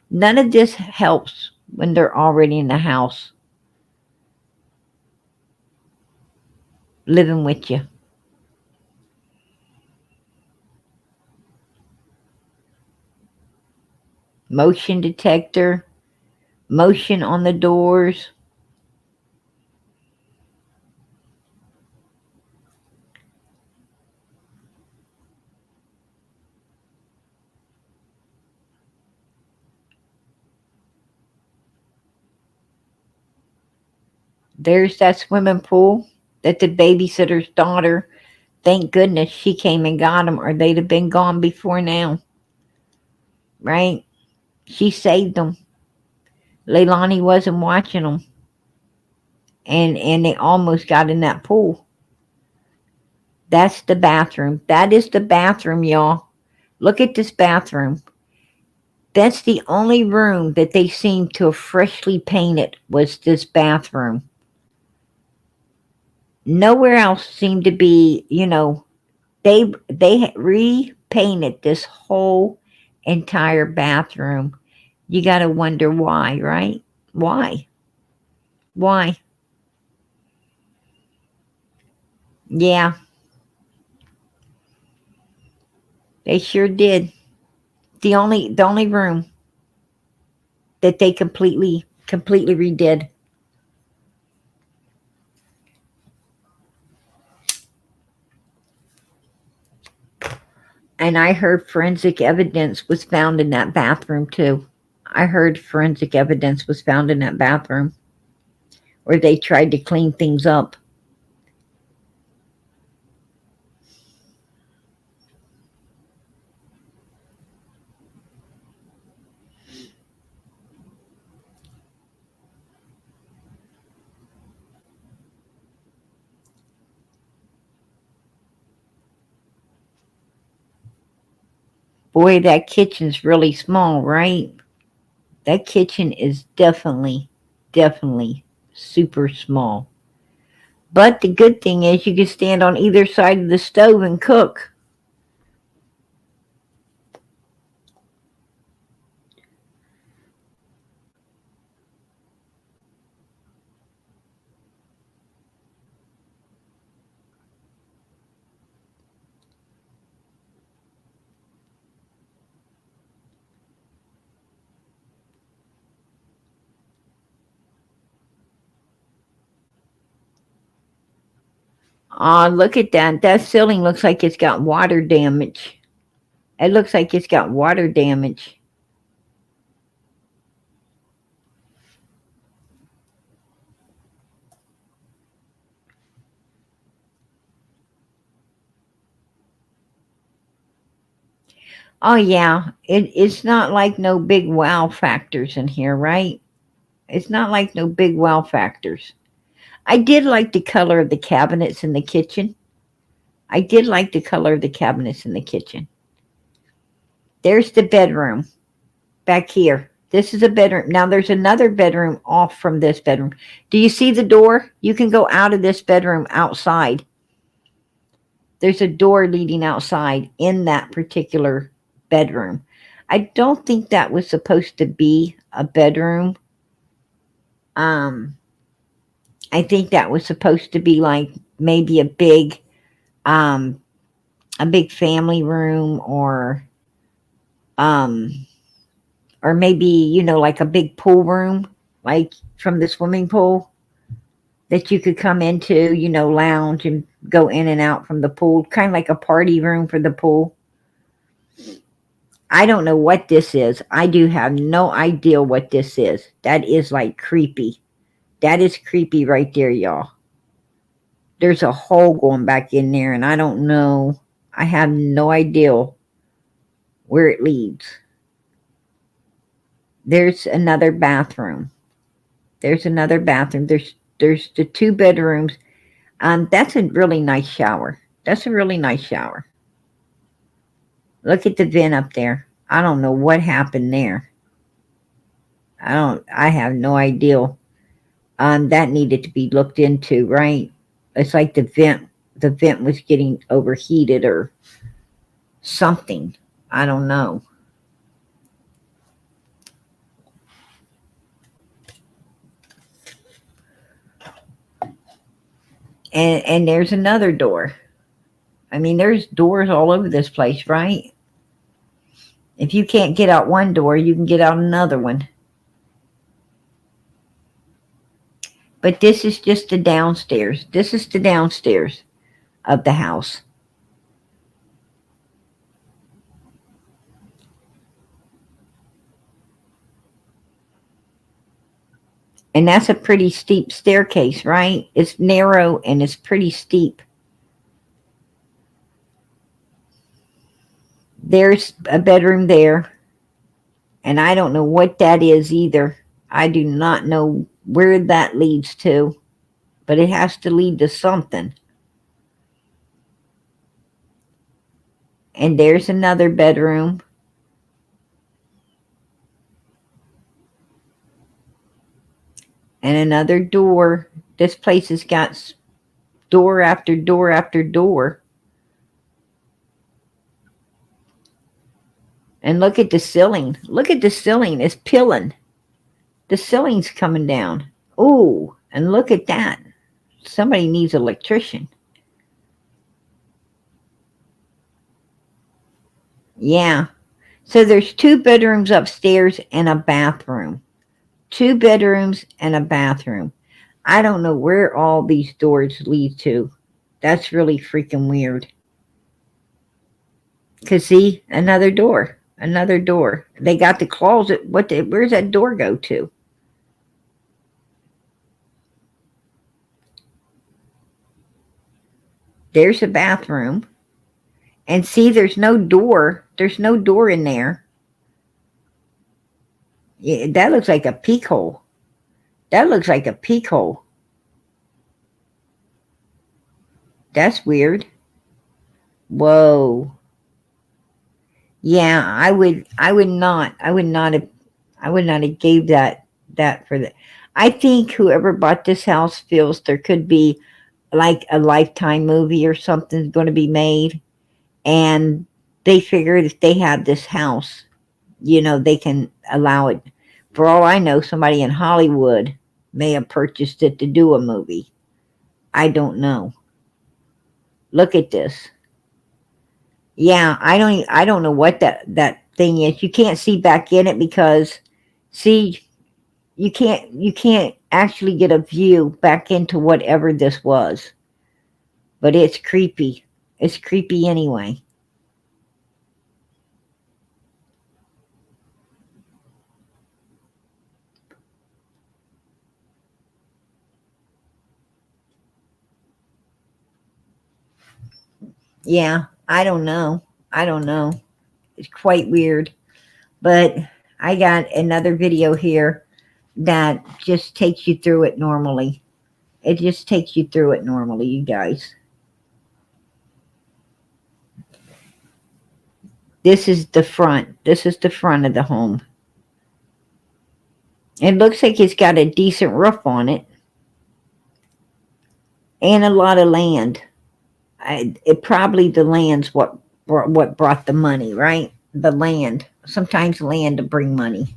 None of this helps when they're already in the house living with you. Motion detector, motion on the doors. There's that swimming pool that the babysitter's daughter, thank goodness she came and got them, or they'd have been gone before now. Right? She saved them. Leilani wasn't watching them. And they almost got in that pool. That's the bathroom. That is the bathroom, y'all. Look at this bathroom. That's the only room that they seemed to have freshly painted was this bathroom. Nowhere else seemed to be, they repainted this whole entire bathroom. You got to wonder why, right? Why? Why? Yeah. They sure did. The only room that they completely redid. And I heard forensic evidence was found in that bathroom too. I heard forensic evidence was found in that bathroom where they tried to clean things up. Boy, that kitchen's really small, right? That kitchen is definitely super small. But the good thing is you can stand on either side of the stove and cook. Aw, look at that. That ceiling looks like it's got water damage. It looks like it's got water damage. Oh yeah, it's not like no big wow factors in here, right? It's not like no big wow factors. I did like the color of the cabinets in the kitchen. I did like the color of the cabinets in the kitchen. There's the bedroom back here. This is a bedroom. Now there's another bedroom off from this bedroom. Do you see the door? You can go out of this bedroom outside. There's a door leading outside in that particular bedroom. I don't think that was supposed to be a bedroom. Um, I think that was supposed to be like maybe um, a big family room, um, or maybe like a big pool room, like from the swimming pool that you could come into, lounge and go in and out from the pool, kind of like a party room for the pool. I don't know what this is. I do have no idea what this is. That is like creepy. That is creepy right there, y'all. There's a hole going back in there, and I don't know. I have no idea where it leads. There's another bathroom. There's another bathroom. There's the two bedrooms. That's a really nice shower. That's a really nice shower. Look at the vent up there. I don't know what happened there. I have no idea. That needed to be looked into, right? It's like the vent was getting overheated or something. I don't know. And there's another door. I mean, there's doors all over this place, right? If you can't get out one door, you can get out another one. But this is just the downstairs. This is the downstairs of the house. And that's a pretty steep staircase, right? It's narrow and it's pretty steep. There's a bedroom there. And I don't know what that is either. I do not know where that leads to, but it has to lead to something. And there's another bedroom. And another door. This place has got door after door after door. And look at the ceiling. Look at the ceiling. It's peeling. The ceiling's coming down. Ooh, and look at that. Somebody needs an electrician. Yeah. So there's 2 bedrooms upstairs and a bathroom. 2 bedrooms and a bathroom. I don't know where all these doors lead to. That's really freaking weird. Cause see, another door. Another door. They got the closet. Where's that door go to? There's a bathroom. And see, there's no door. There's no door in there. Yeah, that looks like a peek hole. That looks like a peek hole. That's weird. Whoa. Yeah, I would not have gave that for the. I think whoever bought this house feels there could be like a Lifetime movie or something's going to be made, and they figured if they had this house, they can allow it. For all I know, somebody in Hollywood may have purchased it to do a movie. I don't know. Look at this. Yeah, I don't know what that thing is. You can't see back in it because see you can't actually get a view back into whatever this was. But it's creepy. It's creepy anyway. Yeah, I don't know. I don't know. It's quite weird. But I got another video here that just takes you through it normally. It just takes you through it normally, you guys. This is the front. This is the front of the home. It looks like it's got a decent roof on it and a lot of land. It probably the land's what brought the money, right? The land. Sometimes land to bring money.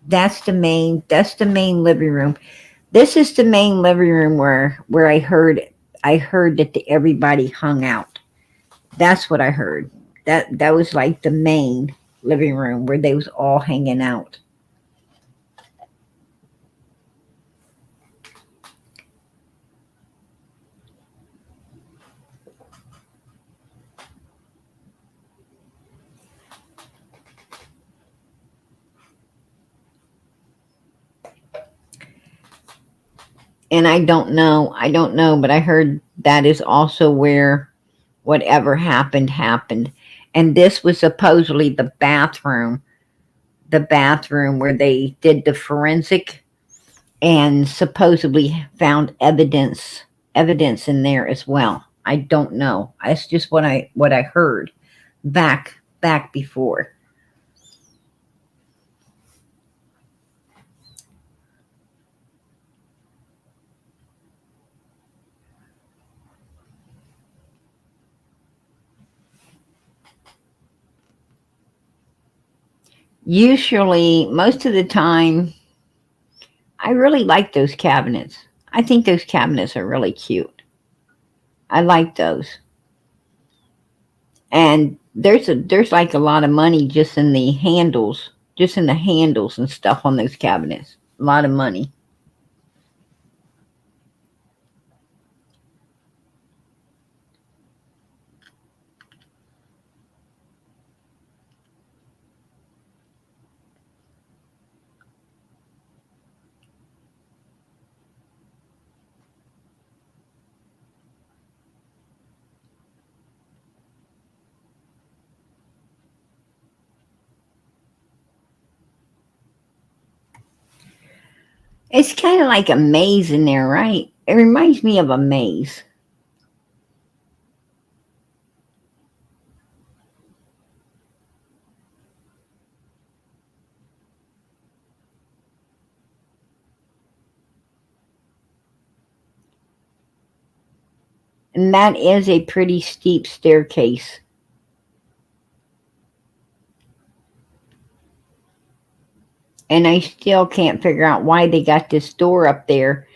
That's the main living room. This is the main living room where I heard that everybody hung out. That's what I heard. That was like the main living room where they was all hanging out. And I don't know, but I heard that is also where whatever happened happened. And this was supposedly the bathroom where they did the forensic and supposedly found evidence in there as well. I don't know. It's just what I heard back before. Usually, most of the time, I really like those cabinets. I think those cabinets are really cute. I like those. And there's like a lot of money just in the handles and stuff on those cabinets. A lot of money. It's kind of like a maze in there, right? It reminds me of a maze. And that is a pretty steep staircase. And I still can't figure out why they got this door up there.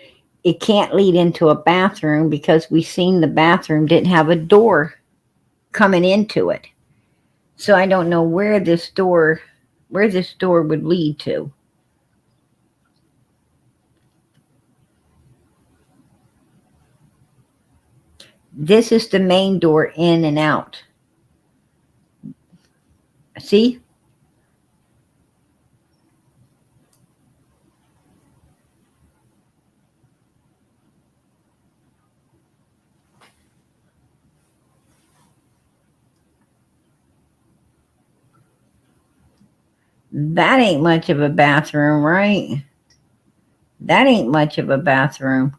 It can't lead into a bathroom because we seen the bathroom didn't have a door coming into it. So I don't know where this door would lead to. This is the main door in and out. See? That ain't much of a bathroom, right? That ain't much of a bathroom.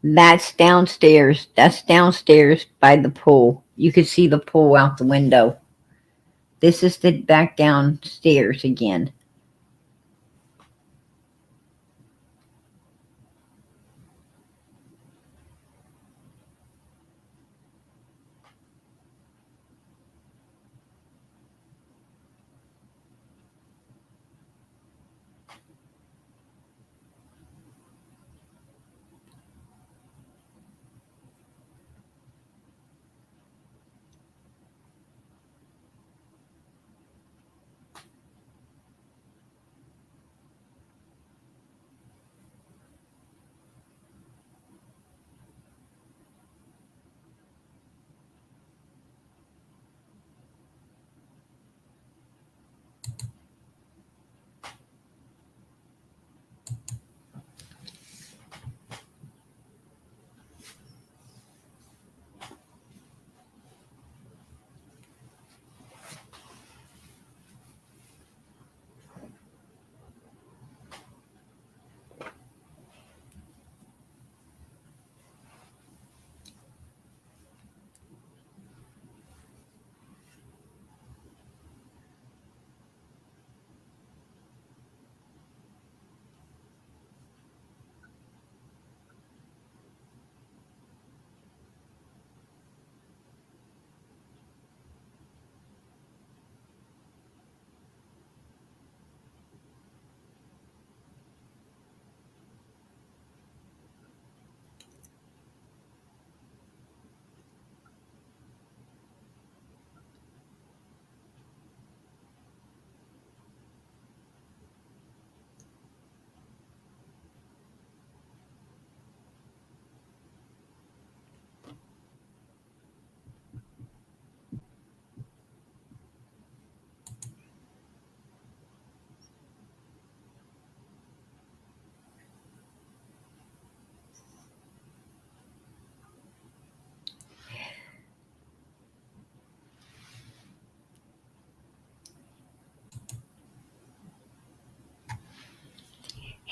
That's downstairs. That's downstairs by the pool. You could see the pool out the window. This is the back downstairs again.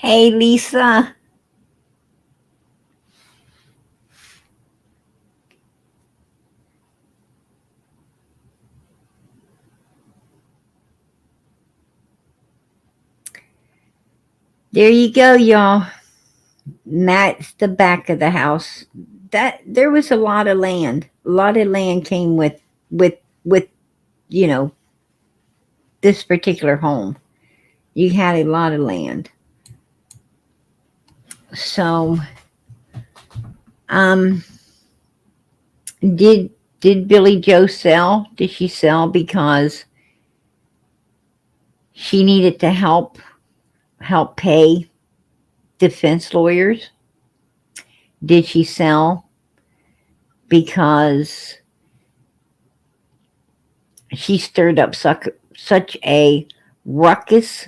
Hey, Lisa. There you go, y'all. And that's the back of the house. That there was a lot of land. A lot of land came with you know this particular home. You had a lot of land. So, um, did did Billy Joe sell? Did she sell because she needed to help pay defense lawyers? Did she sell because she stirred up such a ruckus,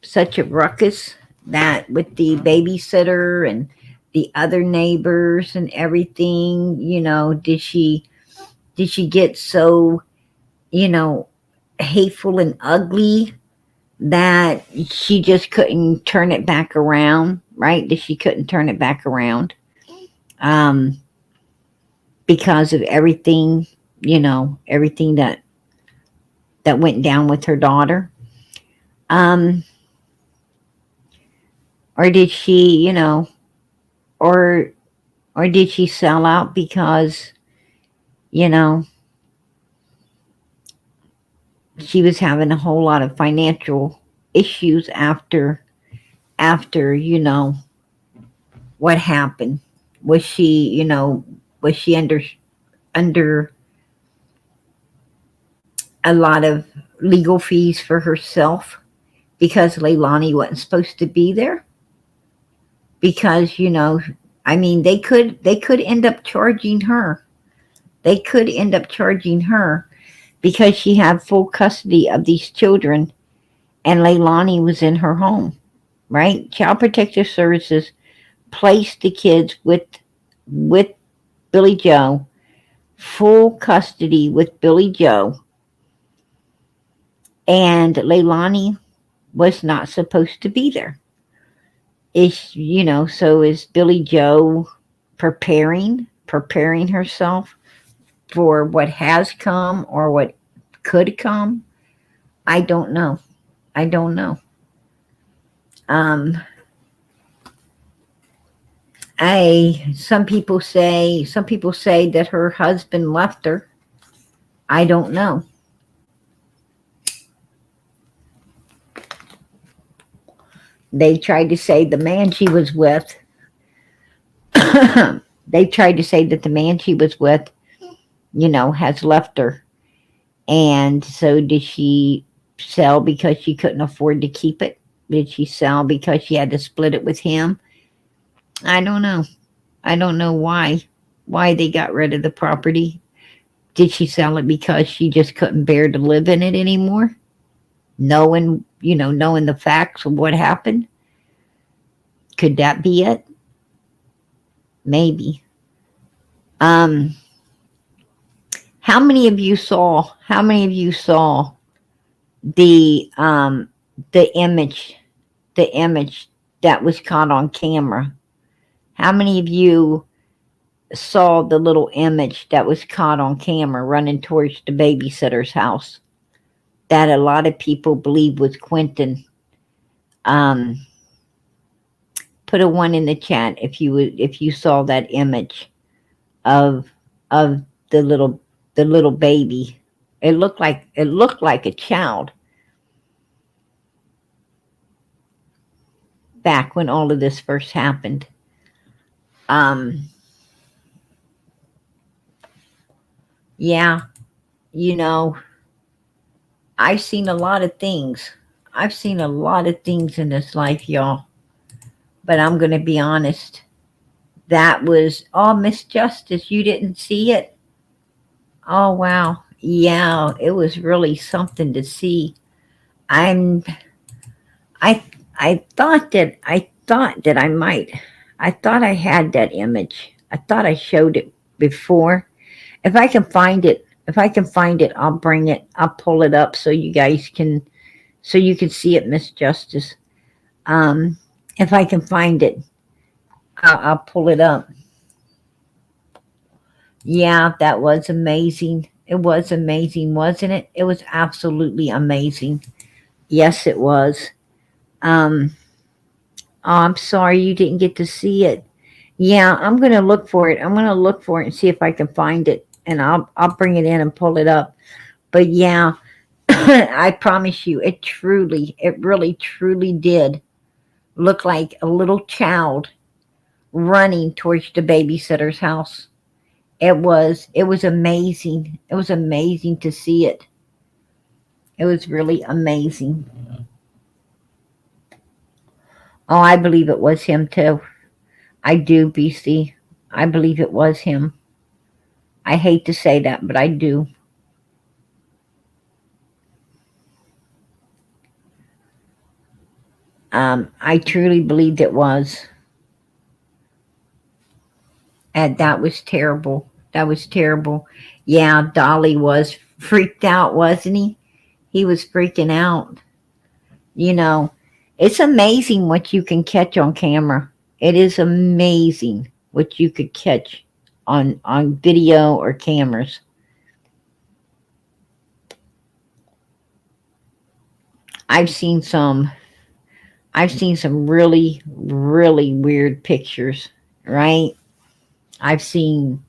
such a ruckus that with the babysitter and the other neighbors and everything, did she get so, hateful and ugly that she just couldn't turn it back around, right? That she couldn't turn it back around, um, because of everything, everything that went down with her daughter. Um, or did she, or or did she sell out because, you know, she was having a whole lot of financial issues after what happened? Was she, was she under a lot of legal fees for herself because Leilani wasn't supposed to be there? Because, I mean, they could end up charging her. They could end up charging her because she had full custody of these children and Leilani was in her home, right? Child Protective Services placed the kids with Billy Joe, full custody with Billy Joe, and Leilani was not supposed to be there. So is Billy Joe preparing herself for what has come or what could come? I don't know. I don't know. Um, some people say that her husband left her. I don't know. They tried to say the man she was with. They tried to say that the man she was with, has left her. And so did she sell because she couldn't afford to keep it? Did she sell because she had to split it with him? I don't know. I don't know why they got rid of the property. Did she sell it because she just couldn't bear to live in it anymore? Knowing the facts of what happened? Could that be it? Maybe. Um, how many of you saw the image that was caught on camera? How many of you saw the little image that was caught on camera running towards the babysitter's house that a lot of people believe was Quinton? Um, put a one in the chat if you saw that image of of the little baby. It looked like a child back when all of this first happened. Um, yeah, you know, I've seen a lot of things. I've seen a lot of things in this life, y'all. But I'm going to be honest. That was, oh, Miss Justice, you didn't see it? Oh, wow. Yeah, it was really something to see. I'm, I, I thought that I thought I had that image. I thought I showed it before. If I can find it, I'll bring it. I'll pull it up so you can see it, Miss Justice. Um, if I can find it, I'll pull it up. Yeah, that was amazing. It was amazing, wasn't it? It was absolutely amazing. Yes, it was. Um, oh, I'm sorry you didn't get to see it. Yeah, I'm gonna look for it. I'm gonna look for it and see if I can find it, and I'll bring it in and pull it up. But yeah, I promise you, it really truly did look like a little child running towards the babysitter's house. It was amazing. It was amazing to see it. It was really amazing. Oh, I believe it was him too. I do, BC. I believe it was him. I hate to say that, but I do. I truly believed it was. And that was terrible. That was terrible. Yeah, Dolly was freaked out, wasn't he? He was freaking out. You know, it's amazing what you can catch on camera. It is amazing what you could catch on video or cameras. I've seen some I've seen some really really weird pictures, right? I've seen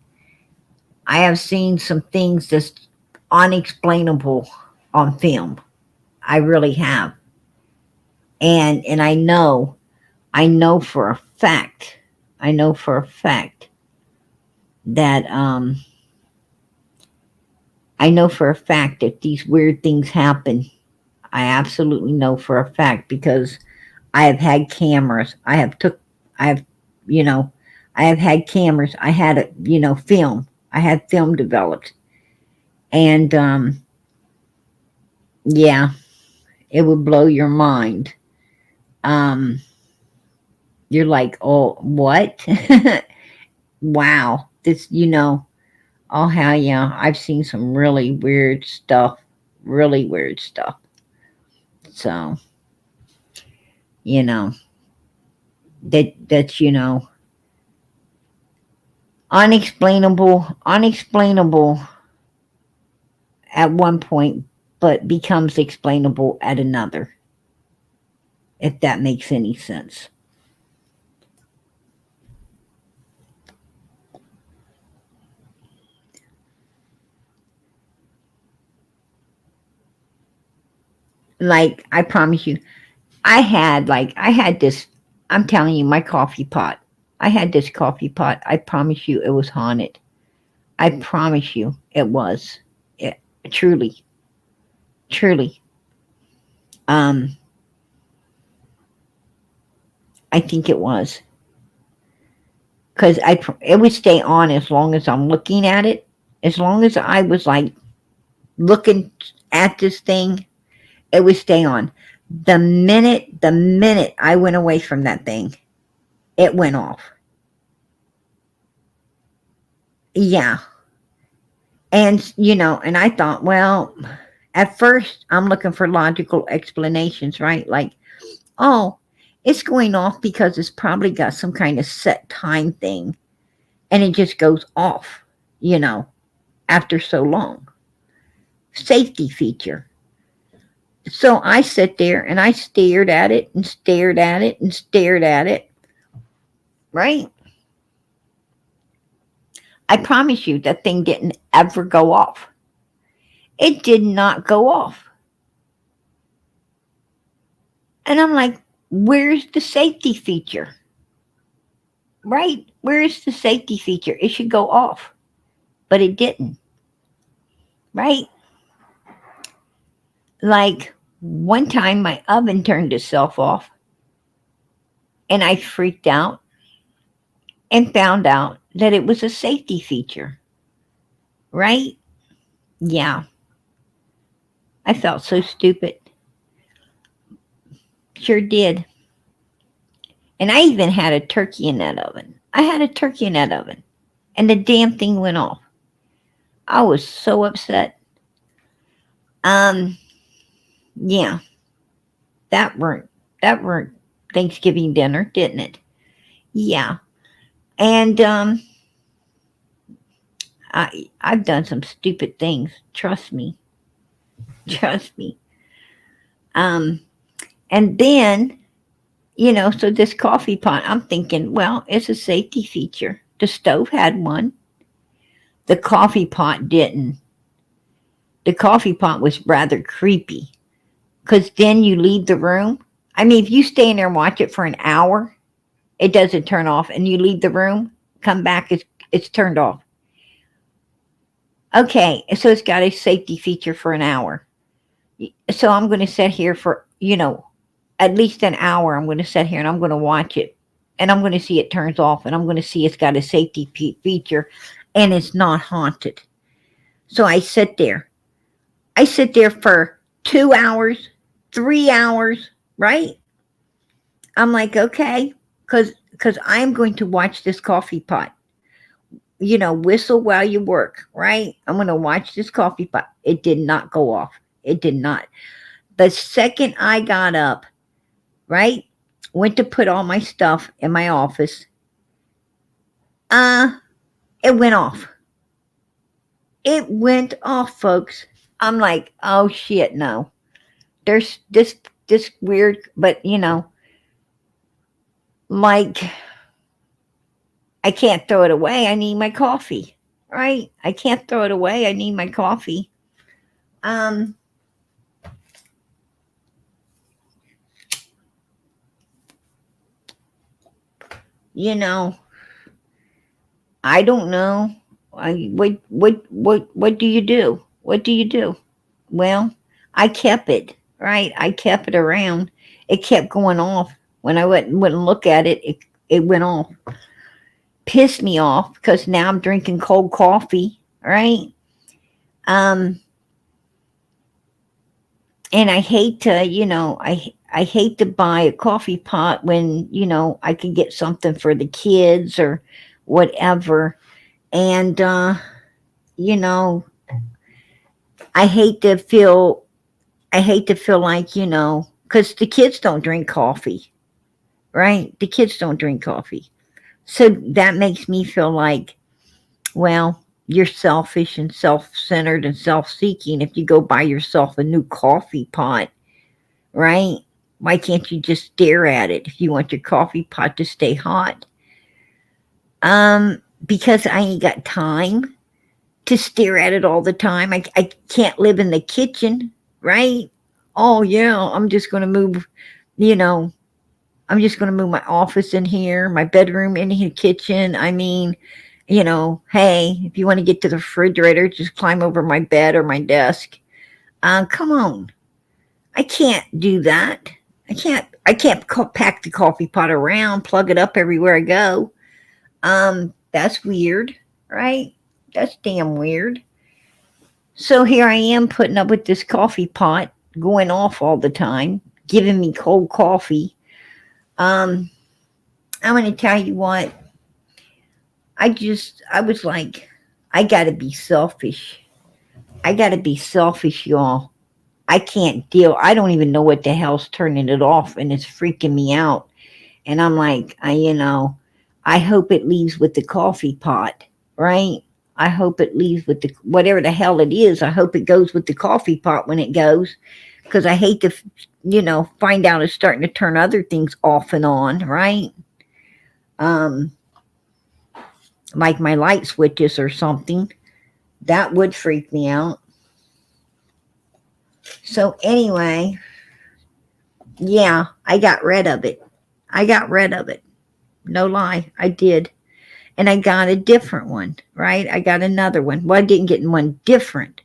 I have seen some things that's unexplainable on film. I really have. And I know for a fact, I know for a fact that I know for a fact that these weird things happen. I absolutely know for a fact because I have had cameras. I have, you know, I have had cameras. I had film. I had film developed. And yeah, it would blow your mind. Um, you're like, oh, what? Wow. Oh, hell yeah. I've seen some really weird stuff. Really weird stuff. So, you know, that's, unexplainable at one point, but becomes explainable at another, if that makes any sense. Like, I promise you, I had this, I'm telling you, my coffee pot. I had this coffee pot. I promise you it was haunted. I promise you it was. It, truly, truly. Um, I think it was. Because it would stay on as long as I'm looking at it. As long as I was like looking at this thing, it would stay on. The minute I went away from that thing, it went off. Yeah. And, and I thought, well, at first I'm looking for logical explanations, right? Like, oh, it's going off because it's probably got some kind of set time thing and it just goes off, after so long. Safety feature. So I sit there and I stared at it and stared at it and stared at it, right? I promise you that thing didn't ever go off. It did not go off. And I'm like, where's the safety feature? Right? Where's the safety feature? It should go off. But it didn't. Right? Like one time my oven turned itself off and I freaked out and found out that it was a safety feature. Right? Yeah. I felt so stupid. Sure did. And I even had a turkey in that oven. I had a turkey in that oven. And the damn thing went off. I was so upset. Um, yeah. That weren't Thanksgiving dinner, didn't it? Yeah. And I've done some stupid things. Trust me. Trust me. Um and then, so this coffee pot, I'm thinking, well, it's a safety feature. The stove had one. The coffee pot didn't. The coffee pot was rather creepy because then you leave the room. I mean, if you stay in there and watch it for an hour, it doesn't turn off, and you leave the room, come back, it's turned off. Okay, so it's got a safety feature for an hour. So I'm going to sit here for, at least an hour. I'm going to sit here and I'm going to watch it, and I'm going to see it turns off, and I'm going to see it's got a safety feature, and it's not haunted. So I sit there. I sit there for 2 hours, 3 hours, right? I'm like, okay, because I'm going to watch this coffee pot. Whistle while you work, right? I'm going to watch this coffee pot. It did not go off. It did not. The second I got up, right, went to put all my stuff in my office, uh, it went off. It went off, folks. I'm like, oh shit, no. There's this weird, but like I can't throw it away. I need my coffee, right? I can't throw it away. I need my coffee. Um, you know, I don't know. What do you do? What do you do? Well, I kept it, right? I kept it around. It kept going off. When I wouldn't look at it, it went off. Pissed me off because now I'm drinking cold coffee, right? Um, and I hate to, I hate to buy a coffee pot when I could get something for the kids or whatever. And you know, I hate to feel I hate to feel like, because the kids don't drink coffee, right? The kids don't drink coffee. So that makes me feel like, well, you're selfish and self centered and self seeking if you go buy yourself a new coffee pot, right? Why can't you just stare at it if you want your coffee pot to stay hot? Because I ain't got time to stare at it all the time. I can't live in the kitchen, right? Oh yeah, you know, I'm just going to move my office in here, my bedroom in here, kitchen. I mean, hey, if you want to get to the refrigerator, just climb over my bed or my desk. Come on. I can't do that. I can't pack the coffee pot around, plug it up everywhere I go. That's weird, right? That's damn weird. So here I am putting up with this coffee pot going off all the time, giving me cold coffee. Um, I'm going to tell you what, I was like, I got to be selfish. I got to be selfish, y'all. I can't deal. I don't even know what the hell's turning it off, and it's freaking me out. And I'm like, I hope it leaves with the coffee pot, right? I hope it leaves with the whatever the hell it is. I hope it goes with the coffee pot when it goes, because I hate to, find out it's starting to turn other things off and on, right? Um, like my light switches or something. That would freak me out. So anyway, yeah, I got rid of it. I got rid of it. No lie, I did. And I got a different one, right? I got another one. Well, I didn't get one different.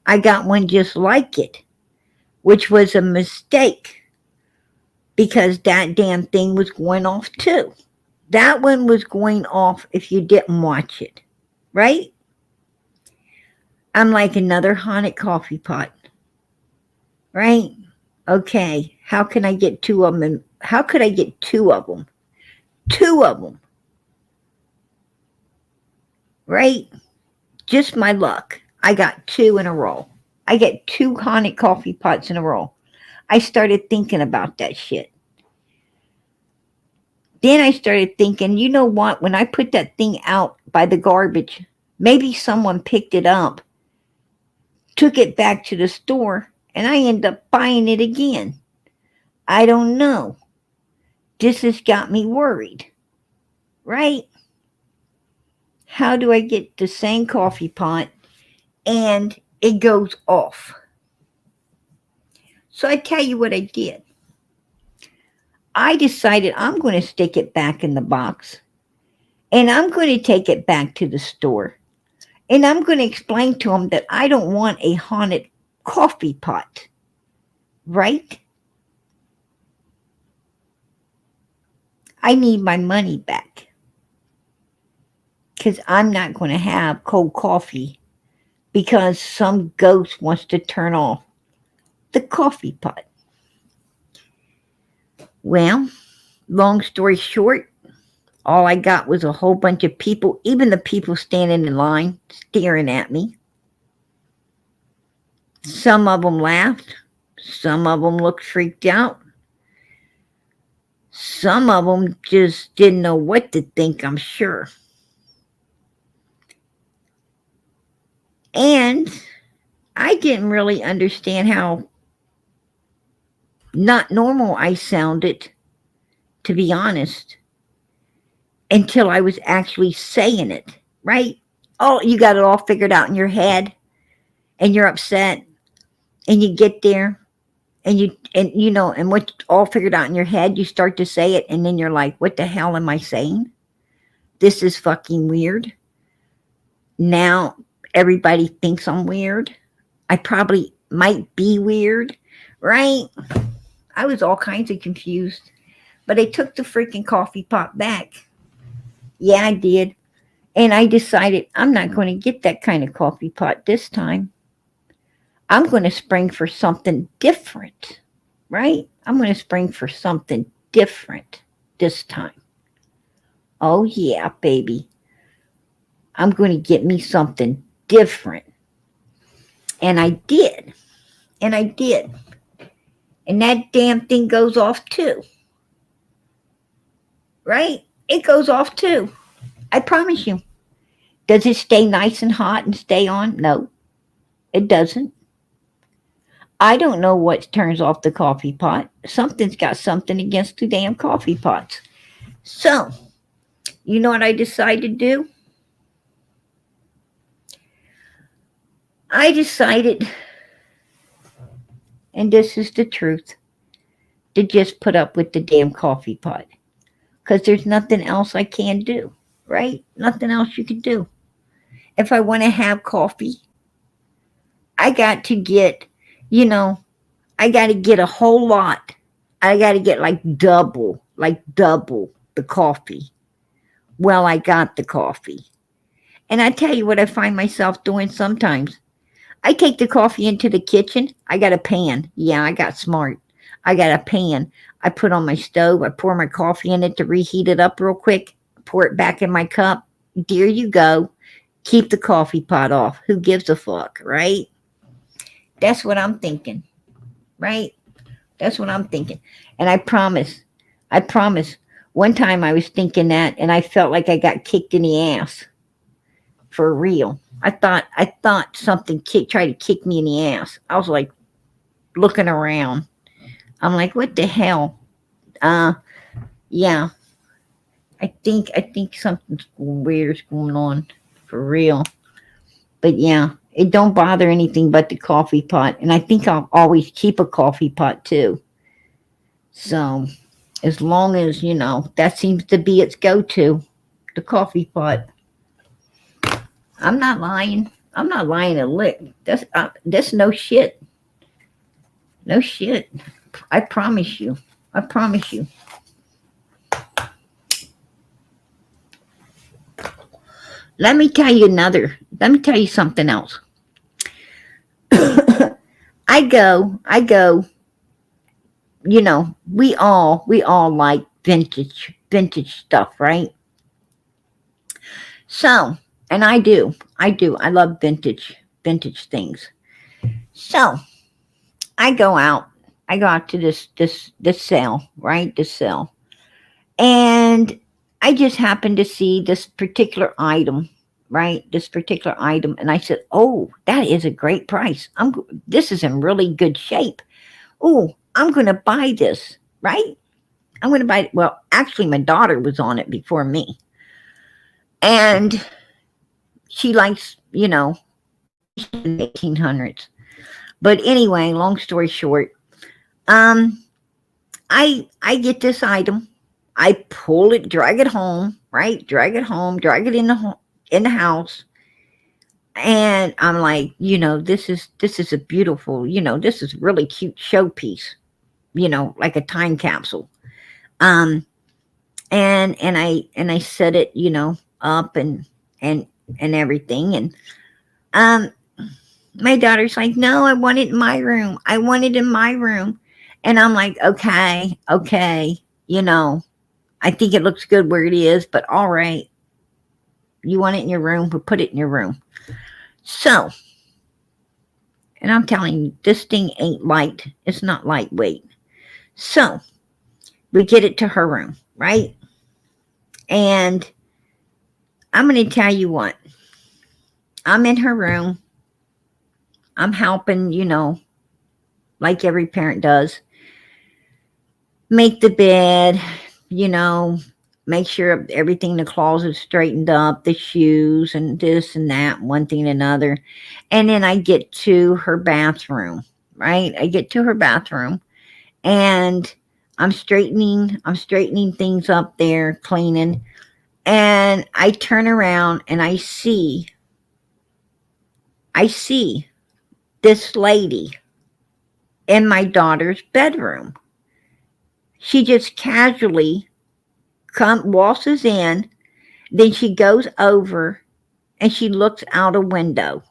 I got one just like it, which was a mistake because that damn thing was going off too. That one was going off if you didn't watch it, right? I'm like another haunted coffee pot, right? Okay, how can I get two of them? How could I get two of them? Two of them, right? Just my luck. I got two in a row. I get two haunted coffee pots in a row. I started thinking about that shit. Then I started thinking, you know what? When I put that thing out by the garbage, maybe someone picked it up, took it back to the store, and I end up buying it again. I don't know. This has got me worried, right? How do I get the same coffee pot and it goes off? So I tell you what I did. I decided I'm going to stick it back in the box and I'm going to take it back to the store and I'm going to explain to them that I don't want a haunted coffee pot, right? I need my money back because I'm not going to have cold coffee because some ghost wants to turn off the coffee pot. Well, long story short, all I got was a whole bunch of people, even the people standing in line, staring at me. Some of them laughed, Some of them looked freaked out. Some of them just didn't know what to think, I'm sure. And I didn't really understand how not normal I sounded, to be honest, until I was actually saying it, right? Oh, you got it all figured out in your head and you're upset and you get there and what's all figured out in your head, you start to say it and then you're like, what the hell am I saying? This is fucking weird. Now everybody thinks I'm weird. I probably might be weird, right? I was all kinds of confused. But I took the freaking coffee pot back. Yeah, I did. And I decided I'm not going to get that kind of coffee pot this time. I'm going to spring for something different, right? I'm going to spring for something different this time. Oh, yeah, baby. I'm going to get me something different. And I did. And I did. And that damn thing goes off too. Right? It goes off too. I promise you. Does it stay nice and hot and stay on? No, it doesn't. I don't know what turns off the coffee pot. Something's got something against the damn coffee pots. So, you know what I decided to do? I decided, and this is the truth, to just put up with the damn coffee pot. Because there's nothing else I can do, right? Nothing else you can do. If I want to have coffee, I got to get, I got to get a whole lot. I got to get like double the coffee. Well, I got the coffee. And I tell you what I find myself doing sometimes. I take the coffee into the kitchen. I got a pan. Yeah, I got smart. I got a pan. I put on my stove. I pour my coffee in it to reheat it up real quick. Pour it back in my cup. There you go. Keep the coffee pot off. Who gives a fuck, right? That's what I'm thinking, right? That's what I'm thinking. And I promise, one time I was thinking that and I felt like I got kicked in the ass. For real. I thought something tried to kick me in the ass. I was like looking around. I'm like, what the hell? Yeah. I think something weird is going on. For real. But yeah, it don't bother anything but the coffee pot. And I think I'll always keep a coffee pot too. So as long as, that seems to be its go-to, the coffee pot. I'm not lying. I'm not lying a lick. That's no shit. No shit. I promise you. I promise you. Let me tell you something else. I go, we all like vintage stuff, right? So, and I do. I love vintage things. So, I go out to this sale, right? This sale. And I just happened to see this particular item, right? This particular item. And I said, oh, that is a great price. This is in really good shape. Oh, I'm going to buy this, right? I'm going to buy it. Well, actually, my daughter was on it before me. And she likes, 1800s. But anyway, long story short, I get this item. I pull it, drag it home, right? Drag it in the house. And I'm like, this is a beautiful, this is really cute showpiece, like a time capsule. And I set it, up and everything. And my daughter's like, no, I want it in my room. I want it in my room. And I'm like, okay, I think it looks good where it is, but all right. You want it in your room, we'll put it in your room. So, And I'm telling you, this thing ain't light. It's not lightweight. So we get it to her room, right? And I'm going to tell you what. I'm in her room. I'm helping, like every parent does. Make the bed, make sure everything in the closet straightened up, the shoes and this and that, one thing and another. And then I get to her bathroom, right? I get to her bathroom and I'm straightening things up there, cleaning. And I turn around and I see this lady in my daughter's bedroom. She just casually waltzes in, then she goes over and she looks out a window.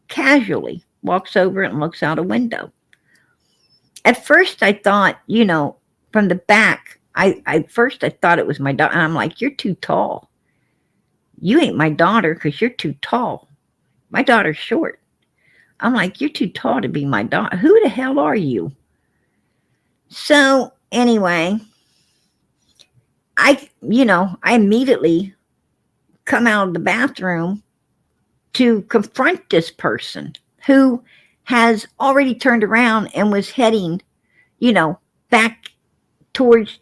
Casually walks over and looks out a window. At first I thought, from the back, I thought it was my daughter. And I'm like, you're too tall. You ain't my daughter because you're too tall. My daughter's short. I'm like, you're too tall to be my daughter. Who the hell are you? So anyway, I immediately come out of the bathroom to confront this person who has already turned around and was heading, back towards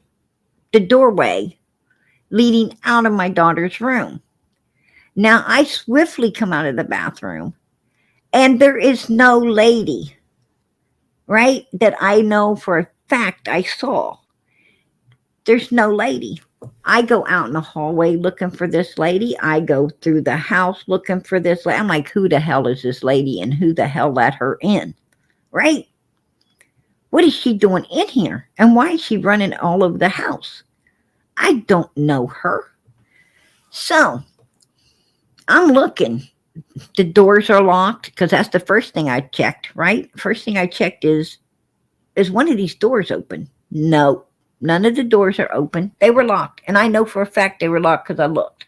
the doorway leading out of my daughter's room. Now I swiftly come out of the bathroom and there is no lady, right? That I know for a fact I saw. There's no lady. I go out in the hallway looking for this lady. I go through the house looking for this lady. I'm like, who the hell is this lady and who the hell let her in? Right? What is she doing in here? And why is she running all over the house? I don't know her. So I'm looking. The doors are locked because that's the first thing I checked, right? First thing I checked is one of these doors open? No. None of the doors are open. They were locked. And I know for a fact they were locked because I looked.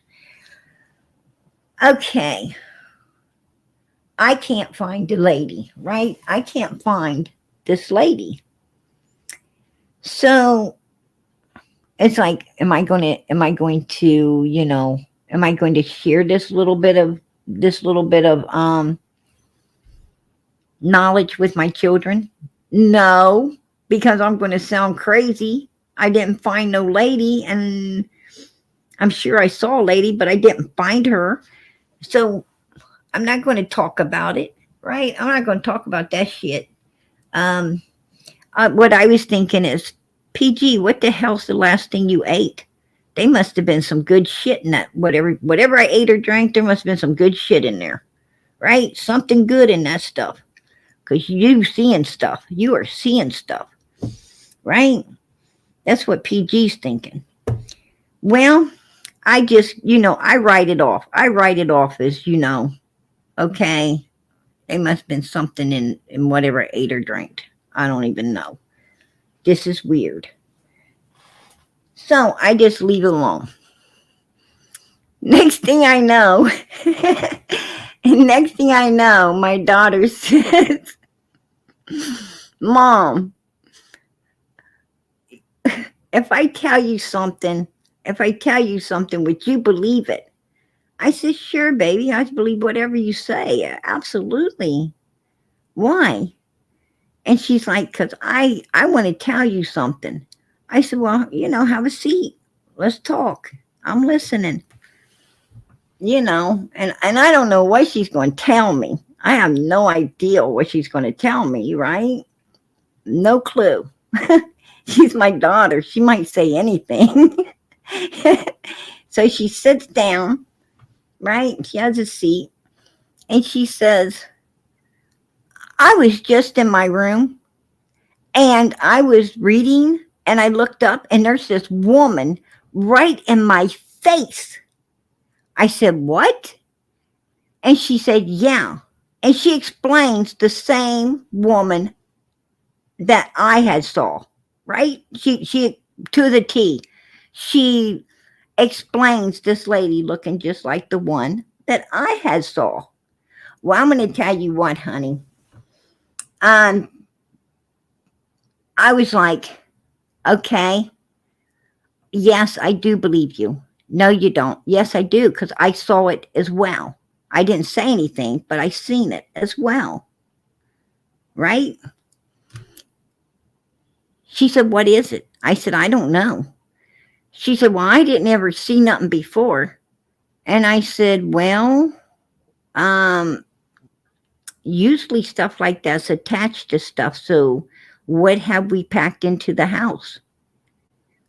Okay. I can't find the lady, right? I can't find this lady. So it's like, am I going to share this little bit of knowledge with my children? No, because I'm going to sound crazy. I didn't find no lady, and I'm sure I saw a lady, but I didn't find her. So I'm not going to talk about it, right? I'm not going to talk about that shit. What I was thinking is, PG, what the hell's the last thing you ate? They must have been some good shit in that. Whatever I ate or drank, there must have been some good shit in there, right? Something good in that stuff. Because you seeing stuff. You are seeing stuff, right? That's what PG's thinking. Well, I just, I write it off. I write it off as, okay, there must have been something in whatever I ate or drank. I don't even know. This is weird. So I just leave it alone. Next thing I know, my daughter says, Mom, if I tell you something, would you believe it? I said, sure, baby. I believe whatever you say. Absolutely. Why? And she's like, because I want to tell you something. I said, well, have a seat. Let's talk. I'm listening. And I don't know what she's going to tell me. I have no idea what she's going to tell me, right? No clue. She's my daughter. She might say anything. So she sits down, right? She has a seat. And she says, I was just in my room and I was reading and I looked up and there's this woman right in my face. I said, what? And she said, yeah. And she explains the same woman that I had saw, right? She to the T. She explains this lady looking just like the one that I had saw. Well, I'm going to tell you what, honey. Um, I was like, okay, yes, I do believe you. No, you don't. Yes, I do, because I saw it as well. I didn't say anything, but I seen it as well. Right? She said, what is it? I said, I don't know. She said, well, I didn't ever see nothing before. And I said, well, um, usually stuff like that's attached to stuff. So what have we packed into the house?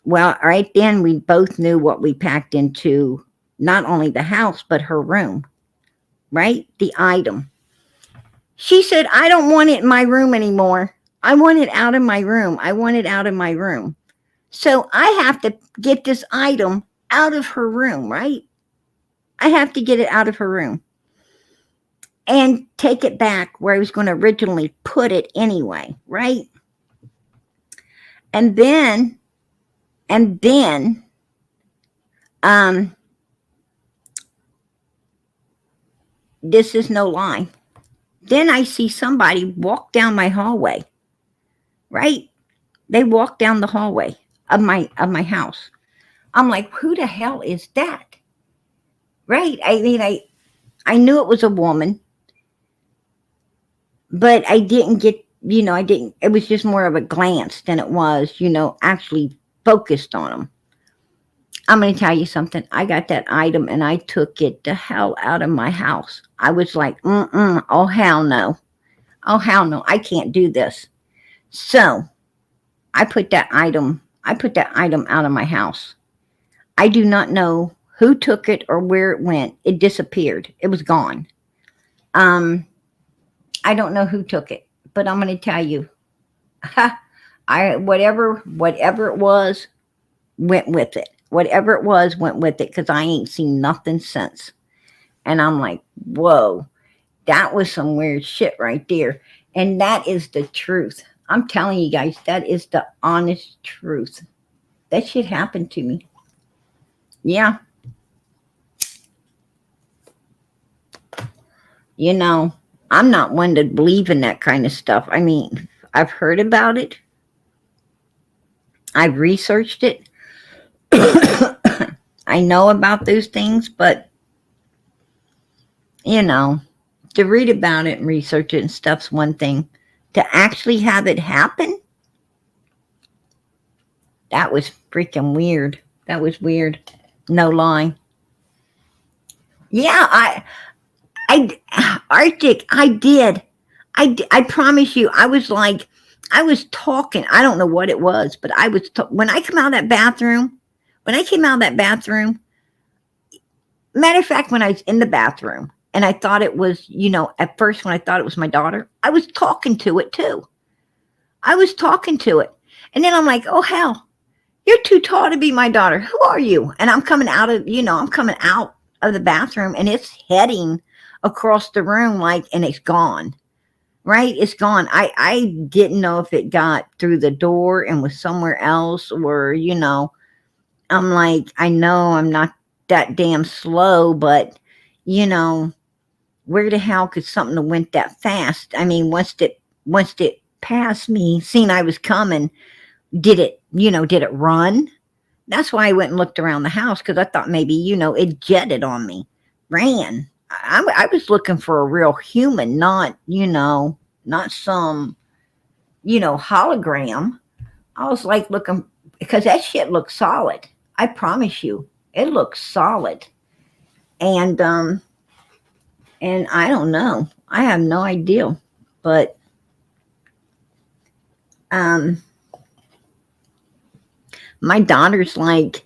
Well, right then we both knew what we packed into not only the house, but her room, right? The item. She said, I don't want it in my room anymore. I want it out of my room. I want it out of my room. So I have to get this item out of her room, right? I have to get it out of her room and take it back where I was going to originally put it anyway, right? And then, and then, um, this is no lie. Then I see somebody walk down my hallway, right? They walk down the hallway of my house. I'm like, who the hell is that? Right? I mean, I knew it was a woman, but I didn't get, I didn't, it was just more of a glance than it was, actually focused on them. I'm going to tell you something. I got that item and I took it the hell out of my house. I was like, oh hell no. Oh hell no. I can't do this. So I put that item out of my house. I do not know who took it or where it went. It disappeared. It was gone. I don't know who took it, but I'm going to tell you, whatever it was, went with it. Whatever it was, went with it, because I ain't seen nothing since. And I'm like, whoa, that was some weird shit right there. And that is the truth. I'm telling you guys, that is the honest truth. That shit happened to me. Yeah. I'm not one to believe in that kind of stuff. I mean, I've heard about it. I've researched it. I know about those things, but, to read about it and research it and stuff's one thing. To actually have it happen, that was freaking weird. That was weird. No lie. Yeah, Arctic, I did. I promise you, I was like, I was talking. I don't know what it was, but when I came out of that bathroom, matter of fact, when I was in the bathroom and I thought it was, at first when I thought it was my daughter, I was talking to it too. I was talking to it. And then I'm like, oh hell, you're too tall to be my daughter. Who are you? And I'm coming out of the bathroom and it's heading across the room and it's gone. Right? It's gone. I didn't know if it got through the door and was somewhere else or, I'm like, I know I'm not that damn slow, but, where the hell could something have went that fast? I mean, once it passed me, seen I was coming, did it run? That's why I went and looked around the house, because I thought maybe, it jetted on me, ran. I was looking for a real human, not some, hologram. I was like looking, because that shit looks solid. I promise you, it looks solid. And I don't know. I have no idea. But my daughter's like,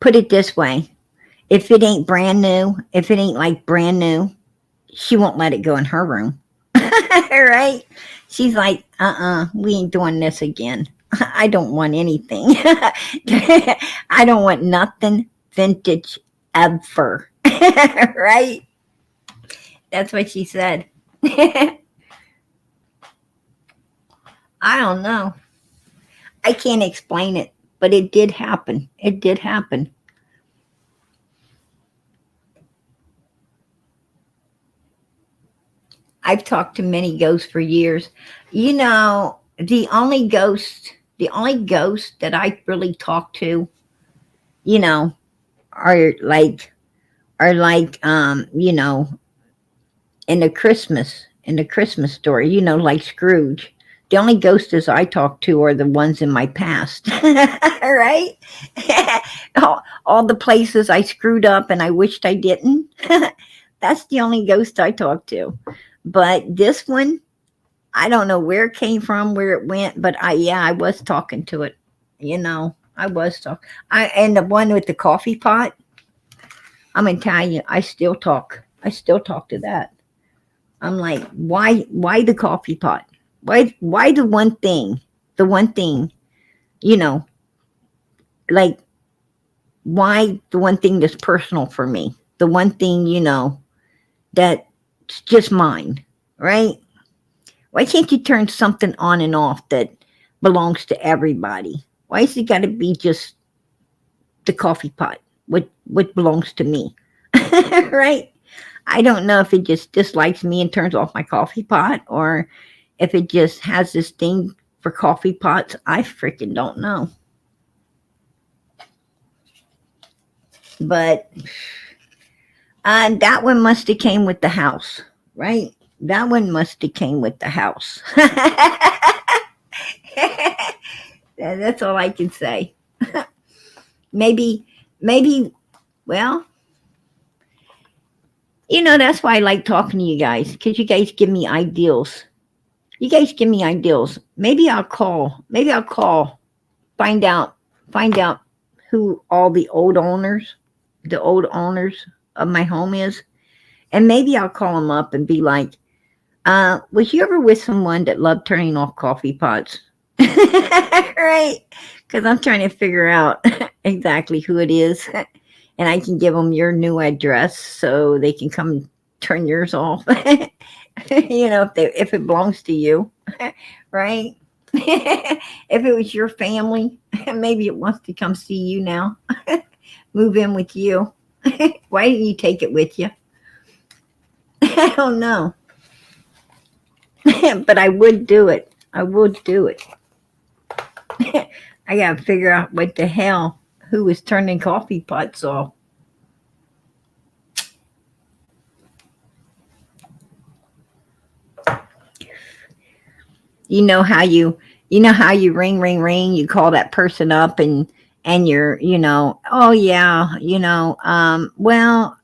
put it this way. If it ain't brand new, she won't let it go in her room. Right? She's like, we ain't doing this again. I don't want anything. I don't want nothing vintage ever. Right? That's what she said. I don't know. I can't explain it, but it did happen. It did happen. I've talked to many ghosts for years. You know, the only ghost that I really talk to, you know, are like in the Christmas story, like Scrooge. The only ghosts I talk to are the ones in my past, right? all the places I screwed up and I wished I didn't. That's the only ghost I talk to. But this one, I don't know where it came from, where it went, but I was talking to it. I was talking. And the one with the coffee pot, I'm Italian. I still talk to that. I'm like, why the coffee pot? Why the one thing? The one thing, you know, like why the one thing that's personal for me? The one thing, that's just mine, right? Why can't you turn something on and off that belongs to everybody? Why is it got to be just the coffee pot? What belongs to me, right? I don't know if it just dislikes me and turns off my coffee pot, or if it just has this thing for coffee pots. I freaking don't know. But that one must have came with the house, right? That one must have came with the house. That's all I can say. maybe, maybe. Well, that's why I like talking to you guys, because you guys give me ideals. You guys give me ideals. Maybe I'll call. Maybe I'll call. Find out. Find out who all the old owners of my home is, and maybe I'll call them up and be like, "Was you ever with someone that loved turning off coffee pots?" Right? Because I'm trying to figure out exactly who it is, and I can give them your new address so they can come turn yours off. If it belongs to you, right? If it was your family, maybe it wants to come see you now, move in with you. Why didn't you take it with you? I don't know. But I would do it. I would do it. I gotta figure out what the hell, who was turning coffee pots off. You know how you ring ring ring, you call that person up, and you're, oh yeah, well,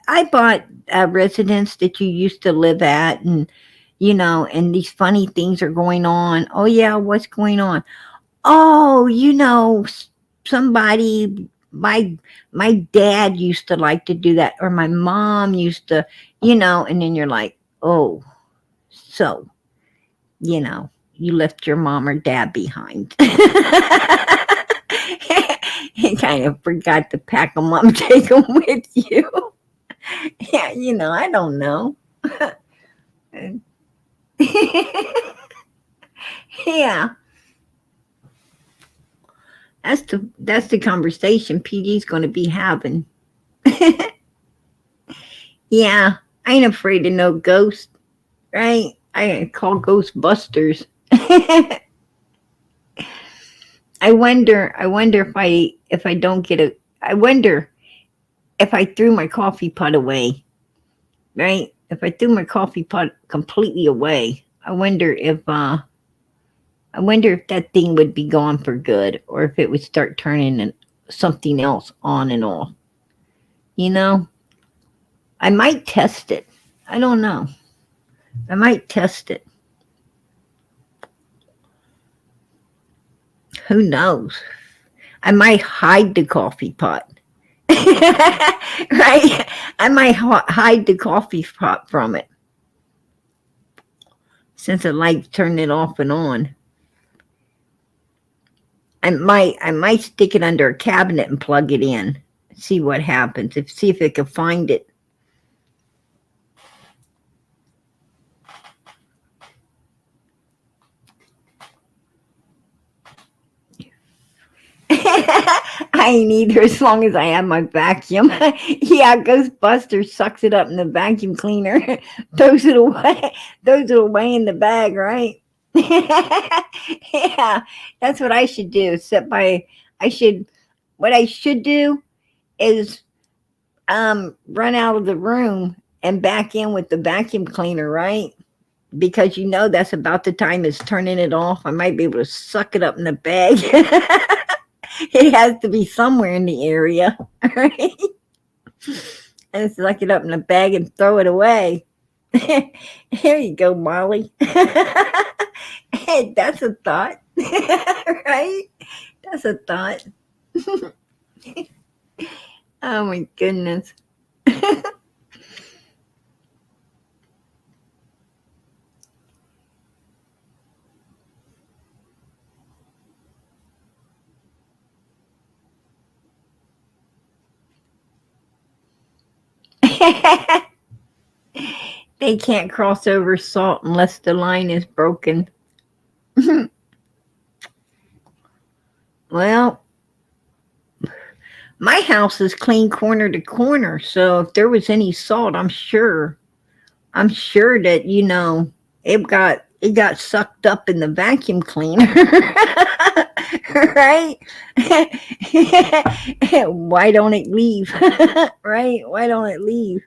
I bought a residence that you used to live at, and these funny things are going on. Oh yeah, what's going on? Oh, somebody, my dad used to like to do that, or my mom used to, and then you're like, oh, so, you left your mom or dad behind. You kind of forgot to pack them up and take them with you. Yeah, I don't know. Yeah, that's the conversation PD's going to be having. Yeah, I ain't afraid of no ghost, right? I call Ghostbusters. I wonder if I don't get a. I wonder if I threw my coffee pot away, right? If I threw my coffee pot completely away, I wonder if that thing would be gone for good, or if it would start turning something else on and off. You know, I might test it. I don't know. I might test it. Who knows? I might hide the coffee pot. Right? I might hide the coffee pot from it, since I like turning it off and on. I might stick it under a cabinet and plug it in. See what happens. See if it can find it. I ain't either as long as I have my vacuum. Yeah, Ghostbuster sucks it up in the vacuum cleaner, throws it away in the bag, right? Yeah, that's what I should do. Except I should, what I should do is run out of the room and back in with the vacuum cleaner, right? Because that's about the time it's turning it off. I might be able to suck it up in the bag. It has to be somewhere in the area, right? And suck it up in the bag and throw it away. Here you go, Molly. Hey, that's a thought, right? That's a thought. Oh my goodness. They can't cross over salt unless the line is broken. Well, my house is clean corner to corner, so if there was any salt, I'm sure that it got sucked up in the vacuum cleaner. Right? Why don't it leave? Right? Why don't it leave?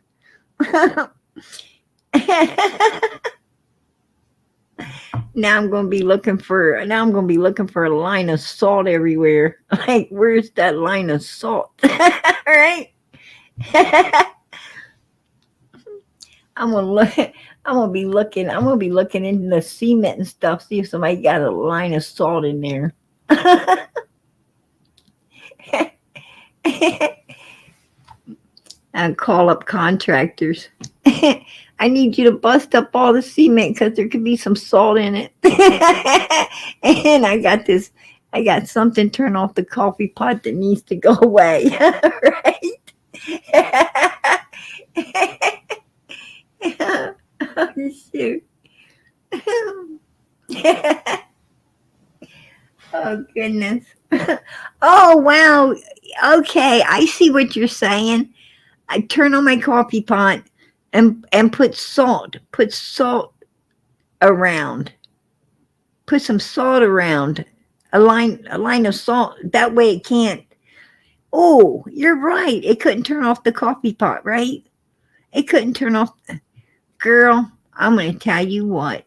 Now I'm gonna be looking for a line of salt everywhere. Like, where's that line of salt? Right? I'm gonna look. I'm gonna be looking into the cement and stuff. See if somebody got a line of salt in there. And call up contractors. I need you to bust up all the cement because there could be some salt in it. And I got something turned off the coffee pot that needs to go away. Right? Oh, shoot. Oh, goodness. Oh, wow. Okay, I see what you're saying. I turn on my coffee pot and put salt around, put some salt around, a line of salt. That way it can't. Oh, you're right. It couldn't turn off the coffee pot, right? It couldn't turn off. Girl, I'm gonna tell you what.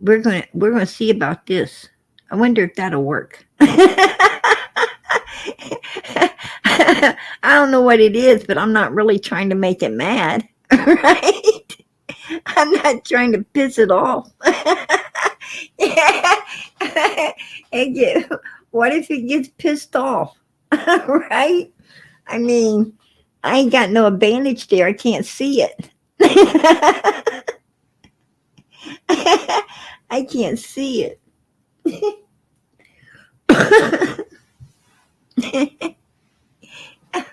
We're gonna see about this. I wonder if that'll work. I don't know what it is, but I'm not really trying to make it mad, right? I'm not trying to piss it off. What if it gets pissed off, right? I mean, I ain't got no advantage there. I can't see it. I can't see it.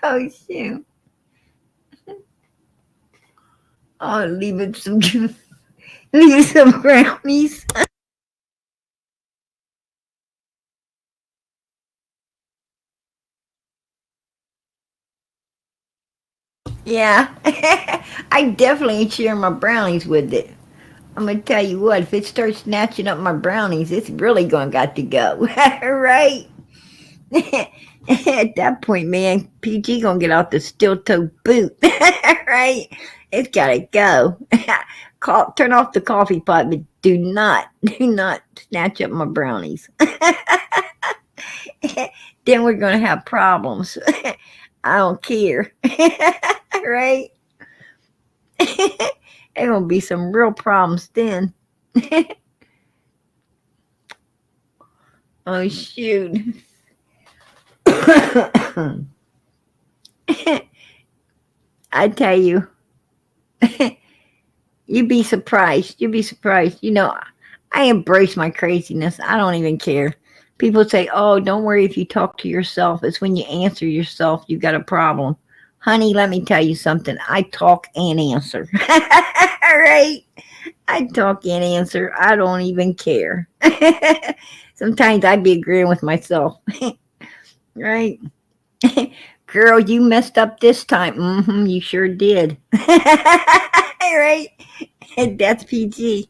Oh, shoot. Oh, leave some brownies. Yeah. I definitely ain't sharing my brownies with it. I'm gonna tell you what, if it starts snatching up my brownies, it's really gonna got to go. Right? At that point, man, PG gonna get out the steel toe boot. Right? It's gotta go. Turn off the coffee pot, but do not snatch up my brownies. Then we're gonna have problems. I don't care. Right? There gonna be some real problems then. Oh, shoot. I tell you, you'd be surprised. You'd be surprised. I embrace my craziness. I don't even care. People say, "Oh, don't worry if you talk to yourself. It's when you answer yourself you got a problem." Honey, let me tell you something. I talk and answer. Right? I talk and answer. I don't even care. Sometimes I'd be agreeing with myself. Right. Girl, you messed up this time. You sure did. Right? And that's PG.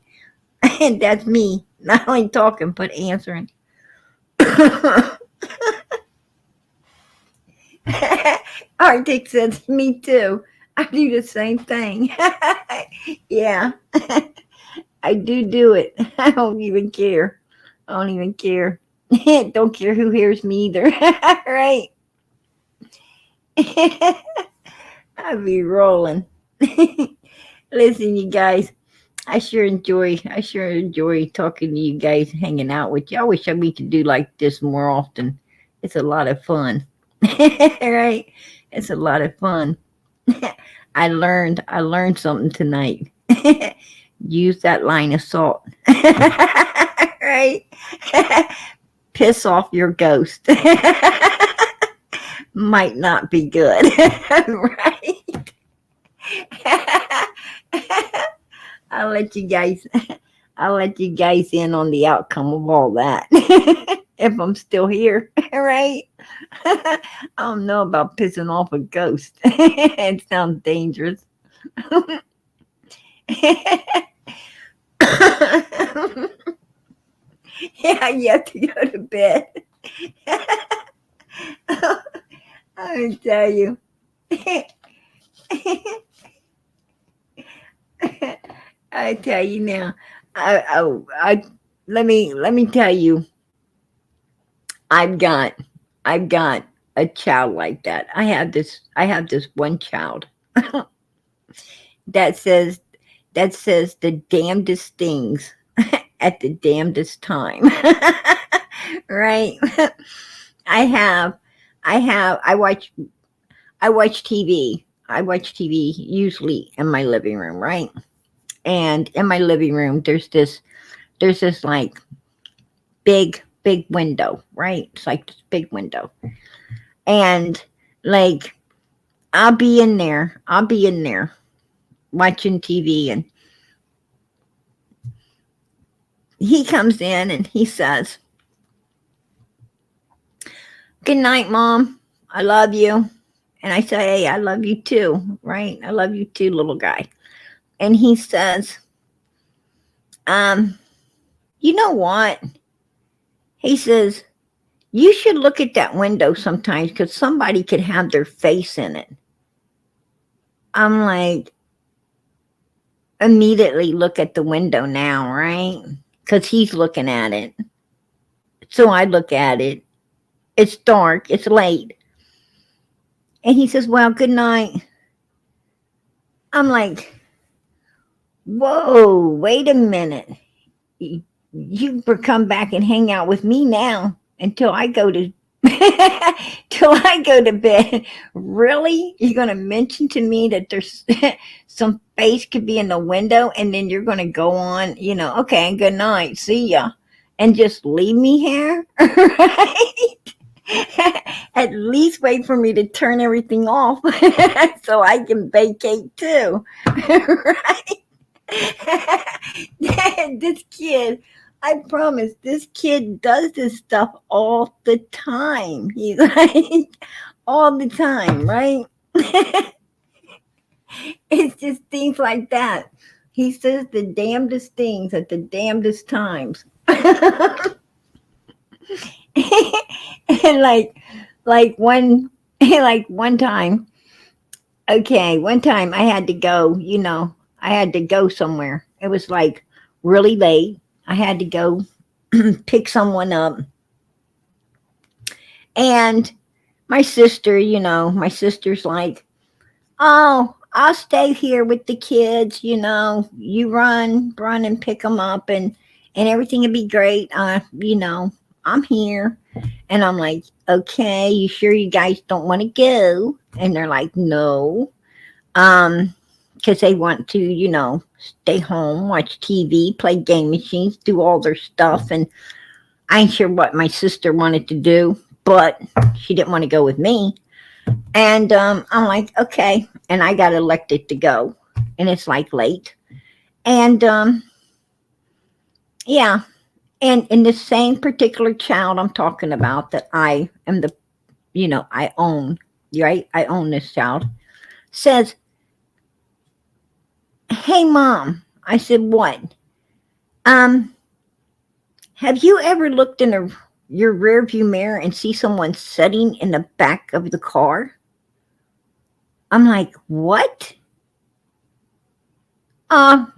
And that's me. Not only talking, but answering. Arctic says, me too. I do the same thing. Yeah, I do it. I don't even care. I don't even care. Don't care who hears me either. Right? I'll be rolling. Listen, you guys, I sure enjoy talking to you guys, hanging out with you. I wish we could do like this more often. It's a lot of fun. Right? It's a lot of fun. I learned something tonight. Use that line of salt. Right? Piss off your ghost. Might not be good. Right? I'll let you guys I'll let you guys in on the outcome of all that. If I'm still here, right? I don't know about pissing off a ghost. It sounds dangerous. Yeah, you have to go to bed. I tell you. I tell you now. I let me tell you. I've got I've got a child like that. I have this one child that says the damnedest things at the damnedest time. Right? I have I watch TV. I watch TV usually in my living room, right? And in my living room there's this like big window, right? It's like this big window. And like I'll be in there watching TV, and he comes in and he says, "Good night, Mom. I love you." And I say, "Hey, I love you too," right? I love you too, little guy. And he says, um, "You know what?" He says, "You should look at that window sometimes because somebody could have their face in it." I'm like, immediately look at the window now, right? Because he's looking at it. So I look at it. It's dark, it's late. And he says, "Well, good night." I'm like, whoa, wait a minute. You come back and hang out with me now until I go to till I go to bed. Really? You're gonna mention to me that there's some face could be in the window, and then you're gonna go on, okay, good night, see ya, and just leave me here? Right? At least wait for me to turn everything off so I can vacate too. Right? This kid, I promise, this kid does this stuff all the time. He's like, all the time, right? It's just things like that. He says the damnedest things at the damnedest times. And like one like one time, okay, one time I had to go somewhere. It was like really late. I had to go pick someone up. And my sister's like, "Oh, I'll stay here with the kids, you run and pick them up, and everything will be great. I'm here." And I'm like, "Okay, you sure you guys don't want to go?" And they're like, "No." Because they want to, stay home, watch TV, play game machines, do all their stuff. And I ain't sure what my sister wanted to do, but she didn't want to go with me. And I'm like, okay. And I got elected to go. And it's like late. And yeah. And in the same particular child I'm talking about, that I am the I own, right? I own this child, says, "Hey, Mom." I said, "What?" Um, have you ever looked in your rear view mirror and see someone sitting in the back of the car? I'm like, "What?"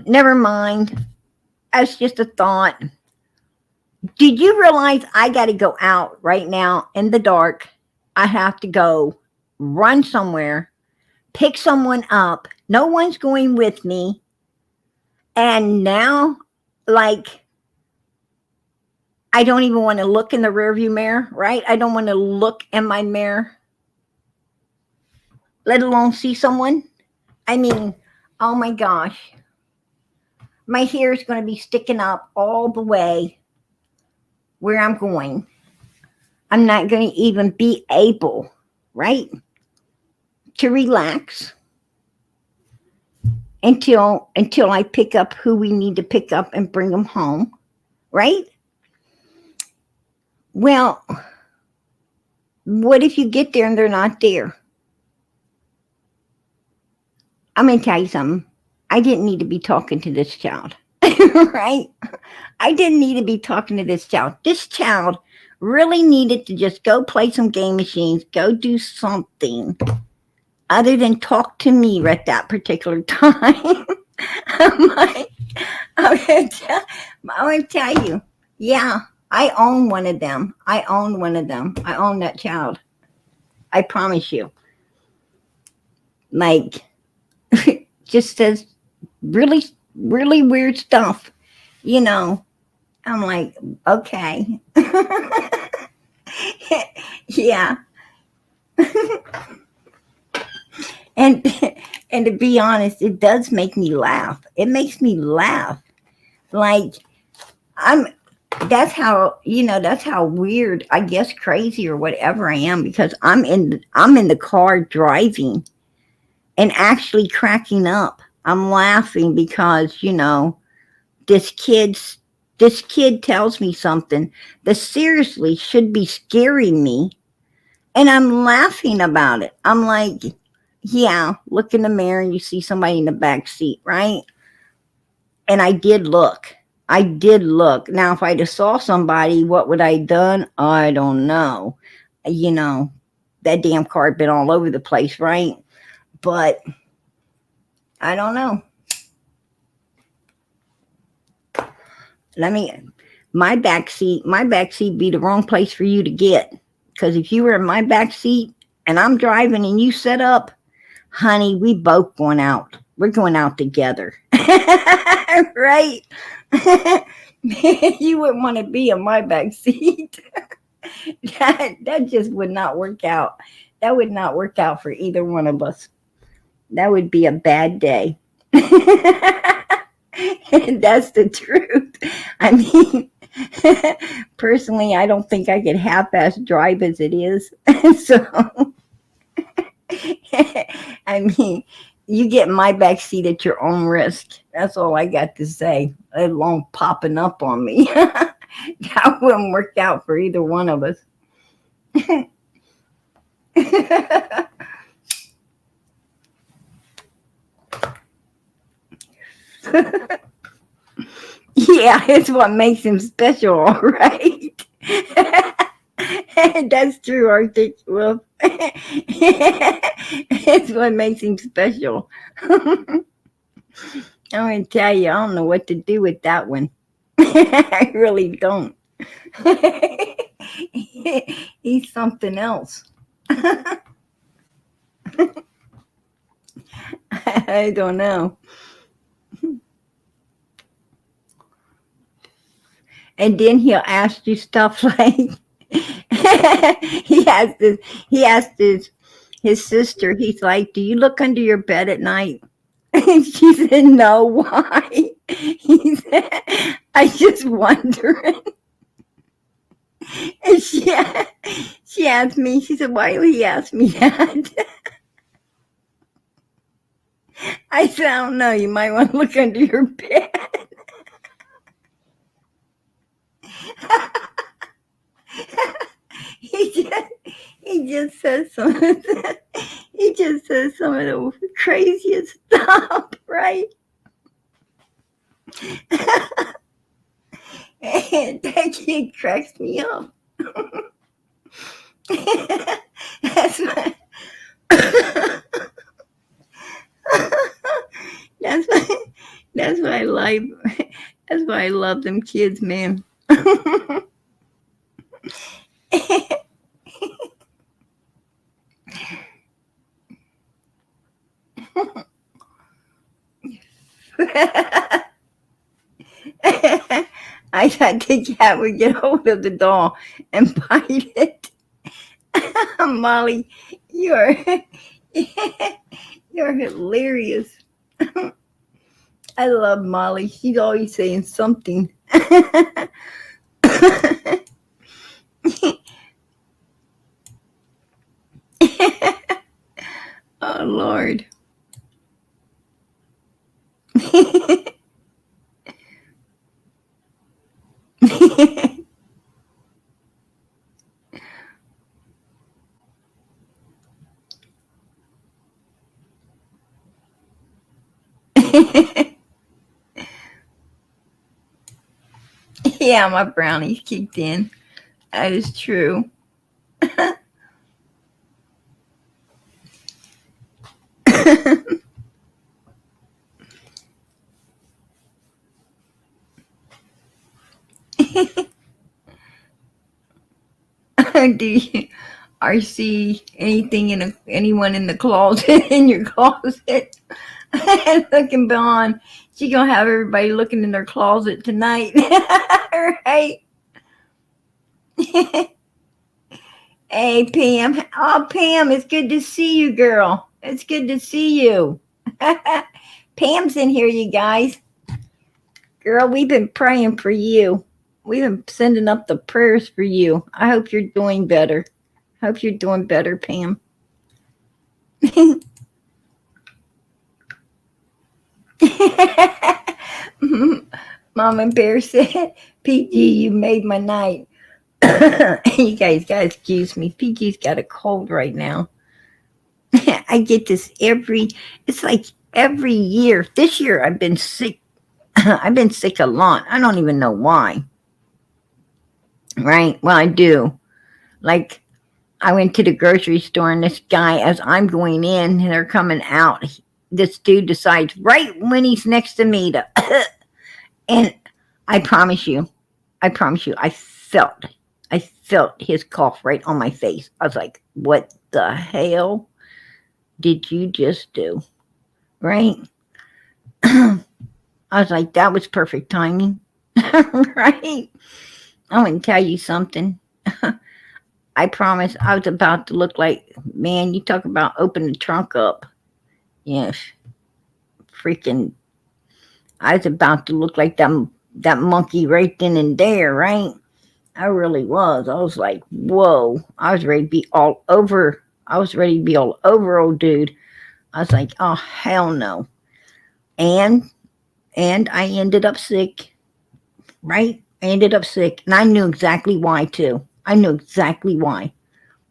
Never mind. That's just a thought. Did you realize I got to go out right now in the dark? I have to go run somewhere, pick someone up. No one's going with me. And now, like, I don't even want to look in the rearview mirror, right? I don't want to look in my mirror, let alone see someone. I mean, oh my gosh. My hair is going to be sticking up all the way where I'm going. I'm not going to even be able, right, to relax until I pick up who we need to pick up and bring them home, right? Well, what if you get there and they're not there? I'm going to tell you something. I didn't need to be talking to this child, right? I didn't need to be talking to this child. This child really needed to just go play some game machines, go do something other than talk to me at that particular time. I'm like, I'm gonna tell you, yeah, I own one of them. I own one of them. I own that child. I promise you. Like, just says really, really weird stuff. You know, I'm like, okay. Yeah. And and to be honest, it does make me laugh. It makes me laugh. Like, I'm that's how weird, I guess, crazy or whatever I am, because I'm in the car driving and actually cracking up. I'm laughing because, this kid's this kid tells me something that seriously should be scaring me, and I'm laughing about it. I'm like, yeah, look in the mirror and you see somebody in the back seat, right? And I did look. I did look. Now, if I'd have saw somebody, what would I have done? I don't know. You know, that damn car had been all over the place, right? But I don't know. Let me, my back seat be the wrong place for you to get. Because if you were in my back seat and I'm driving and you set up, honey, we both going out. We're going out together. Right? You wouldn't want to be in my back seat. That just would not work out. That would not work out for either one of us. That would be a bad day. And that's the truth. I mean, personally, I don't think I could half-ass drive as it is. So, I mean, you get in my back seat at your own risk. That's all I got to say. Let alone popping up on me. That wouldn't work out for either one of us. Yeah, it's what makes him special, all right. That's true, Arctic Wolf. It's what makes him special. I'm going to tell you, I don't know what to do with that one. I really don't. He's something else. I don't know. And then he'll ask you stuff like, he asked his sister, he's like, "Do you look under your bed at night?" And she said, "No, why?" He said, "I just wondering." And she asked me, she said, "Why would he ask me that?" I said, "I don't know, you might want to look under your bed." he he just says some. He just says some of the craziest stuff, right? And that kid cracks me up. That's why. That's why. That's why I like. That's why I love them kids, man. I thought the cat would get hold of the doll and bite it. Molly, you're you're hilarious. I love Molly. She's always saying something. Oh Lord. Yeah, my brownies kicked in. That is true. Do you or see anything anyone in the closet in your closet? And looking beyond, she gonna have everybody looking in their closet tonight, right? Hey Pam, oh Pam, it's good to see you, girl. It's good to see you. Pam's in here, you guys. Girl, we've been praying for you. We've been sending up the prayers for you. I hope you're doing better. Hope you're doing better, Pam. Mama Bear said, PG, you made my night. You guys gotta excuse me. PG's got a cold right now. I get this it's like every year. This year I've been sick. I've been sick a lot. I don't even know why. Right? Well, I do. Like, I went to the grocery store and this guy, as I'm going in and they're coming out, this dude decides right when he's next to me to, and I promise you, I felt his cough right on my face. I was like, what the hell did you just do? Right? I was like, that was perfect timing. Right? I'm going to tell you something. I promise I was about to look like, man, you talk about open the trunk up. Yes. Freaking, I was about to look like that monkey right then and there, right? I really was. I was like, whoa. I was ready to be all over. Old dude. I was like, oh, hell no. And I ended up sick, right? I ended up sick. And I knew exactly why, too. I knew exactly why.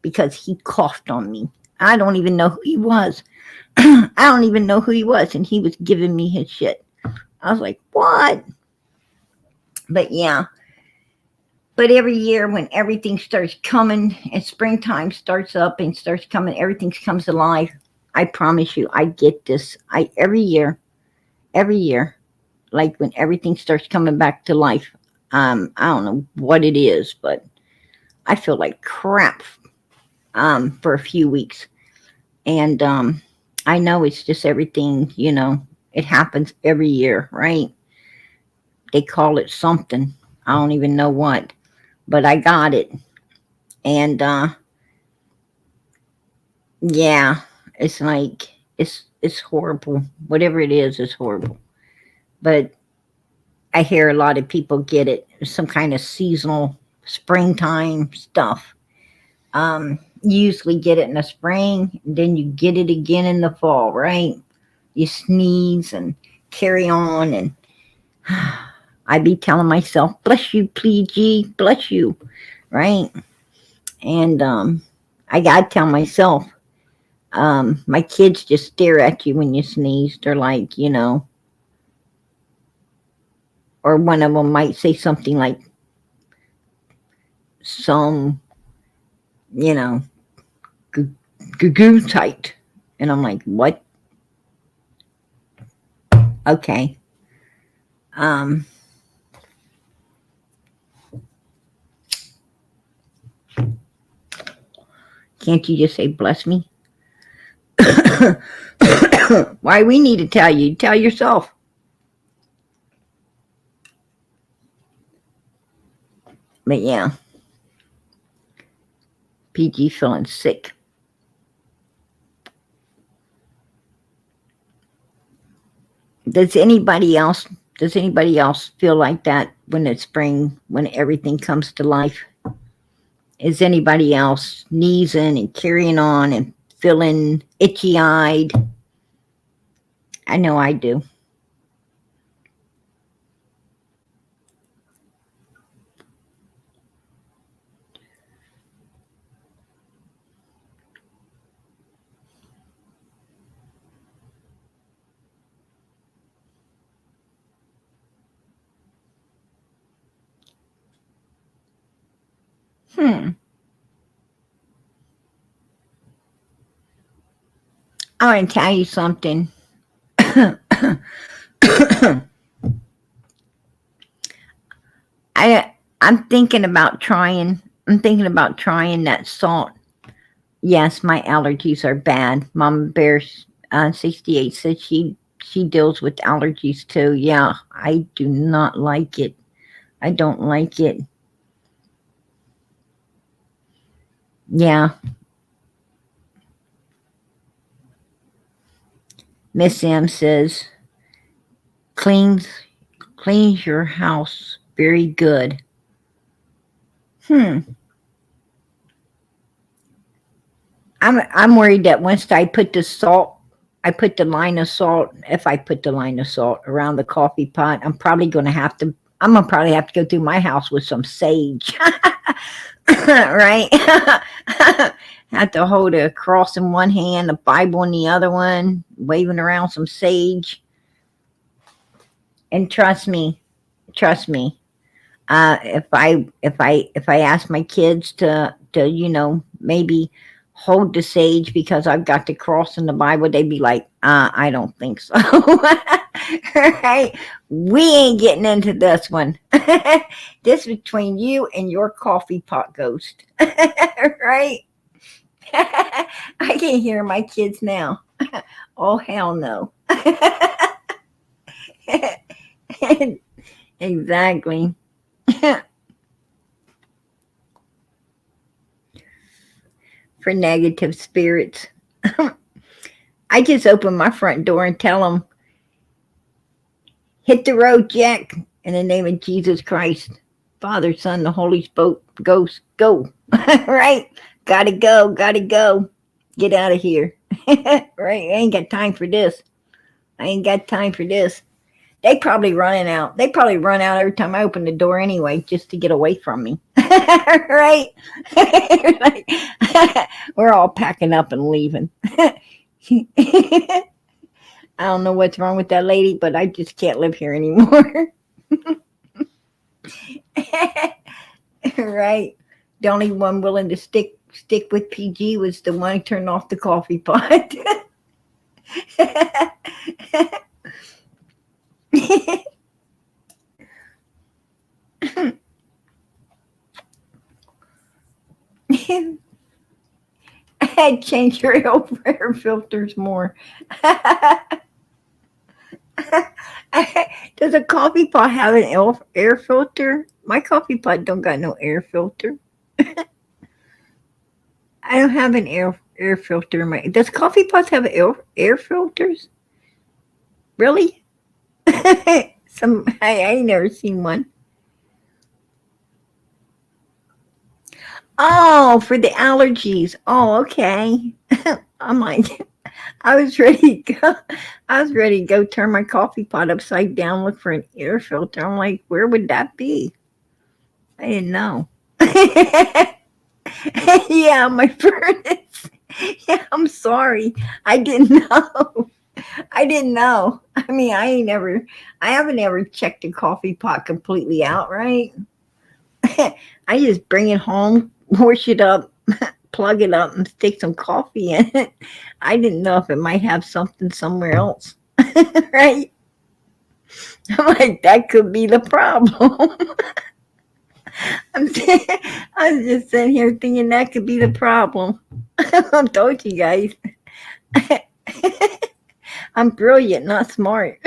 Because he coughed on me. I don't even know who he was. I don't even know who he was. And he was giving me his shit. I was like, what? But yeah. But every year when everything starts coming and springtime starts up and starts coming, everything comes alive. I promise you, I get this. Every year, like when everything starts coming back to life. I don't know what it is, but I feel like crap for a few weeks. And I know it's just everything, it happens every year, right? They call it something. I don't even know what. But I got it. And yeah, it's like it's horrible. Whatever it is, it's horrible. But I hear a lot of people get it. Some kind of seasonal springtime stuff. You usually get it in the spring, and then you get it again in the fall, right? You sneeze and carry on, and I be telling myself, bless you, PG, bless you, right? And I gotta tell myself. My kids just stare at you when you sneeze. They're like, or one of them might say something like some, you know, goo tight. And I'm like, what? Okay. Um, can't you just say bless me? Why we need to tell you? Tell yourself. But yeah, PG feeling sick. Does anybody else? Does anybody else feel like that when it's spring, when everything comes to life? Is anybody else sneezing and carrying on and feeling itchy eyed? I know I do. I'm going to tell you something. I'm thinking about trying. I'm thinking about trying that salt. Yes, my allergies are bad. Mama Bear 68 says she deals with allergies too. Yeah, I do not like it. I don't like it. Yeah. Miss M says cleans cleans your house very good. Hmm. I'm worried that once I put the salt, I put the line of salt. If I put the line of salt around the coffee pot, I'm probably going to have to. I'm gonna probably have to go through my house with some sage, right? Have to hold a cross in one hand, a Bible in the other one, waving around some sage. And trust me, if I ask my kids to maybe hold the sage because I've got the cross in the Bible, they'd be like, I don't think so. Right? We ain't getting into this one. This between you and your coffee pot ghost. Right? I can hear my kids now. Oh hell no. Exactly. For negative spirits. I just open my front door and tell them, hit the road, Jack, in the name of Jesus Christ. Father, Son, the Holy Ghost, go. Right? Gotta go, gotta go. Get out of here. Right? I ain't got time for this. I ain't got time for this. They probably running out. They probably run out every time I open the door anyway, just to get away from me. Right? Like, we're all packing up and leaving. I don't know what's wrong with that lady, but I just can't live here anymore. Right? The only one willing to stick with PG was the one who turned off the coffee pot. I'd change your air filters more. Does a coffee pot have an air filter? My coffee pot don't got no air filter. I don't have an air filter in my. Does coffee pots have air filters? Really? I ain't never seen one. Oh, for the allergies. Oh, okay. I'm like, I was ready to go. I was ready to go turn my coffee pot upside down, look for an air filter. I'm like, where would that be? I didn't know. Yeah, my furnace. Yeah, I'm sorry. I didn't know. I didn't know. I mean, I haven't ever checked a coffee pot completely out, right? I just bring it home, wash it up, plug it up, and stick some coffee in it. I didn't know if it might have something somewhere else, right? I'm like, that could be the problem. I'm, I was just sitting here thinking that could be the problem. I told you guys, I'm brilliant, not smart.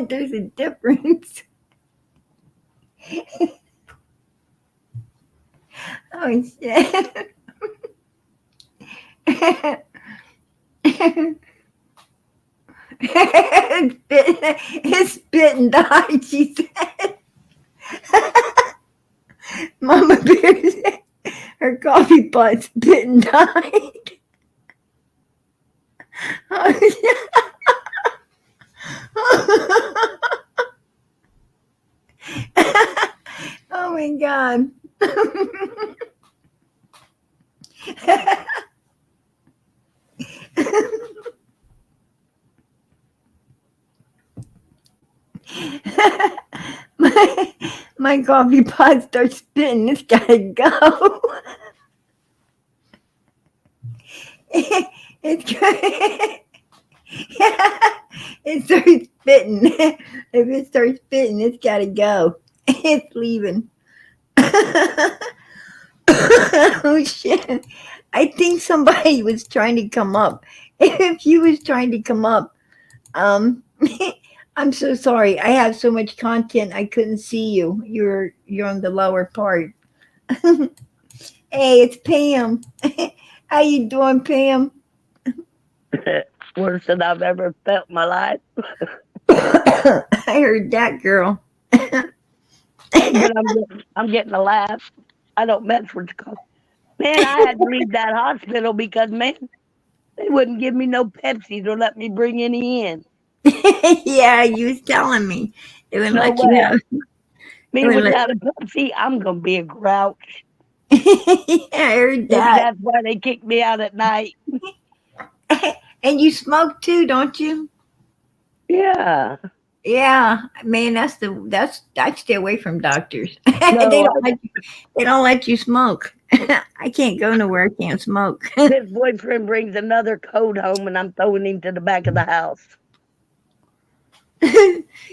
There's a difference. Oh shit. It's spit and died, she said. Mama Bear said her coffee pot spit and died. Oh my god. my, my coffee pot starts spitting. It's gotta go. It's it starts spitting. If it starts spitting, it's gotta go. It's leaving. Oh shit. I think somebody was trying to come up. If you was trying to come up, um I'm so sorry. I have so much content I couldn't see you. You're on the lower part. Hey, it's Pam. How you doing, Pam? Worse than I've ever felt in my life. I heard that, girl. But I'm getting a laugh. I don't mess with the Man, I had to leave that hospital because man, they wouldn't give me no Pepsi to let me bring any in. Yeah, you was telling me. They wouldn't No let you way. have. They Me wouldn't without a Pepsi, I'm gonna be a grouch. I heard Maybe that. that's why they kicked me out at night. And you smoke too, don't you? Yeah. Yeah, man, I stay away from doctors. No, They don't let you smoke. I can't go nowhere. I can't smoke. his boyfriend brings another coat home and I'm throwing him to the back of the house.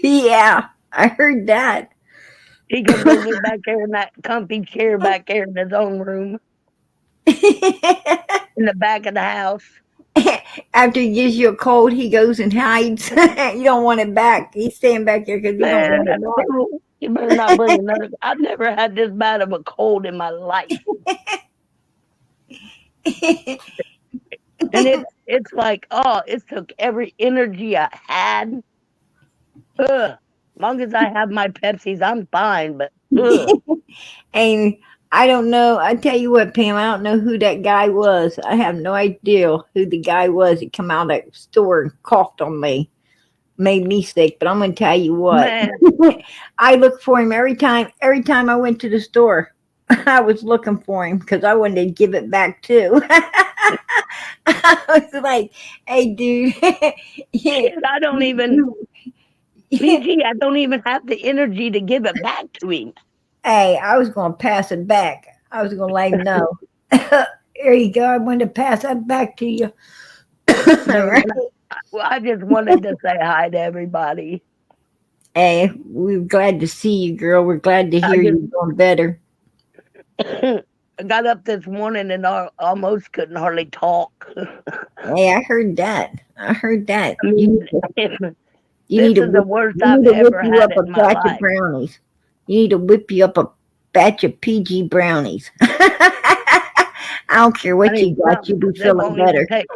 Yeah, I heard that. He can go live back there in that comfy chair back there in his own room in the back of the house. After he gives you a cold, he goes and hides. You don't want it back. He's staying back there because you don't Man, want that's cool. You better not bring another. I've never had this bad of a cold in my life. it And it's like, oh, it took every energy I had. Ugh. As long as I have my Pepsis, I'm fine. But ugh. And I don't know. I tell you what, Pam, I don't know who that guy was. I have no idea who the guy was that come out of that store and coughed on me. Made me sick, but I'm gonna tell you what. Man, I look for him every time. Every time I went to the store, I was looking for him because I wanted to give it back too. I was like, "Hey, dude, yeah, shit, I don't even, PG, I don't even have the energy to give it back to him. hey, I was gonna pass it back. I was gonna let him know. Here you go. I wanted to pass that back to you." Right? Well, I just wanted to say hi to everybody. Hey, we're glad to see you, girl. We're glad to I hear just you doing better. I got up this morning and I almost couldn't hardly talk. Hey, I heard that. I heard that. I mean, You need this to is the whip, worst you I've need to whip ever you had up it a in my batch of life. brownies. You need to whip you up a batch of PG brownies. I don't care I what need you got, you something be because it feeling won't even better. take.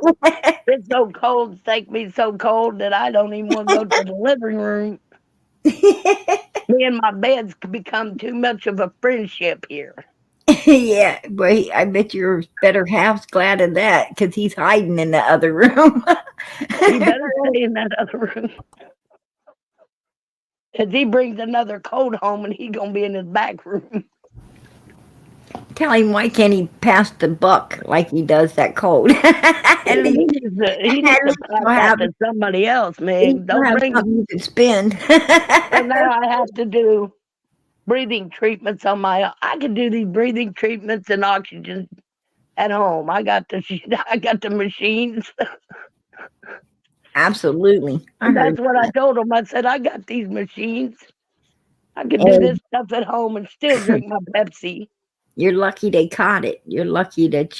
It's so cold, take me so cold that I don't even want to go to the living room. Me and my bed's become too much of a friendship here. Yeah, but I bet your better half's glad of that because he's hiding in the other room. He better stay in that other room. Because he brings another cold home and he going to be in his back room. Tell him why can't he pass the buck like he does that cold? At He least, needs to, he at needs to least pass you'll that have, to somebody else, at least man. you'll Don't have bring. something you can spend. So now I have to do breathing treatments on my own. I can do these breathing treatments and oxygen at home. I got the I got the machines. Absolutely. I And heard that's what I told him. I said, I got these machines. I can do that. this stuff at home and still drink my Pepsi. You're lucky they caught it. You're lucky that,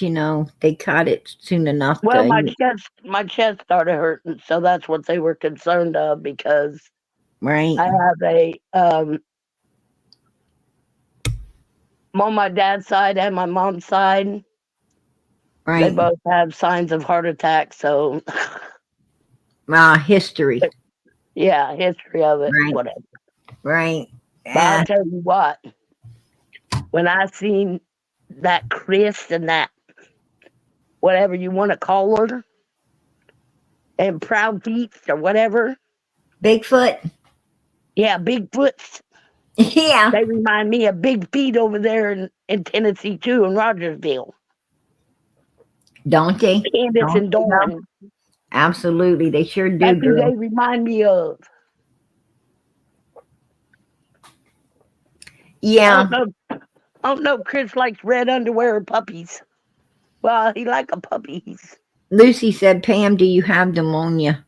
they caught it soon enough Well, to, my chest started hurting, so that's what they were concerned of because right, I have on my dad's side and my mom's side, they right. both have signs of heart attack. So, History. yeah, history of it, Right, whatever. right. But I'll Yeah, tell you what, when I seen that Chris and that whatever you want to call her, and Proud Feet or whatever, Bigfoot. yeah, Bigfoots. Yeah, They remind me of Big Feet over there in Tennessee too, in Rogersville. don't they? Candace Don't and they though? Dawn. Absolutely, they sure do, That's who girl. they remind me of. I Yeah, don't know. I don't know. If Chris likes red underwear or puppies. Well, he like a puppies. Lucy said, Pam, do you have pneumonia?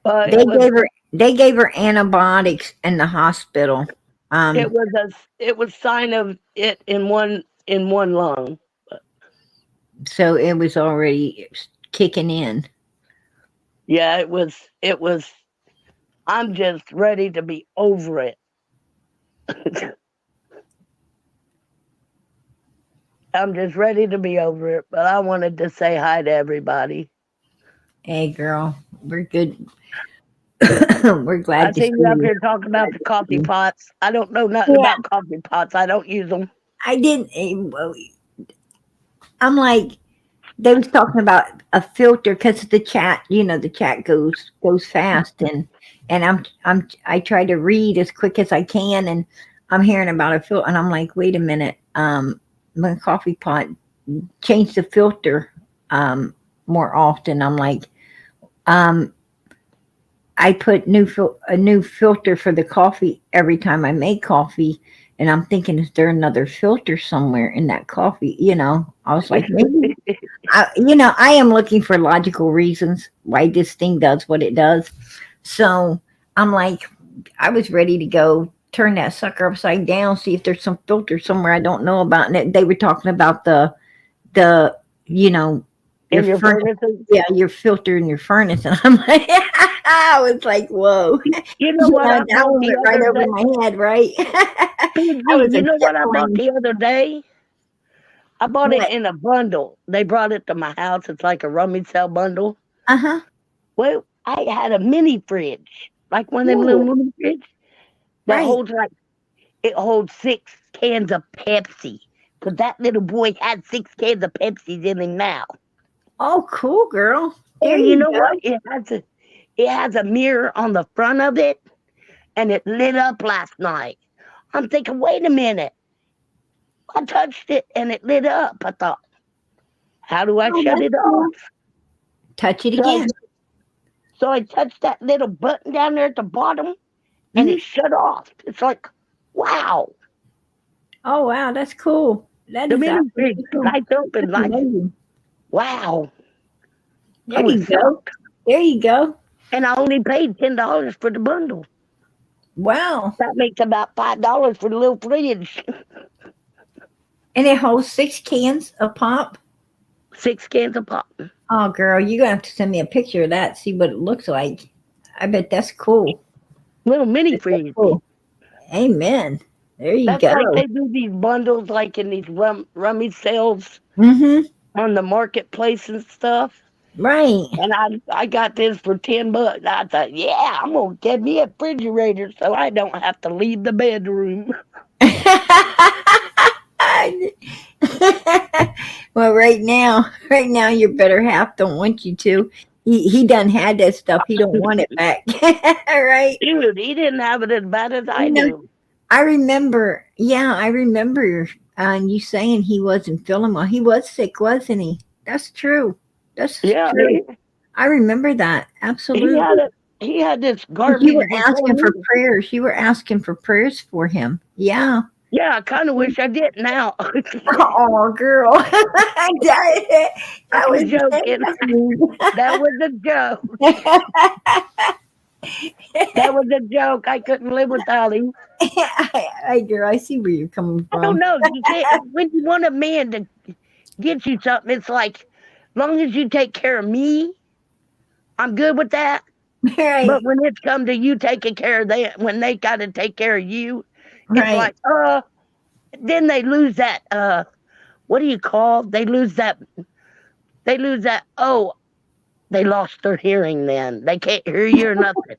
But They gave her they gave her antibiotics in the hospital. it Um, was it was sign of it in one lung. so it was already kicking in. Yeah, it was. I'm just ready to be over it. I'm just ready to be over it. But I wanted to say hi to everybody. Hey, girl, we're good. We're I glad to see seen you up you. here talking about the coffee pots. I don't know nothing Yeah, about coffee pots. I don't use them. I didn't. Well, I'm like, they was talking about a filter because the chat, the chat goes fast, and I try to read as quick as I can, and I'm hearing about a filter, and I'm like, wait a minute, my coffee pot change the filter more often. I'm like, um, I put a new filter for the coffee every time I make coffee, and I'm thinking, is there another filter somewhere in that coffee? I was like, maybe. I am looking for logical reasons why this thing does what it does. So I'm like, I was ready to go turn that sucker upside down, see if there's some filter somewhere I don't know about. And they were talking about the you know your In your furnace, furnaces. yeah, your filter in your furnace, and I'm like, I was like, whoa, You know what I that bought one the went right other over day? my head, right? I Susie, was a you know jet what I bought plane. the other day? I bought it What? in a bundle. They brought it to my house. It's like a rummage sale bundle. Uh huh. Well, I had a mini fridge, like one of them little Ooh, mini fridge that right. holds it holds 6 cans of Pepsi. Cause that little boy had 6 cans of Pepsi in him now. Oh, cool, girl. There And you you know what? go. It has a mirror on the front of it, and it lit up last night. I'm thinking, wait a minute. I touched it and it lit up. I thought, how do I Oh, shut that's it off? cool. Touch it So I, again. so I touched that little button down there at the bottom and Hmm. it shut off. It's like, wow. Oh, wow, that's cool. That The is mini fridge absolutely cool. lights up and That's like, amazing. wow. I There was you go. shocked. There you go. And I only paid $10 for the bundle. Wow. That makes about $5 for the little fridge. And it holds 6 cans of pop. 6 cans of pop. Oh, girl, you're gonna have to send me a picture of that. See what it looks like. I bet that's cool. Little mini fridge. Cool. Amen. There you That's like go. they do these bundles like in these rummage sales Mm-hmm. on the marketplace and stuff. Right. And I got this for $10. I thought, yeah, I'm gonna get me a refrigerator so I don't have to leave the bedroom. Well, right now, your better half don't want you to. he done had that stuff. He don't want it back. Right? Dude, he didn't have it as bad as I You know, do. I remember. Yeah, I remember. You saying he wasn't feeling well. He was sick, wasn't he? That's true. That's Yeah, true. I remember that. he Absolutely. had it. He had this You garbage were before asking me. for prayers. You were asking for prayers for him. Yeah. Yeah, I kind of wish I did now. Oh, girl. that was I'm joking. That was a joke. That was a joke. I couldn't live without him. girl, I see where you're coming I don't from. know. You can't. When you want a man to get you something, it's like, long as you take care of me, I'm good with that. But Right. when it's come to you taking care of them, when they got to take care of you, it's Right. like, then they lose that. What do you call? They lose that. They lose that. Oh, they lost their hearing. Then they can't hear you or nothing.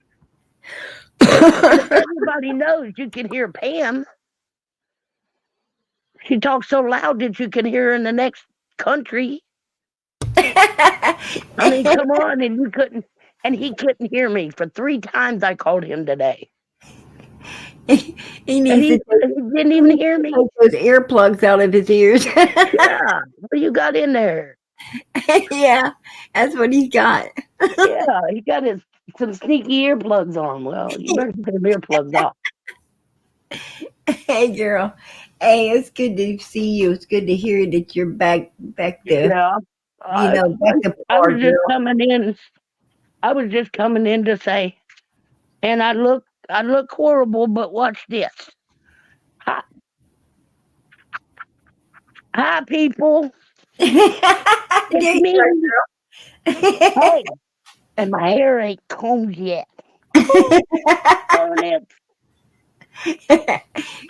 And everybody knows you can hear Pam. She talks so loud that you can hear her in the next country. I mean, come on, and you couldn't, and he couldn't hear me for 3 times. I called him today, he and needs he, to take, he didn't even hear me. those earplugs out of his ears. Yeah, what you got in there? Yeah, that's what he's got. Yeah, he got his some sneaky earplugs on. Well, you better take them earplugs off. Hey, girl. Hey, it's good to see you. It's good to hear that you're back to, Yeah, I, back to I par, was just girl. coming in. I was just coming in to say, and I look horrible, but watch this. Hi, hi people, it's There you me. are, Hey, and my hair ain't combed yet. Darn it.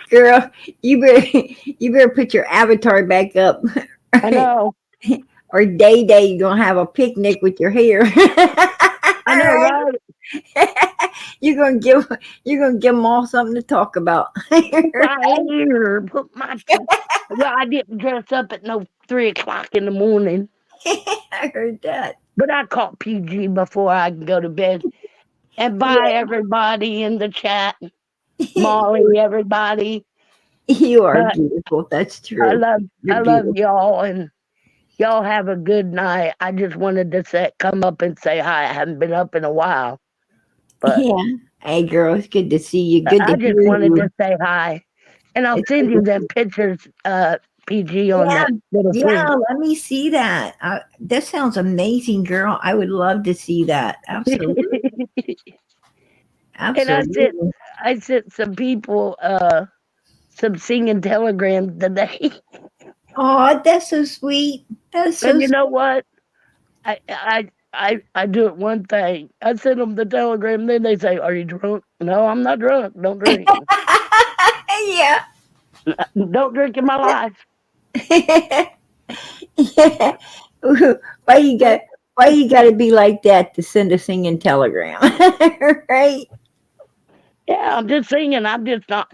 girl. You better put your avatar back up, I know, or Day you gonna have a picnic with your hair. I know, All right? right, you're gonna give them all something to talk about. My hair, put my. Well, I didn't dress up at no 3 o'clock in the morning, I heard that. but I caught PG before I can go to bed. And bye, everybody in the chat. Molly, everybody. You are But beautiful. That's I true. love, You're I love beautiful. y'all, and y'all have a good night. I just wanted to come up and say hi. I haven't been up in a while, but Yeah. Hey, girl, it's good to see you. Good to I hear just wanted you. to say hi. And I'll It's send good you to them pictures, PG, on Yeah, that little yeah. thing. Let me see that. That sounds amazing, girl. I would love to see that. Absolutely, And absolutely. I sent some people some singing telegrams today. Oh, that's so sweet. That's so And you sweet. know what? I do it one thing. I send them the telegram, then they say, "Are you drunk?" No, I'm not drunk. Don't drink. Yeah. Don't drink in my life. Yeah. Why you got? Why you got to be like that to send a singing telegram? Right? Yeah, I'm just singing. I'm just not.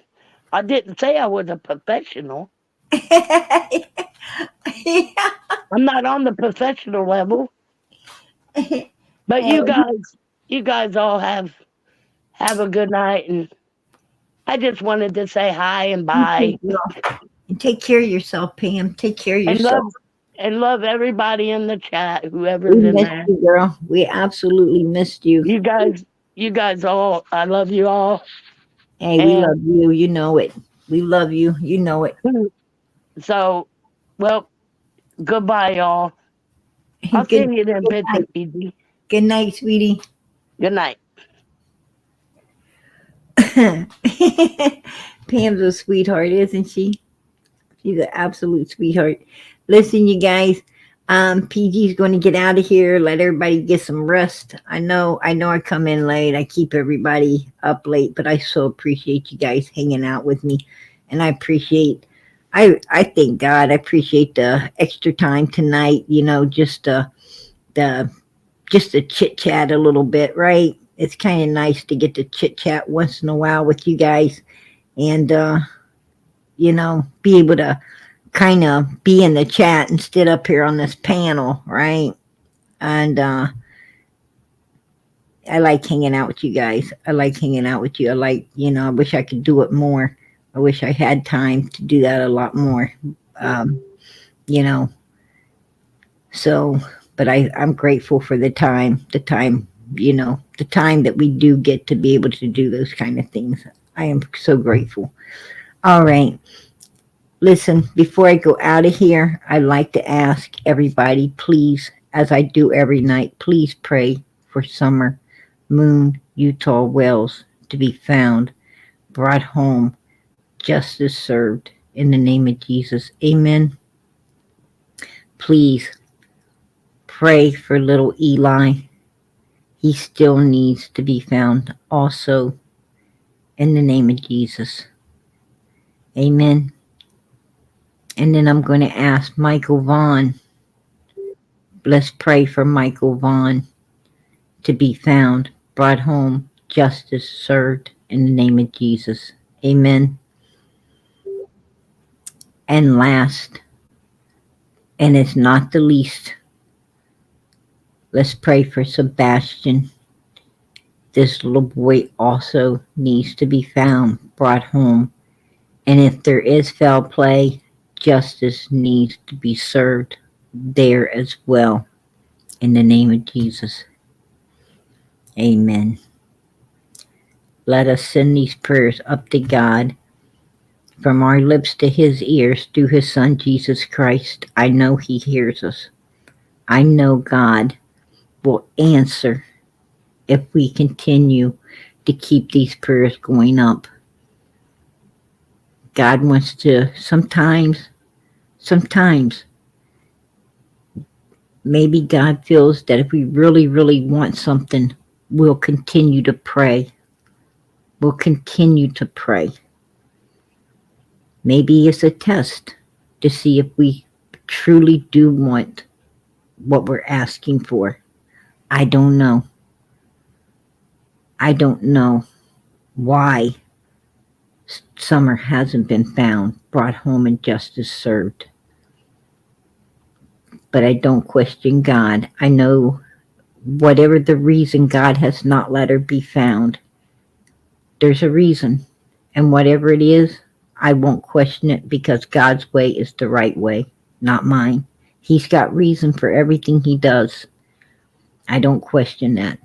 I didn't say I was a professional. Yeah. I'm not on the professional level. But Hey, you guys all have a good night, and I just wanted to say hi and you too, bye, girl. And take care of yourself, Pam. Take care of and yourself. love everybody in the chat, We whoever's in missed there. you, girl. We absolutely missed you. You guys, you guys all, I love you all, Hey, we and love you. You know it. We love you. You know it. so, well, goodbye, y'all. I'll Good, send you them good pictures, night. PG. Good night, sweetie. Good night. Pam's a sweetheart, isn't she? She's an absolute sweetheart. Listen, you guys. PG's going to get out of here. Let everybody get some rest. I know. I come in late. I keep everybody up late, but I so appreciate you guys hanging out with me, and I appreciate. I thank God. I appreciate the extra time tonight. The just to chit chat a little bit, right? It's kind of nice to get to chit chat once in a while with you guys, and be able to kind of be in the chat instead up here on this panel, right? And I like hanging out with you guys. I like hanging out with you. I like, I wish I could do it more. I wish I had time to do that a lot more. Um, you know, so, but I'm grateful for the time that we do get to be able to do those kind of things. I am so grateful. All right. Listen, before I go out of here, I'd like to ask everybody, please, as I do every night, please pray for Summer Moon Utah Wells to be found, brought home, justice served. In the name of Jesus. Amen. Please pray for little Eli. He still needs to be found also in the name of Jesus. Amen. And then I'm going to ask Michael Vaughn. Let's pray for Michael Vaughn to be found, brought home, justice served in the name of Jesus. Amen. And last, and it's not the least, let's pray for Sebastian. This little boy also needs to be found, brought home. And if there is foul play, justice needs to be served there as well. In the name of Jesus. Amen. Let us send these prayers up to God from our lips to his ears through his son Jesus Christ. I know he hears us. I know God will answer if we continue to keep these prayers going up. God wants to sometimes, maybe God feels that if we really, really want something, we'll continue to pray. We'll continue to pray. Maybe it's a test to see if we truly do want what we're asking for. I don't know. I don't know why Summer hasn't been found, brought home, and justice served. But I don't question God. I know whatever the reason God has not let her be found, there's a reason. And whatever it is, I won't question it because God's way is the right way, not mine. He's got reason for everything he does. I don't question that.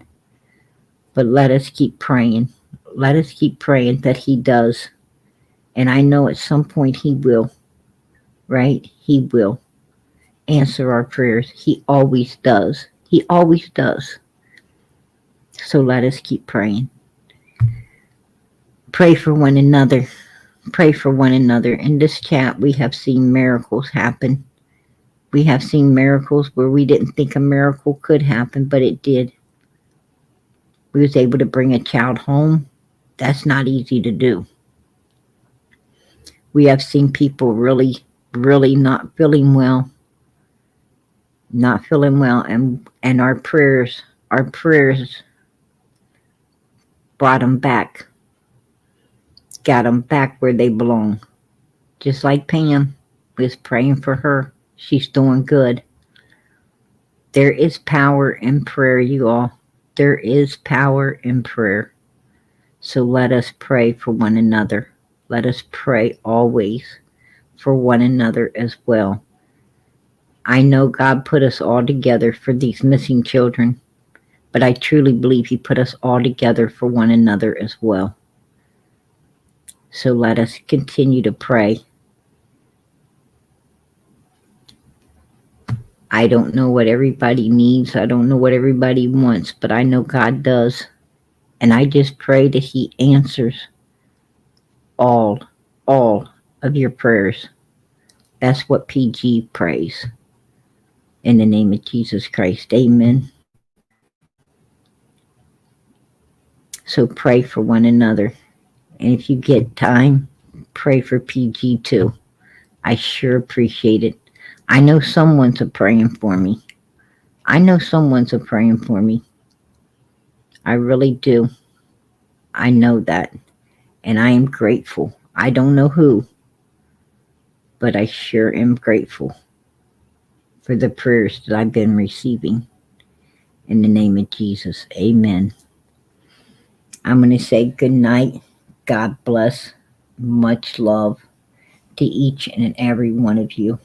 But let us keep praying. Let us keep praying that he does. And I know at some point he will, right? He will answer our prayers. He always does. He always does. So let us keep praying. Pray for one another. Pray for one another. In this chat, we have seen miracles happen. We have seen miracles where we didn't think a miracle could happen, but it did. We was able to bring a child home. That's not easy to do. We have seen people really, really not feeling well. And our prayers brought them back. Got them back where they belong. Just like Pam was praying for her. She's doing good. There is power in prayer, you all. There is power in prayer. So let us pray for one another. Let us pray always for one another as well. I know God put us all together for these missing children, but I truly believe he put us all together for one another as well. So let us continue to pray. I don't know what everybody needs. I don't know what everybody wants, but I know God does. And I just pray that he answers all of your prayers. That's what PG prays. In the name of Jesus Christ, amen. So pray for one another. And if you get time, pray for PG too. I sure appreciate it. I know someone's praying for me. I really do. I know that. And I am grateful. I don't know who, but I sure am grateful for the prayers that I've been receiving. In the name of Jesus, amen. I'm going to say good night. God bless. Much love to each and every one of you.